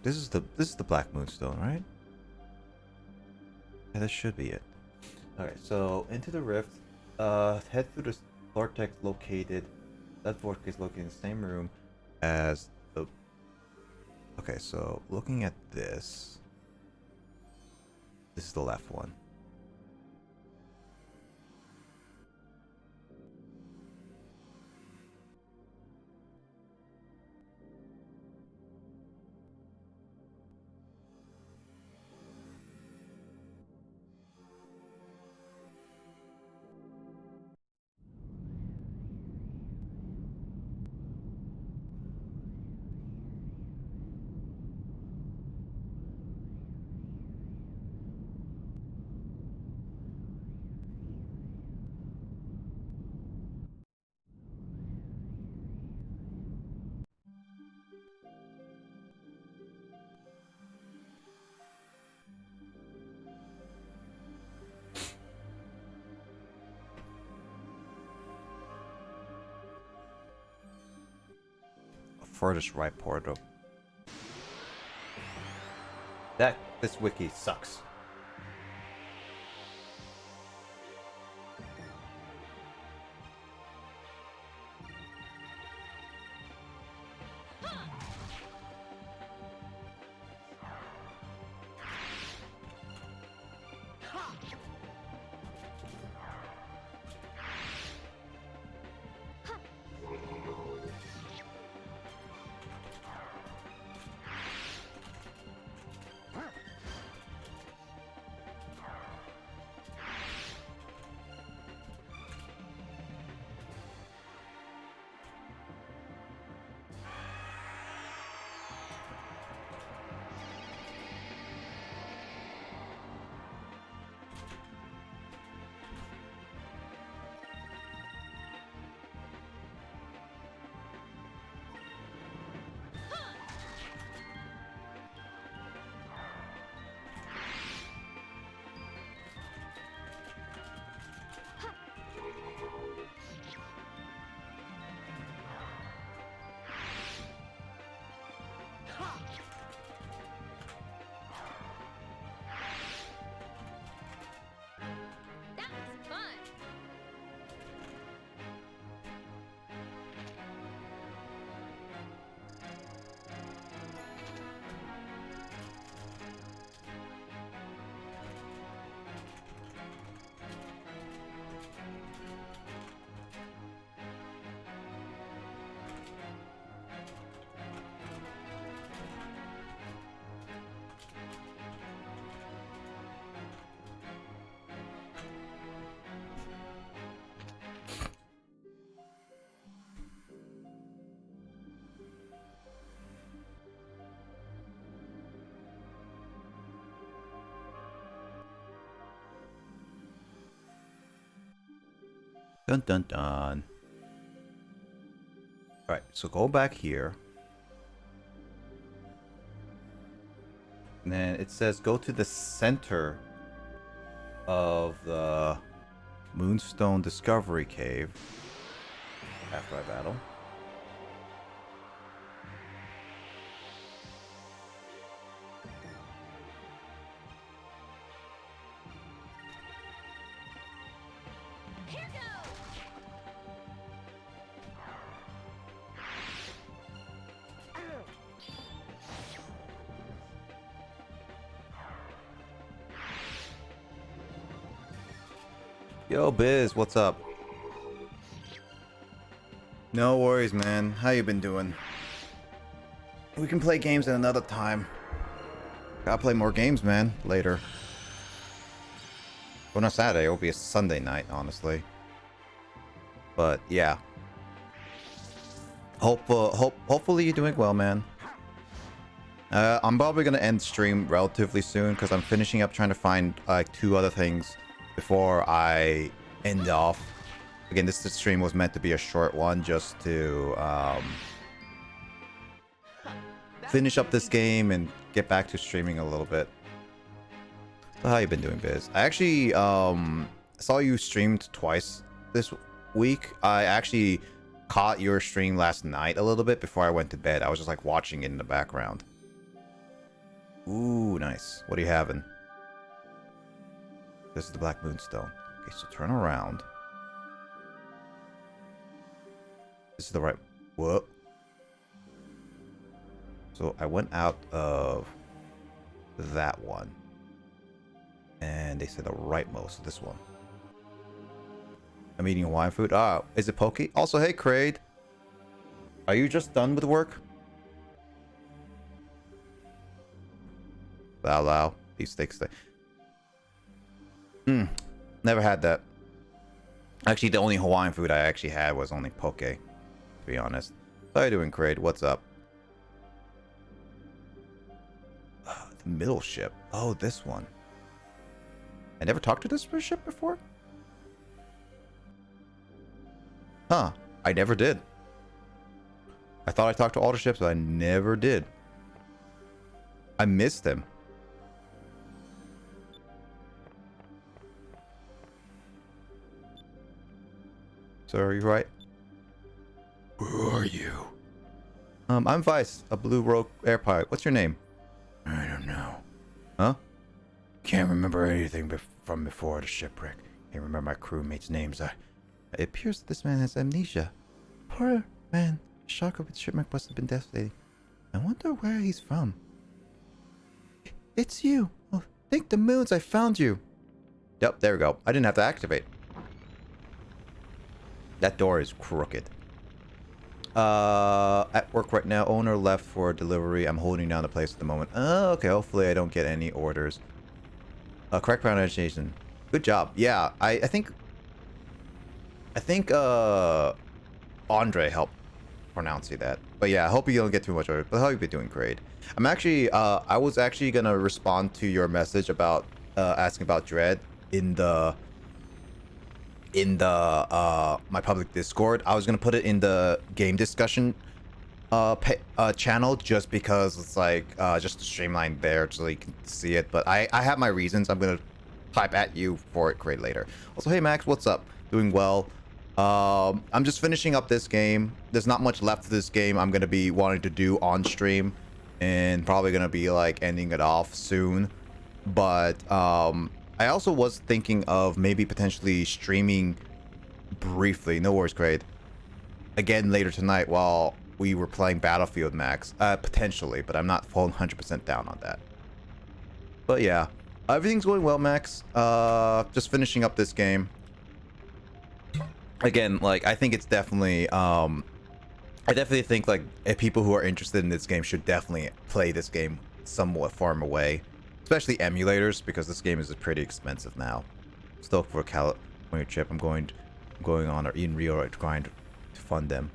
This is the Black Moonstone, right? Yeah, this should be it. Okay, so into the rift. Head through the vortex located. That vortex located in the same room as the. Okay, so looking at this. This is the left one. furthest right portal. This wiki sucks. That was fun. Dun dun dun. Alright, so go back here. And then it says go to the center of the Moonstone Discovery Cave after I battle. Here goes. Yo, Biz, what's up? No worries, man. How you been doing? We can play games at another time. Gotta play more games, man, later. Well, not Saturday. It'll be a Sunday night, honestly. But, yeah. Hopefully you're doing well, man. I'm probably gonna end stream relatively soon because I'm finishing up trying to find like 2 other things before I end off. Again, this stream was meant to be a short one just to finish up this game and get back to streaming a little bit. So how you been doing, Biz? I actually saw you streamed twice this week. I actually caught your stream last night a little bit before I went to bed. I was just like watching it in the background. Ooh, nice. What are you having? This is the Black Moonstone. Okay, so turn around. This is the right... Whoa. So I went out of that one. And they said the rightmost, this one. I'm eating Hawaiian food. Ah, is it poke? Also, hey, Kraid. Are you just done with work? Lao Lao. These steaks. Never had that. Actually, the only Hawaiian food I actually had was only poke, to be honest. How you doing, Kraid? What's up? The middle ship. Oh, this one. I never talked to this ship before? Huh. I never did. I thought I talked to all the ships, but I never did. I missed him. Sir, are you right? Who are you? I'm Vice, a blue rogue air pilot. What's your name? I don't know. Huh? Can't remember anything from before the shipwreck. Can't remember my crewmates' names. It appears this man has amnesia. Poor man. The shock of its shipwreck must have been devastating. I wonder where he's from. It's you. Oh, thank the moons I found you. Yep, there we go. I didn't have to activate. That door is crooked. At work right now. Owner left for delivery. I'm holding down the place at the moment. Oh, okay. Hopefully I don't get any orders. Correct pronunciation. Good job. Yeah, I think Andre helped pronounce you that. But yeah, I hope you don't get too much orders. But how you been doing? Great. I'm actually I was actually gonna respond to your message about asking about Dread in the my public Discord. I was gonna put it in the game discussion channel just because it's like just to streamline there so you can see it. But I have my reasons. I'm gonna type at you for it great later. Also, hey Max, what's up? Doing well. I'm just finishing up this game. There's not much left of this game I'm gonna be wanting to do on stream, and probably gonna be like ending it off soon. But I also was thinking of maybe potentially streaming briefly, no worries, Kraid, again later tonight while we were playing Battlefield Max, potentially, but I'm not full 100% down on that. But yeah, everything's going well, Max. Just finishing up this game. Again, like, I think it's definitely, I definitely think, like, if people who are interested in this game should definitely play this game somewhat far away. Especially emulators, because this game is pretty expensive now. Still for a California trip, I'm going on or in Rio to grind to fund them.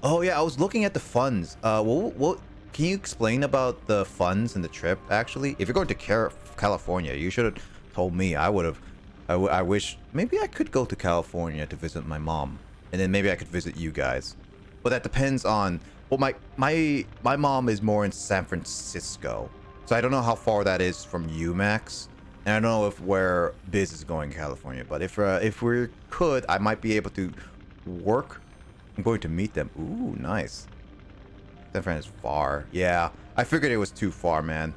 Oh yeah, I was looking at the funds. What can you explain about the funds and the trip? Actually, if you're going to California, you should have told me. I would have. I wish maybe I could go to California to visit my mom, and then maybe I could visit you guys. But that depends on. Well, my mom is more in San Francisco. So I don't know how far that is from you, Max, and I don't know if where Biz is going in California. But if we could, I might be able to work. I'm going to meet them. Ooh, nice. San Fran is far. Yeah, I figured it was too far, man.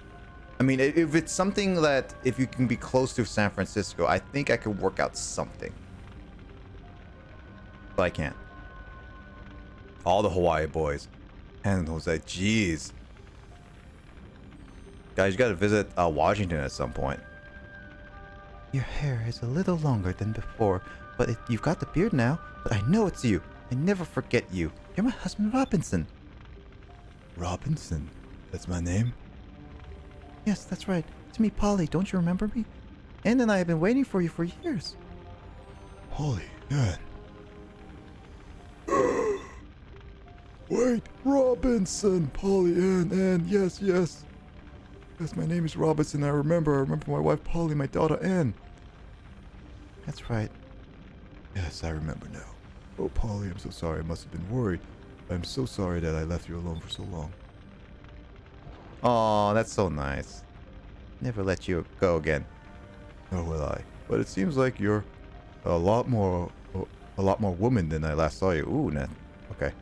I mean, if it's something that if you can be close to San Francisco, I think I could work out something. But I can't. All the Hawaii boys. And Jose, jeez. Guys, you gotta visit Washington at some point. Your hair is a little longer than before, but you've got the beard now. But I know it's you. I never forget you. You're my husband, Robinson. Robinson? That's my name? Yes, that's right. It's me, Polly. Don't you remember me? Ann and I have been waiting for you for years. Polly, Ann. Wait, Robinson, Polly, Ann, yes. Yes, my name is Robinson. I remember my wife Polly, my daughter Ann. That's right. Yes, I remember now. Oh, Polly, I'm so sorry. I must have been worried. I'm so sorry that I left you alone for so long. Aw, that's so nice. Never let you go again. Nor will I. But it seems like you're a lot more woman than I last saw you. Ooh, nah. Okay.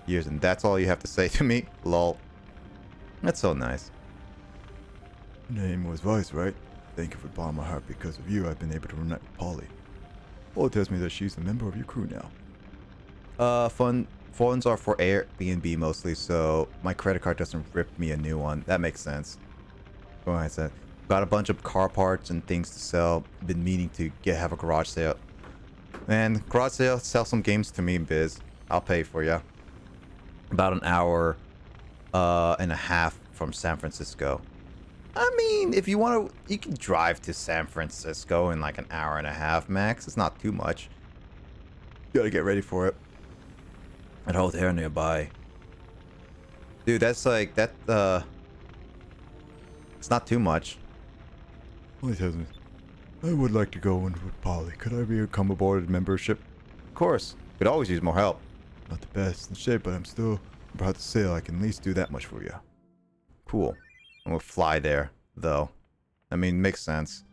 Years, and that's all you have to say to me? Lol. That's so nice. Your name was Vice, right? Thank you for bonding my heart. Because of you, I've been able to reunite with Polly. Polly tells me that she's a member of your crew now. Funds are for Airbnb mostly, so my credit card doesn't rip me a new one. That makes sense. Go ahead, said. Got a bunch of car parts and things to sell. Been meaning to have a garage sale. Man, garage sale, sell some games to me, Biz. I'll pay for you. About an hour and a half from San Francisco. I mean, if you want to, you can drive to San Francisco in like an hour and a half max. It's not too much. You gotta get ready for it. At a hotel nearby. Dude, that's like, it's not too much. Polly tells me, I would like to go in with Polly. Could I come aboard a membership? Of course. Could always use more help. Not the best in shape, but I'm still about to sail. I can at least do that much for you. Cool. I'm gonna fly there, though. I mean, makes sense.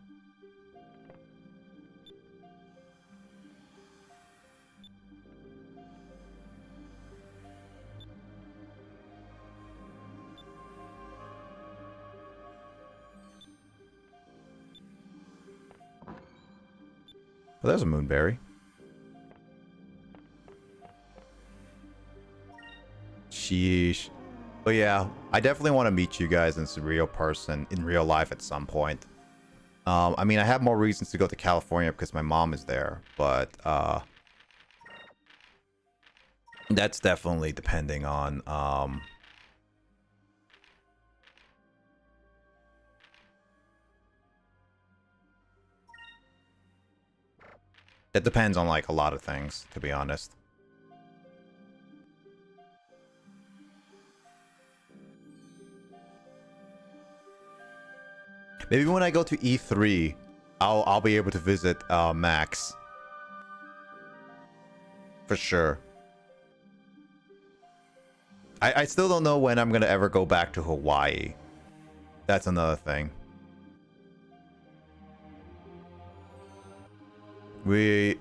Oh, there's a moonberry. Sheesh. But yeah, I definitely want to meet you guys in real person, in real life at some point. I mean, I have more reasons to go to California because my mom is there, but that's definitely depending on it depends on like a lot of things, to be honest. Maybe when I go to E3, I'll be able to visit Max. For sure. I still don't know when I'm gonna ever go back to Hawaii. That's another thing. We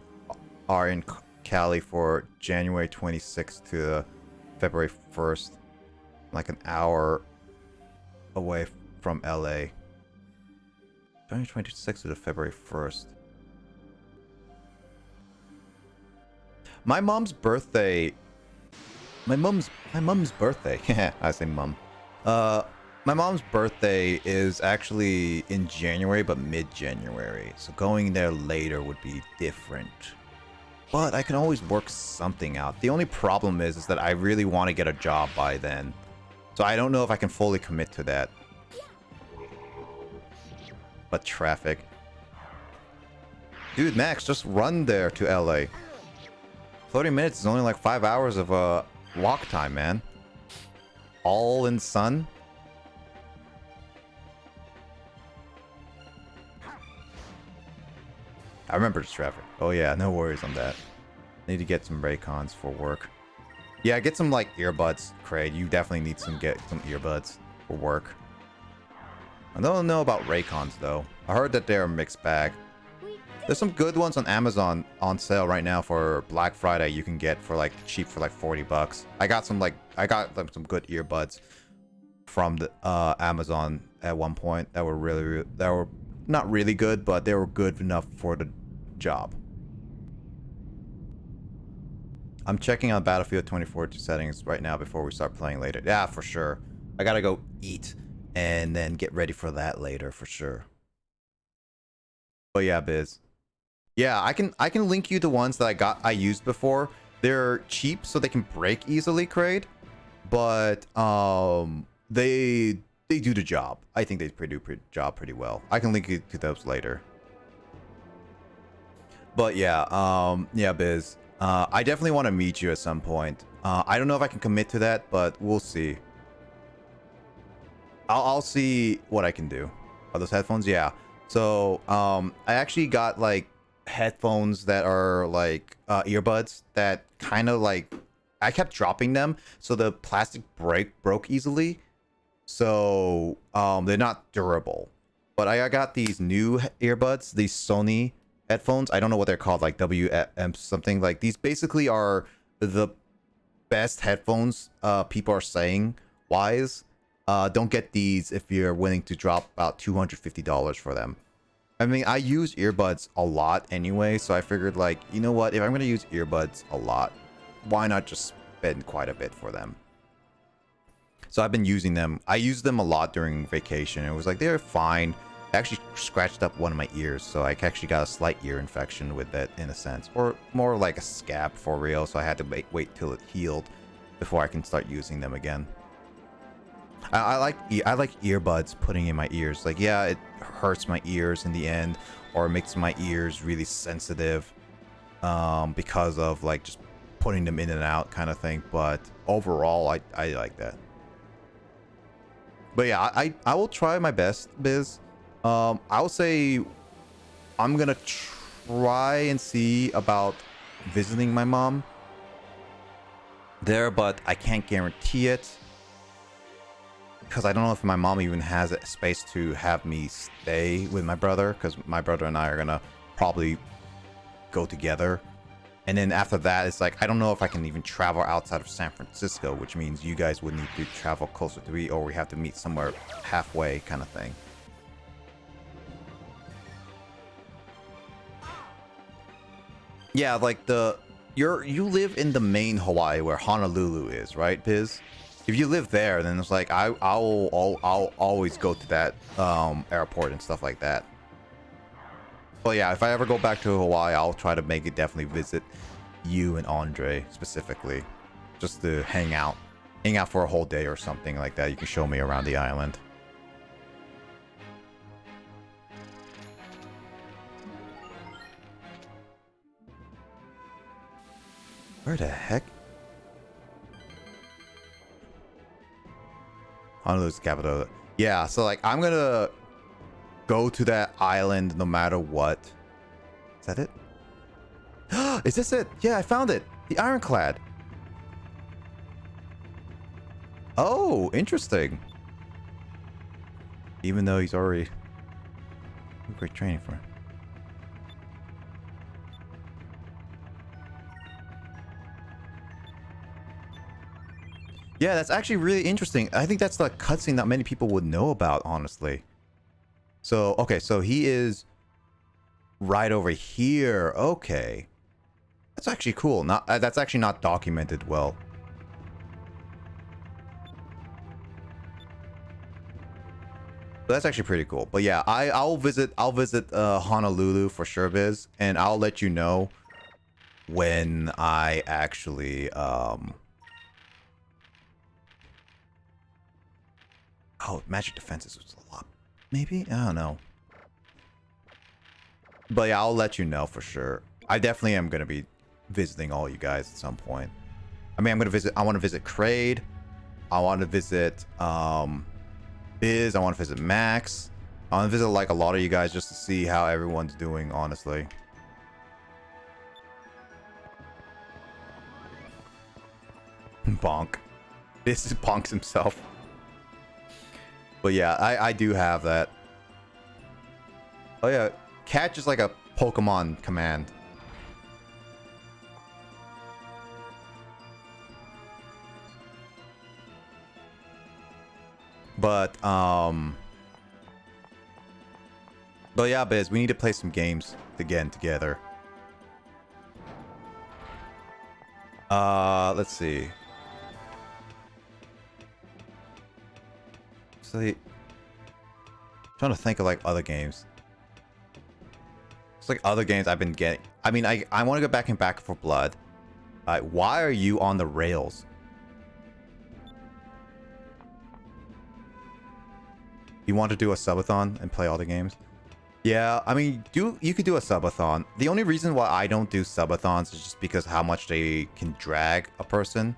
are in Cali for January 26th to February 1st. Like an hour away from LA. January 26th to February 1st. My mom's birthday. My mom's birthday. Yeah, I say mom. My mom's birthday is actually in January, but mid-January. So going there later would be different. But I can always work something out. The only problem is that I really want to get a job by then. So I don't know if I can fully commit to that. But traffic. Dude, Max, just run there to LA. 30 minutes is only like 5 hours of walk time, man. All in sun. I remember the traffic. Oh yeah, no worries on that. Need to get some Raycons for work. Yeah, get some like earbuds, Craig. You definitely need to get some earbuds for work. I don't know about Raycons though. I heard that they're a mixed bag. There's some good ones on Amazon on sale right now for Black Friday. You can get for like cheap for like 40 bucks. I got some some good earbuds from the Amazon at one point that were not really good, but they were good enough for the job. I'm checking on Battlefield 2042 settings right now before we start playing later. Yeah, for sure. I gotta go eat and then get ready for that later for sure. But yeah, Biz. Yeah, I can link you to ones that I used before. They're cheap, so they can break easily, Kraid. But they do the job. I think they do the job pretty well. I can link you to those later. But yeah, yeah, Biz. I definitely want to meet you at some point. I don't know if I can commit to that, but we'll see. I'll see what I can do. Are those headphones? Yeah. So I actually got like headphones that are like earbuds that kind of like I kept dropping them, so the plastic broke easily. So they're not durable. But I got these new earbuds, these Sony headphones. I don't know what they're called, like WM something. Like these basically are the best headphones people are saying wise. Don't get these if you're willing to drop about $250 for them. I mean, I use earbuds a lot anyway, so I figured like, you know what, if I'm gonna use earbuds a lot, why not just spend quite a bit for them? So I've been using them. I used them a lot during vacation. It was like they're fine. I actually scratched up one of my ears, so I actually got a slight ear infection with it in a sense, or more like a scab for real. So I had to wait till it healed before I can start using them again. I like earbuds putting in my ears. Like, yeah, it hurts my ears in the end, or it makes my ears really sensitive because of like just putting them in and out kind of thing. But overall, I like that. But yeah, I will try my best, Biz. I'll say I'm gonna try and see about visiting my mom there, but I can't guarantee it because I don't know if my mom even has a space to have me stay with my brother, because my brother and I are gonna probably go together. And then after that, it's like I don't know if I can even travel outside of San Francisco, which means you guys would need to travel closer to me, or we have to meet somewhere halfway kind of thing. Yeah, like you live in the main Hawaii where Honolulu is, right, Biz? If you live there, then it's like I'll always go to that airport and stuff like that. But yeah, if I ever go back to Hawaii, I'll try to make it definitely visit you and Andre specifically, just to hang out for a whole day or something like that. You can show me around the island. Where the heck? Honolulu's capital. Yeah, so like I'm gonna go to that island no matter what. Is that it? Is this it? Yeah, I found it. The Ironclad. Oh, interesting. Even though he's already great training for him. Yeah, that's actually really interesting. I think that's the cutscene that many people would know about, honestly. So, okay, so he is right over here. Okay. That's actually cool. Not that's actually not documented well. So that's actually pretty cool. But yeah, I'll visit Honolulu for sure, Biz, and I'll let you know when I actually Oh, magic defenses was a lot. Maybe? I don't know. But yeah, I'll let you know for sure. I definitely am going to be visiting all you guys at some point. I mean, I want to visit Kraid. I want to visit Biz. I want to visit Max. I want to visit like a lot of you guys just to see how everyone's doing, honestly. Bonk. This is Bonks himself. But yeah, I do have that. Oh yeah, catch is like a Pokemon command. But yeah, Biz, we need to play some games again together. Let's see. So, trying to think of like other games. It's like other games I've been getting. I mean, I want to go back and Back for Blood. Why are you on the rails? You want to do a subathon and play all the games? Yeah, I mean, you could do a subathon. The only reason why I don't do subathons is just because how much they can drag a person.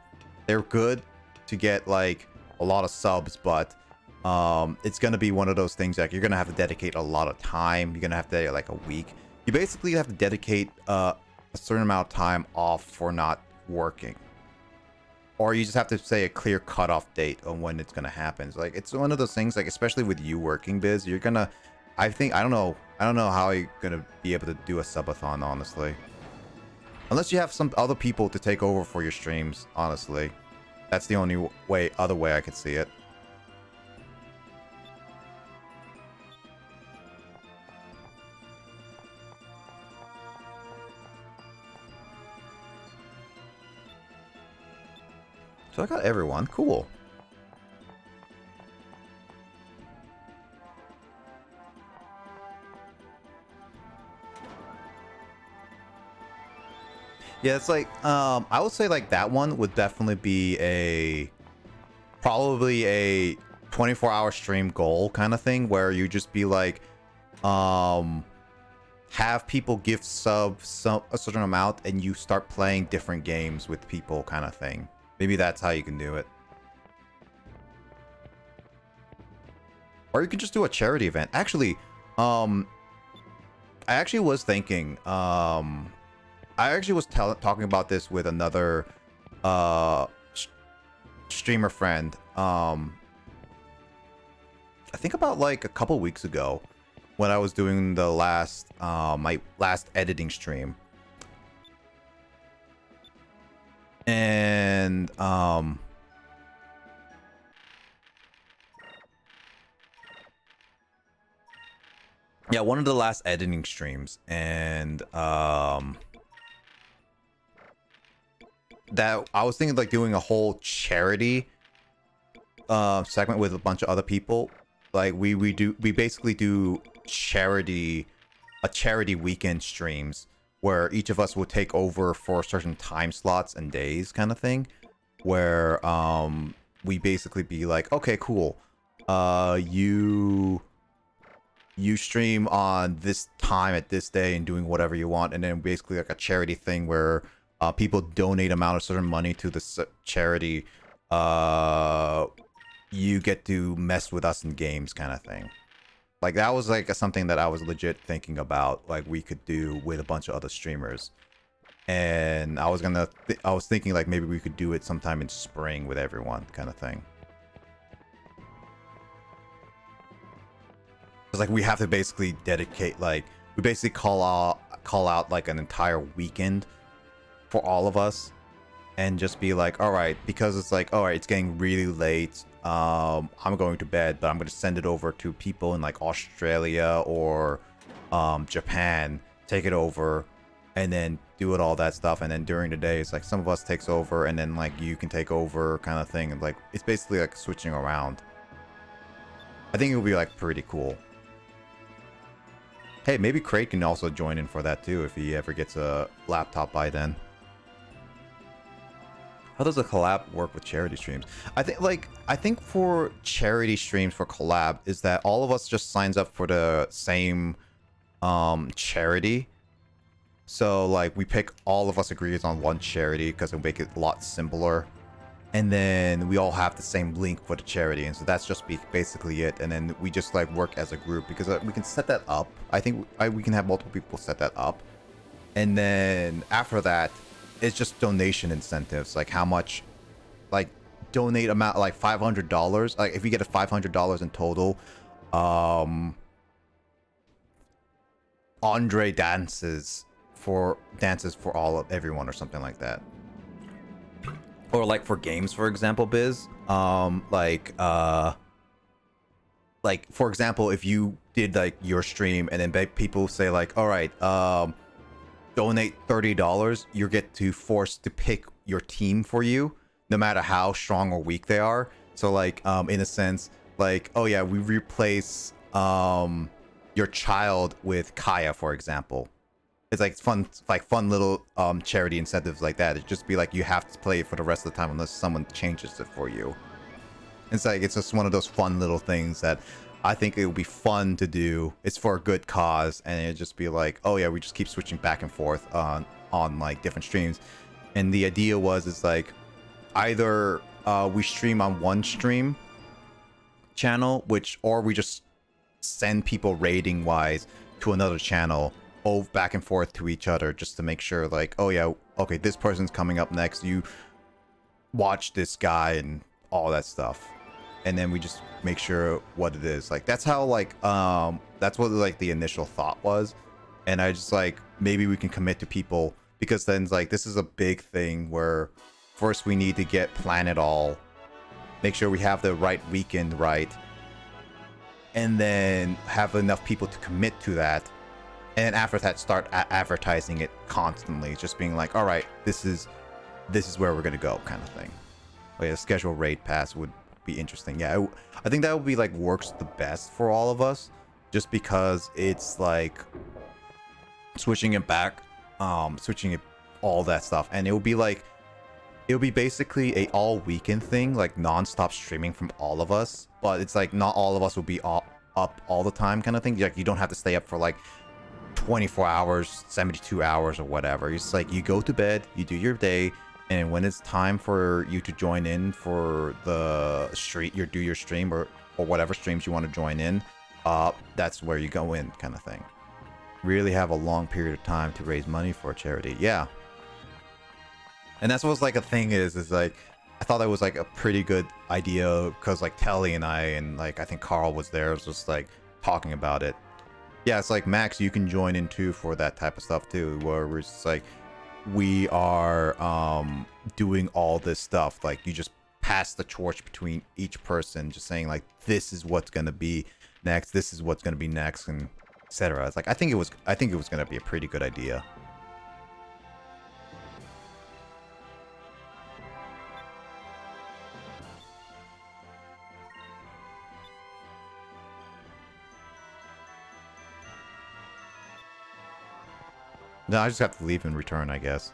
They're good to get like a lot of subs, but it's gonna be one of those things like you're gonna have to dedicate a lot of time. You're gonna have to like a week. You basically have to dedicate a certain amount of time off for not working, or you just have to say a clear cutoff date on when it's gonna happen. It's like it's one of those things like, especially with you working, Biz, you're gonna, I don't know how you're gonna be able to do a subathon, honestly, unless you have some other people to take over for your streams. Honestly, that's the only other way I could see it. So I got everyone. Cool. Yeah, it's like I would say like that one would definitely be probably a 24-hour stream goal kind of thing, where you just be like have people give subs a certain amount and you start playing different games with people kind of thing. Maybe that's how you can do it. Or you can just do a charity event. Actually, I actually was thinking, I actually was talking about this with another streamer friend. I think about like a couple weeks ago when I was doing the last my last editing stream. And yeah, one of the last editing streams, and that I was thinking like doing a whole charity segment with a bunch of other people. Like we basically do a charity weekend streams where each of us will take over for certain time slots and days kind of thing, where we basically be like, okay, cool, you stream on this time at this day and doing whatever you want, and then basically like a charity thing where people donate amount of certain money to the charity. You get to mess with us in games kind of thing. Like that was like something that I was legit thinking about, like we could do with a bunch of other streamers. And I was thinking like maybe we could do it sometime in spring with everyone kind of thing. Cause like we have to basically dedicate, like we basically call out like an entire weekend for all of us, and just be like, all right, because it's like, all right, it's getting really late. I'm going to bed, but I'm going to send it over to people in like Australia or Japan, take it over, and then do it all that stuff. And then during the day, it's like some of us takes over, and then like you can take over kind of thing. And like it's basically like switching around. I think it would be like pretty cool. Hey, maybe Craig can also join in for that too if he ever gets a laptop by then. How does a collab work with charity streams? I think for charity streams for collab is that all of us just signs up for the same charity. So like we pick, all of us agrees on one charity because it'll make it a lot simpler. And then we all have the same link for the charity, and so that's just basically it. And then we just like work as a group because we can set that up. I think we can have multiple people set that up. And then after that, it's just donation incentives, like how much, like donate amount, like $500. Like if you get a $500 in total, Andre dances for all of everyone or something like that. Or like for games, for example, Biz, like for example, if you did like your stream and then people say like, all right, donate $30, you get to force to pick your team for you, no matter how strong or weak they are. So like in a sense, like, oh yeah, we replace your child with Kaya, for example. It's like fun little charity incentives like that. It'd just be like you have to play it for the rest of the time unless someone changes it for you. It's like it's just one of those fun little things that I think it would be fun to do. It's for a good cause, and it'd just be like, oh yeah, we just keep switching back and forth on like different streams. And the idea is like either we stream on one stream channel, or we just send people rating wise to another channel, back and forth to each other, just to make sure like, oh yeah, okay, this person's coming up next, you watch this guy and all that stuff. And then we just make sure what it is. Like that's how like that's what like the initial thought was. And I just like, maybe we can commit to people, because then it's like this is a big thing where first we need to plan it all, make sure we have the right weekend right, and then have enough people to commit to that. And then after that, start advertising it constantly, just being like, all right, this is where we're gonna go, kind of thing. Oh yeah, schedule raid pass would be interesting. Yeah, I think that would be like works the best for all of us, just because it's like switching it back, switching it, all that stuff, and it'll be basically a all weekend thing, like non-stop streaming from all of us. But it's like not all of us will be up all the time, kind of thing. Like you don't have to stay up for like 24 hours, 72 hours, or whatever. It's like you go to bed, you do your day, and when it's time for you to join in for the do your stream or whatever streams you want to join in, that's where you go in, kind of thing. Really have a long period of time to raise money for a charity. Yeah. And that's what's like a thing is like, I thought that was like a pretty good idea, because like Telly and I, and like I think Carl was there, was just like talking about it. Yeah, it's like, Max, you can join in too for that type of stuff too, where we're just like, we are doing all this stuff. Like you just pass the torch between each person, just saying like, this is what's gonna be next, this is what's gonna be next, and etc. It's like, I think it was gonna be a pretty good idea. Then I just have to leave and return, I guess.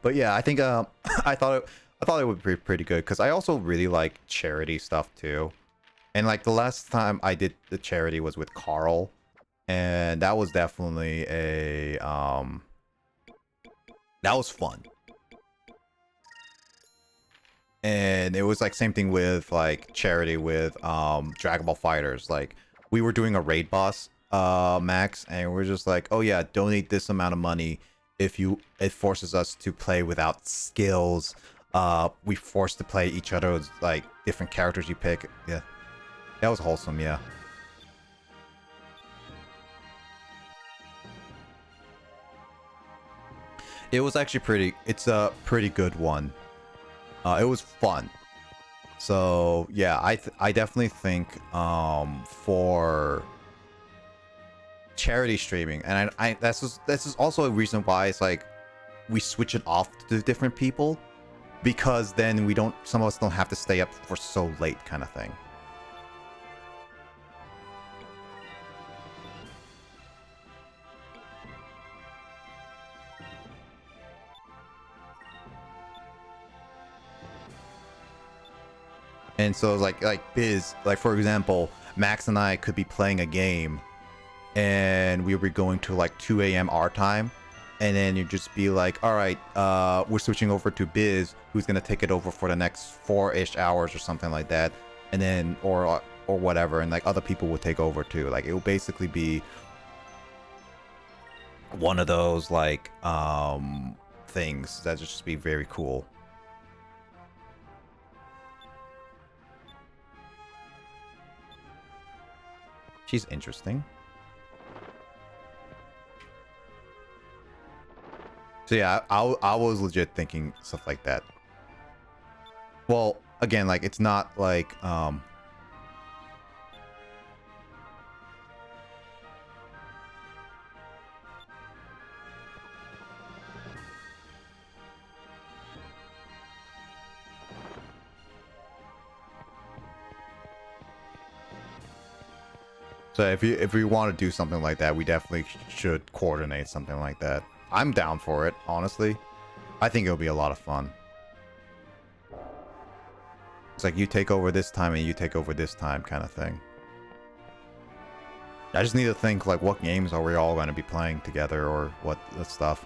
But yeah, I think I thought it would be pretty good because I also really like charity stuff too. And like the last time I did the charity was with Carl, and that was definitely a that was fun. And it was like same thing with like charity with Dragon Ball Fighters. Like we were doing a raid boss max, and we're just like, oh yeah, donate this amount of money if it forces us to play without skills. We forced to play each other's like different characters you pick. Yeah, that was wholesome. Yeah. It was actually it's a pretty good one. It was fun. So yeah, I definitely think for charity streaming, and this is also a reason why it's like we switch it off to different people, because then some of us don't have to stay up for so late kind of thing. And so like Biz, like for example, Max and I could be playing a game and we were going to like 2 a.m. our time, and then you'd just be like, all right, we're switching over to Biz, who's gonna take it over for the next 4-ish hours or something like that, and then or whatever, and like other people would take over too. Like it will basically be one of those like things that just be very cool. She's interesting. So yeah, I was legit thinking stuff like that. Well, again, like it's not like so if we want to do something like that, we definitely should coordinate something like that. I'm down for it, honestly. I think it'll be a lot of fun. It's like you take over this time and you take over this time kind of thing. I just need to think like what games are we all going to be playing together, or what stuff.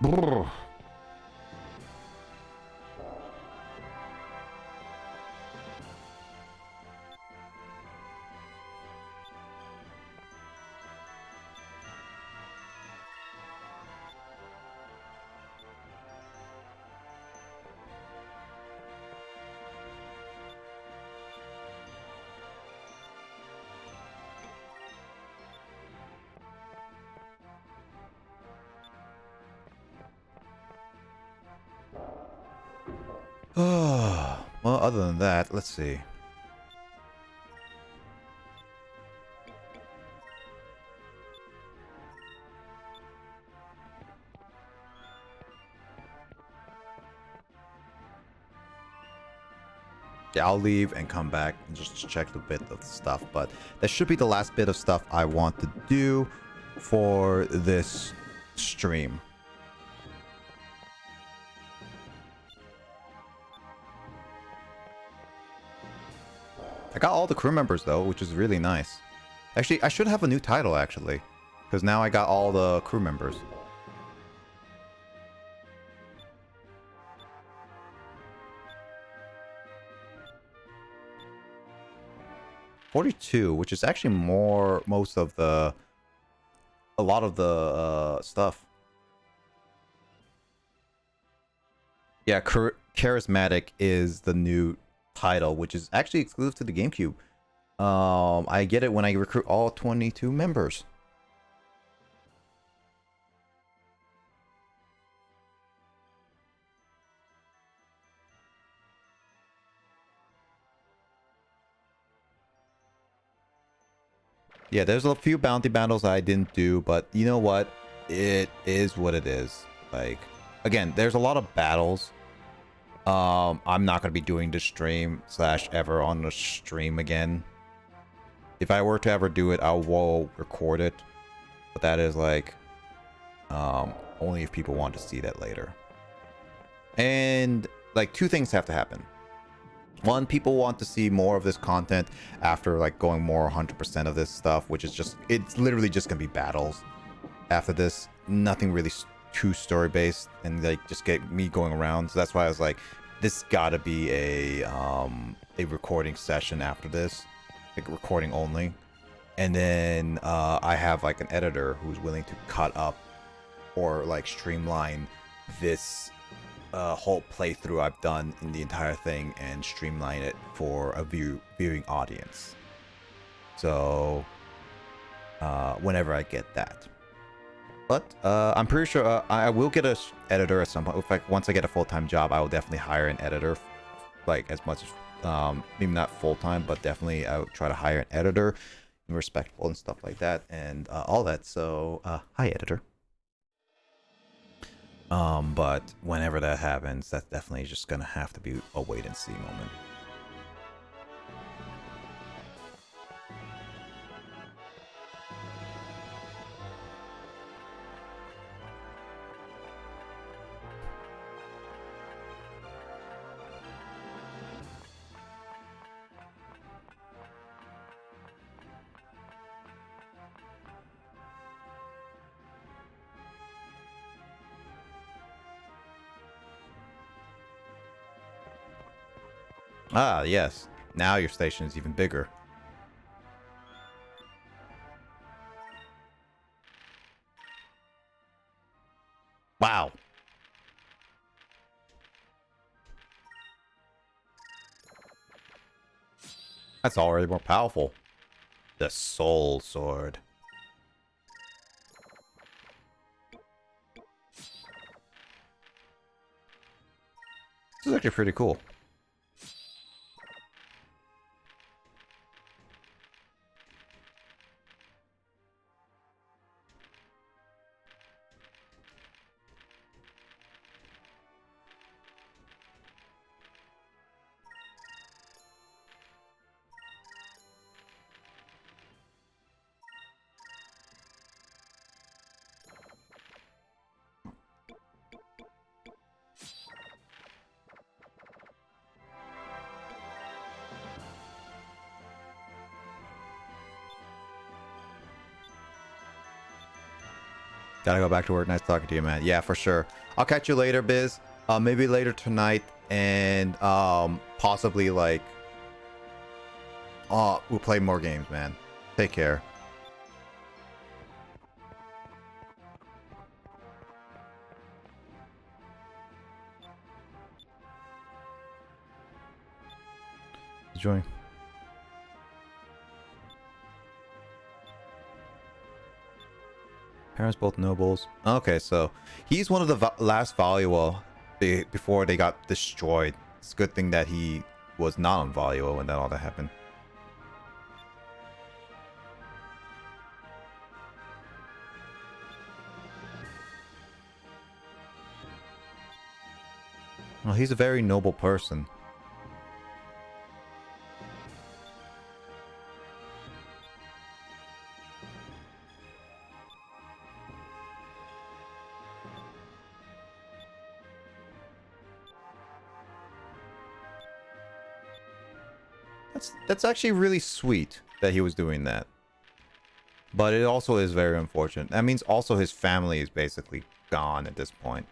Brrr. Well, other than that, let's see. Yeah, I'll leave and come back and just check the bit of stuff, but that should be the last bit of stuff I want to do for this stream. I got all the crew members though, which is really nice. Actually, I should have a new title actually, because now I got all the crew members. $42, which is actually most of a lot of the stuff. Yeah, charismatic is the new title, which is actually exclusive to the GameCube. I get it when I recruit all 22 members. Yeah, there's a few bounty battles I didn't do, but you know what? It is what it is. Like, again, there's a lot of battles. I'm not gonna be doing this stream slash ever on the stream again. If I were to ever do it, I will record it, but that is like only if people want to see that later. And like two things have to happen. One, people want to see more of this content after like going more 100% of this stuff, which is just, it's literally just gonna be battles after this. Nothing really too story based and like just get me going around. So that's why I was like, this gotta be a recording session after this, like recording only. And then I have like an editor who's willing to cut up or like streamline this whole playthrough I've done in the entire thing and streamline it for a viewing audience. So whenever I get that. But I'm pretty sure I will get a editor at some point. In fact, once I get a full-time job, I will definitely hire an editor, like as much as maybe not full-time, but definitely I will try to hire an editor, and respectful and stuff like that, and all that. So hi, editor. But whenever that happens, that's definitely just gonna have to be a wait and see moment. Ah, yes. Now your station is even bigger. Wow. That's already more powerful. The Soul Sword. This is actually pretty cool. Gotta go back to work. Nice talking to you, man. Yeah, for sure. I'll catch you later, Biz. Maybe later tonight, and possibly like we'll play more games, man. Take care. Enjoy. Parents both nobles. Okay, so he's one of the last Valuo before they got destroyed. It's a good thing that he was not on Valuo when all that happened. Well, he's a very noble person. That's actually really sweet that he was doing that. But it also is very unfortunate. That means also his family is basically gone at this point.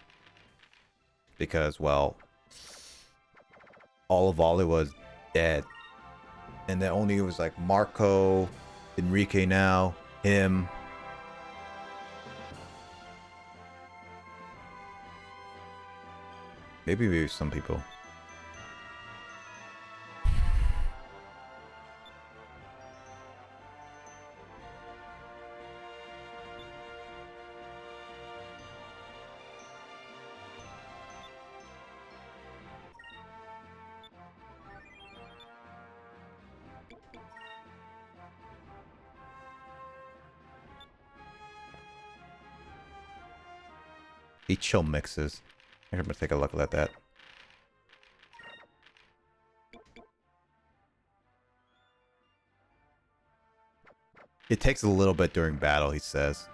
Because, well, all of Ollie was dead. And then only it was like Marco, Enrique now, him. Maybe some people. He chill mixes. I'm gonna take a look at that. It takes a little bit during battle, he says.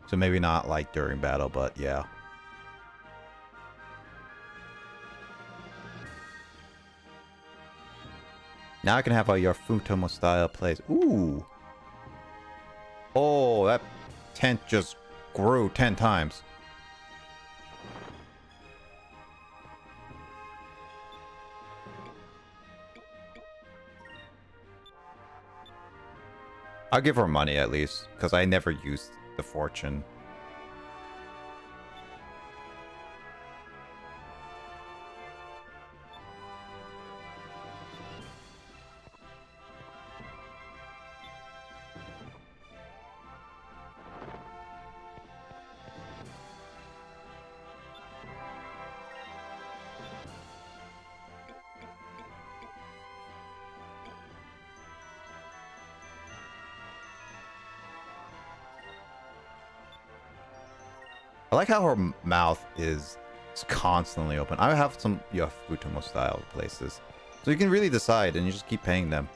So maybe not like during battle, but yeah. Now I can have all your Futomo style plays. Ooh. Oh, that tent just grew 10 times. I'll give her money at least, because I never used the fortune. I like how her mouth is constantly open. I have some Yafutomo style places. So you can really decide and you just keep paying them.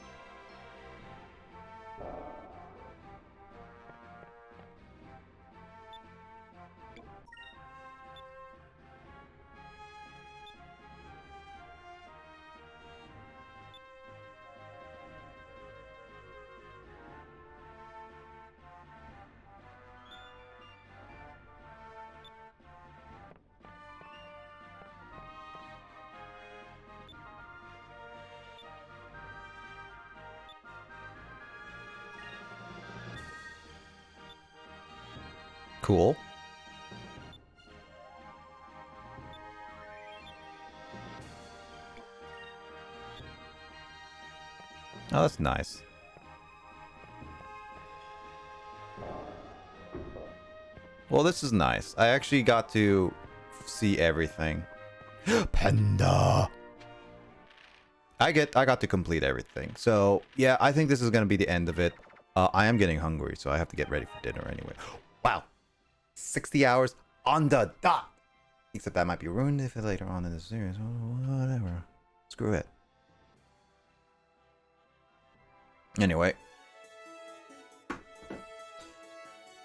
Cool. Oh, that's nice. Well, this is nice. I actually got to see everything. Panda. I got to complete everything. So, yeah, I think this is going to be the end of it. I am getting hungry, so I have to get ready for dinner anyway. Wow. 60 hours on the dot. Except that might be ruined if it later on in the series. Whatever. Screw it. Anyway.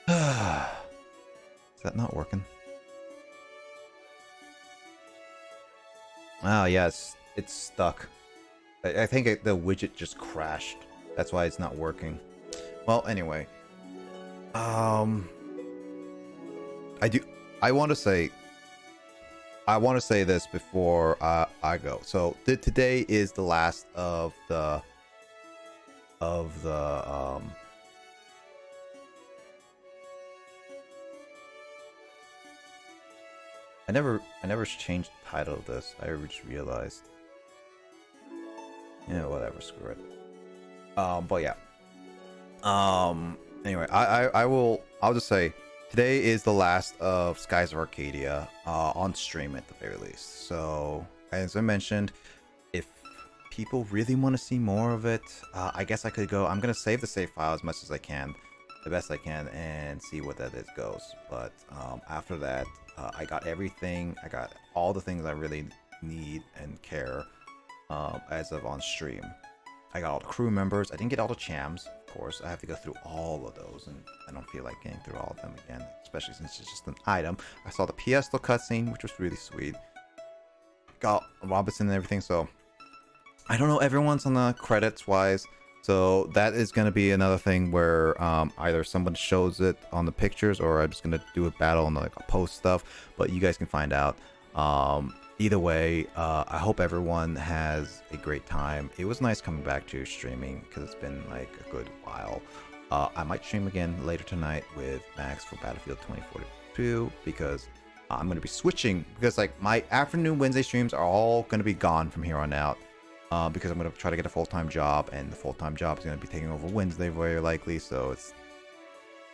Is that not working? Oh, yes. It's stuck. I think the widget just crashed. That's why it's not working. Well, anyway. I want to say this before I go. So today is the last of the I never changed the title of this. I just realized. Yeah, whatever, screw it. But yeah. Anyway, I'll just say today is the last of Skies of Arcadia on stream at the very least. So, as I mentioned, if people really want to see more of it, I guess I could go. I'm gonna save the save file as much as I can, the best I can, and see what that is goes. But after that, I got everything. I got all the things I really need and care as of on stream. I got all the crew members. I didn't get all the chams, of course. I have to go through all of those, and I don't feel like getting through all of them again, especially since it's just an item. I saw the Piesto cutscene, which was really sweet. Got Robinson and everything, so I don't know everyone's on the credits wise. So that is going to be another thing where either someone shows it on the pictures or I'm just going to do a battle on like a post stuff, but you guys can find out. Either way, I hope everyone has a great time. It was nice coming back to streaming because it's been like a good while. I might stream again later tonight with Max for Battlefield 2042 because I'm going to be switching because like my afternoon Wednesday streams are all going to be gone from here on out. Because I'm going to try to get a full-time job, and the full-time job is going to be taking over Wednesday very likely, so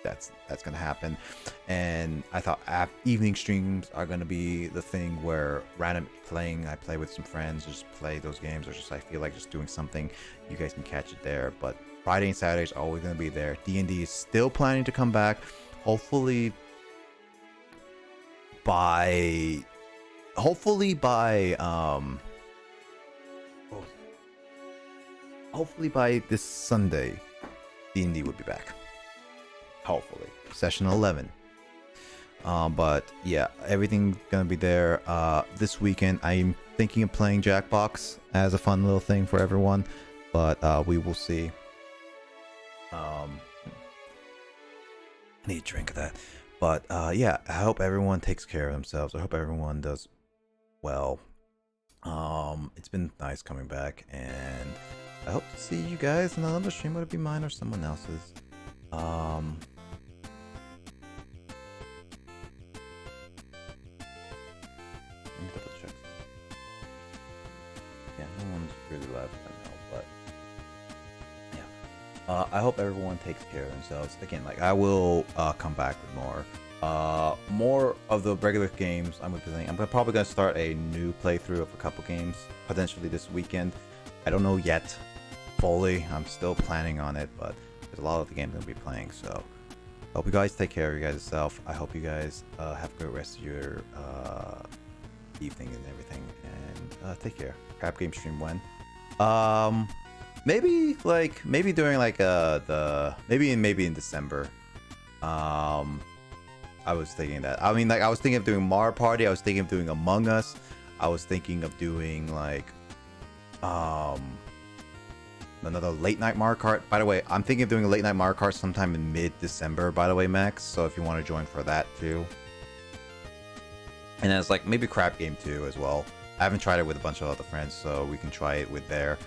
that's going to happen. And I thought evening streams are going to be the thing where random playing, I play with some friends, just play those games, or just I feel like just doing something, you guys can catch it there. But Friday and Saturday is always going to be there. D&D is still planning to come back, hopefully by hopefully by this Sunday, D&D would be back. Hopefully, session 11. But yeah, everything's gonna be there. This weekend, I'm thinking of playing Jackbox as a fun little thing for everyone, but we will see. I need a drink of that. But yeah, I hope everyone takes care of themselves. I hope everyone does well. It's been nice coming back, and I hope to see you guys in another stream, whether it be mine or someone else's. Let me double check. Yeah, no one's really live right now, but yeah. I hope everyone takes care of themselves. Again, like I will come back with more of the regular games I'm gonna be playing. I'm probably gonna start a new playthrough of a couple games potentially this weekend. I don't know yet fully. I'm still planning on it, but there's a lot of the games I'm gonna be playing. So I hope you guys take care of you guys yourself. I hope you guys have a great rest of your evening and everything, and take care. Grab game stream when maybe during like maybe in December. I was thinking that. I mean, like I was thinking of doing Mario Party. I was thinking of doing Among Us. I was thinking of doing like another late night Mario Kart. By the way, I'm thinking of doing a late night Mario Kart sometime in mid-December, by the way, Max. So if you want to join for that too. And then it's like maybe Crab Game too as well. I haven't tried it with a bunch of other friends, so we can try it with there,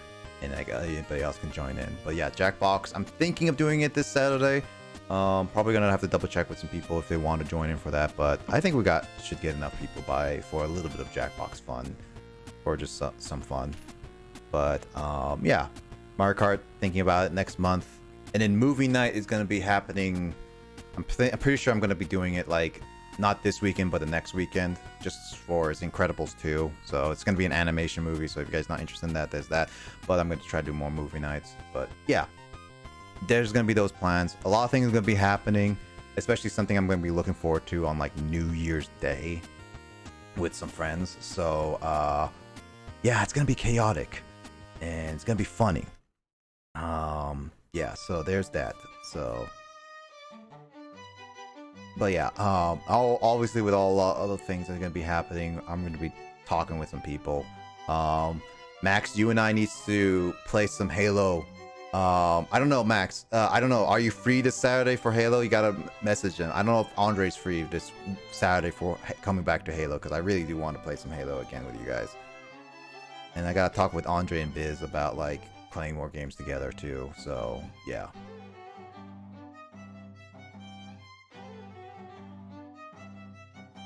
and like anybody else can join in. But yeah, Jackbox. I'm thinking of doing it this Saturday. Probably gonna have to double check with some people if they want to join in for that. But I think we should get enough people by for a little bit of Jackbox fun, or just some fun. But yeah, Mario Kart. Thinking about it next month, and then movie night is gonna be happening. I'm pretty sure I'm gonna be doing it like not this weekend, but the next weekend, just for It's Incredibles 2. So it's gonna be an animation movie. So if you guys not interested in that, there's that. But I'm gonna try to do more movie nights. But yeah, there's gonna be those plans. A lot of things are gonna be happening, especially something I'm gonna be looking forward to on like New Year's Day with some friends. So yeah, it's gonna be chaotic and it's gonna be funny. Yeah, so there's that. So but yeah, obviously with all other things that are gonna be happening, I'm gonna be talking with some people. Max, you and I need to play some Halo. I don't know, Max. I don't know. Are you free this Saturday for Halo? You gotta message him. I don't know if Andre's free this Saturday for coming back to Halo, because I really do want to play some Halo again with you guys. And I gotta talk with Andre and Biz about like playing more games together too. So yeah.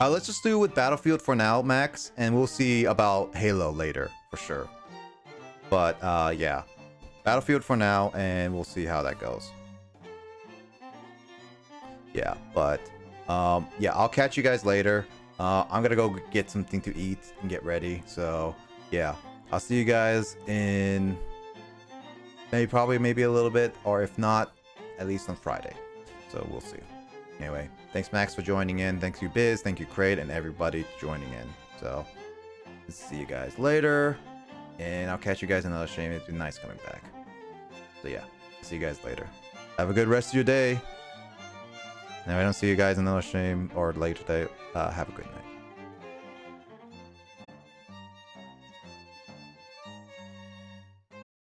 Let's just do it with Battlefield for now, Max, and we'll see about Halo later for sure. But yeah. Battlefield for now, and we'll see how that goes. Yeah, but yeah, I'll catch you guys later. I'm gonna go get something to eat and get ready. So yeah, I'll see you guys in maybe a little bit, or if not, at least on Friday. So we'll see. Anyway, thanks Max for joining in. Thanks you Biz, thank you Crate, and everybody joining in. So see you guys later, and I'll catch you guys in another stream. It's been nice coming back. So yeah, see you guys later. Have a good rest of your day. And if I don't see you guys in another stream or later today, have a good night.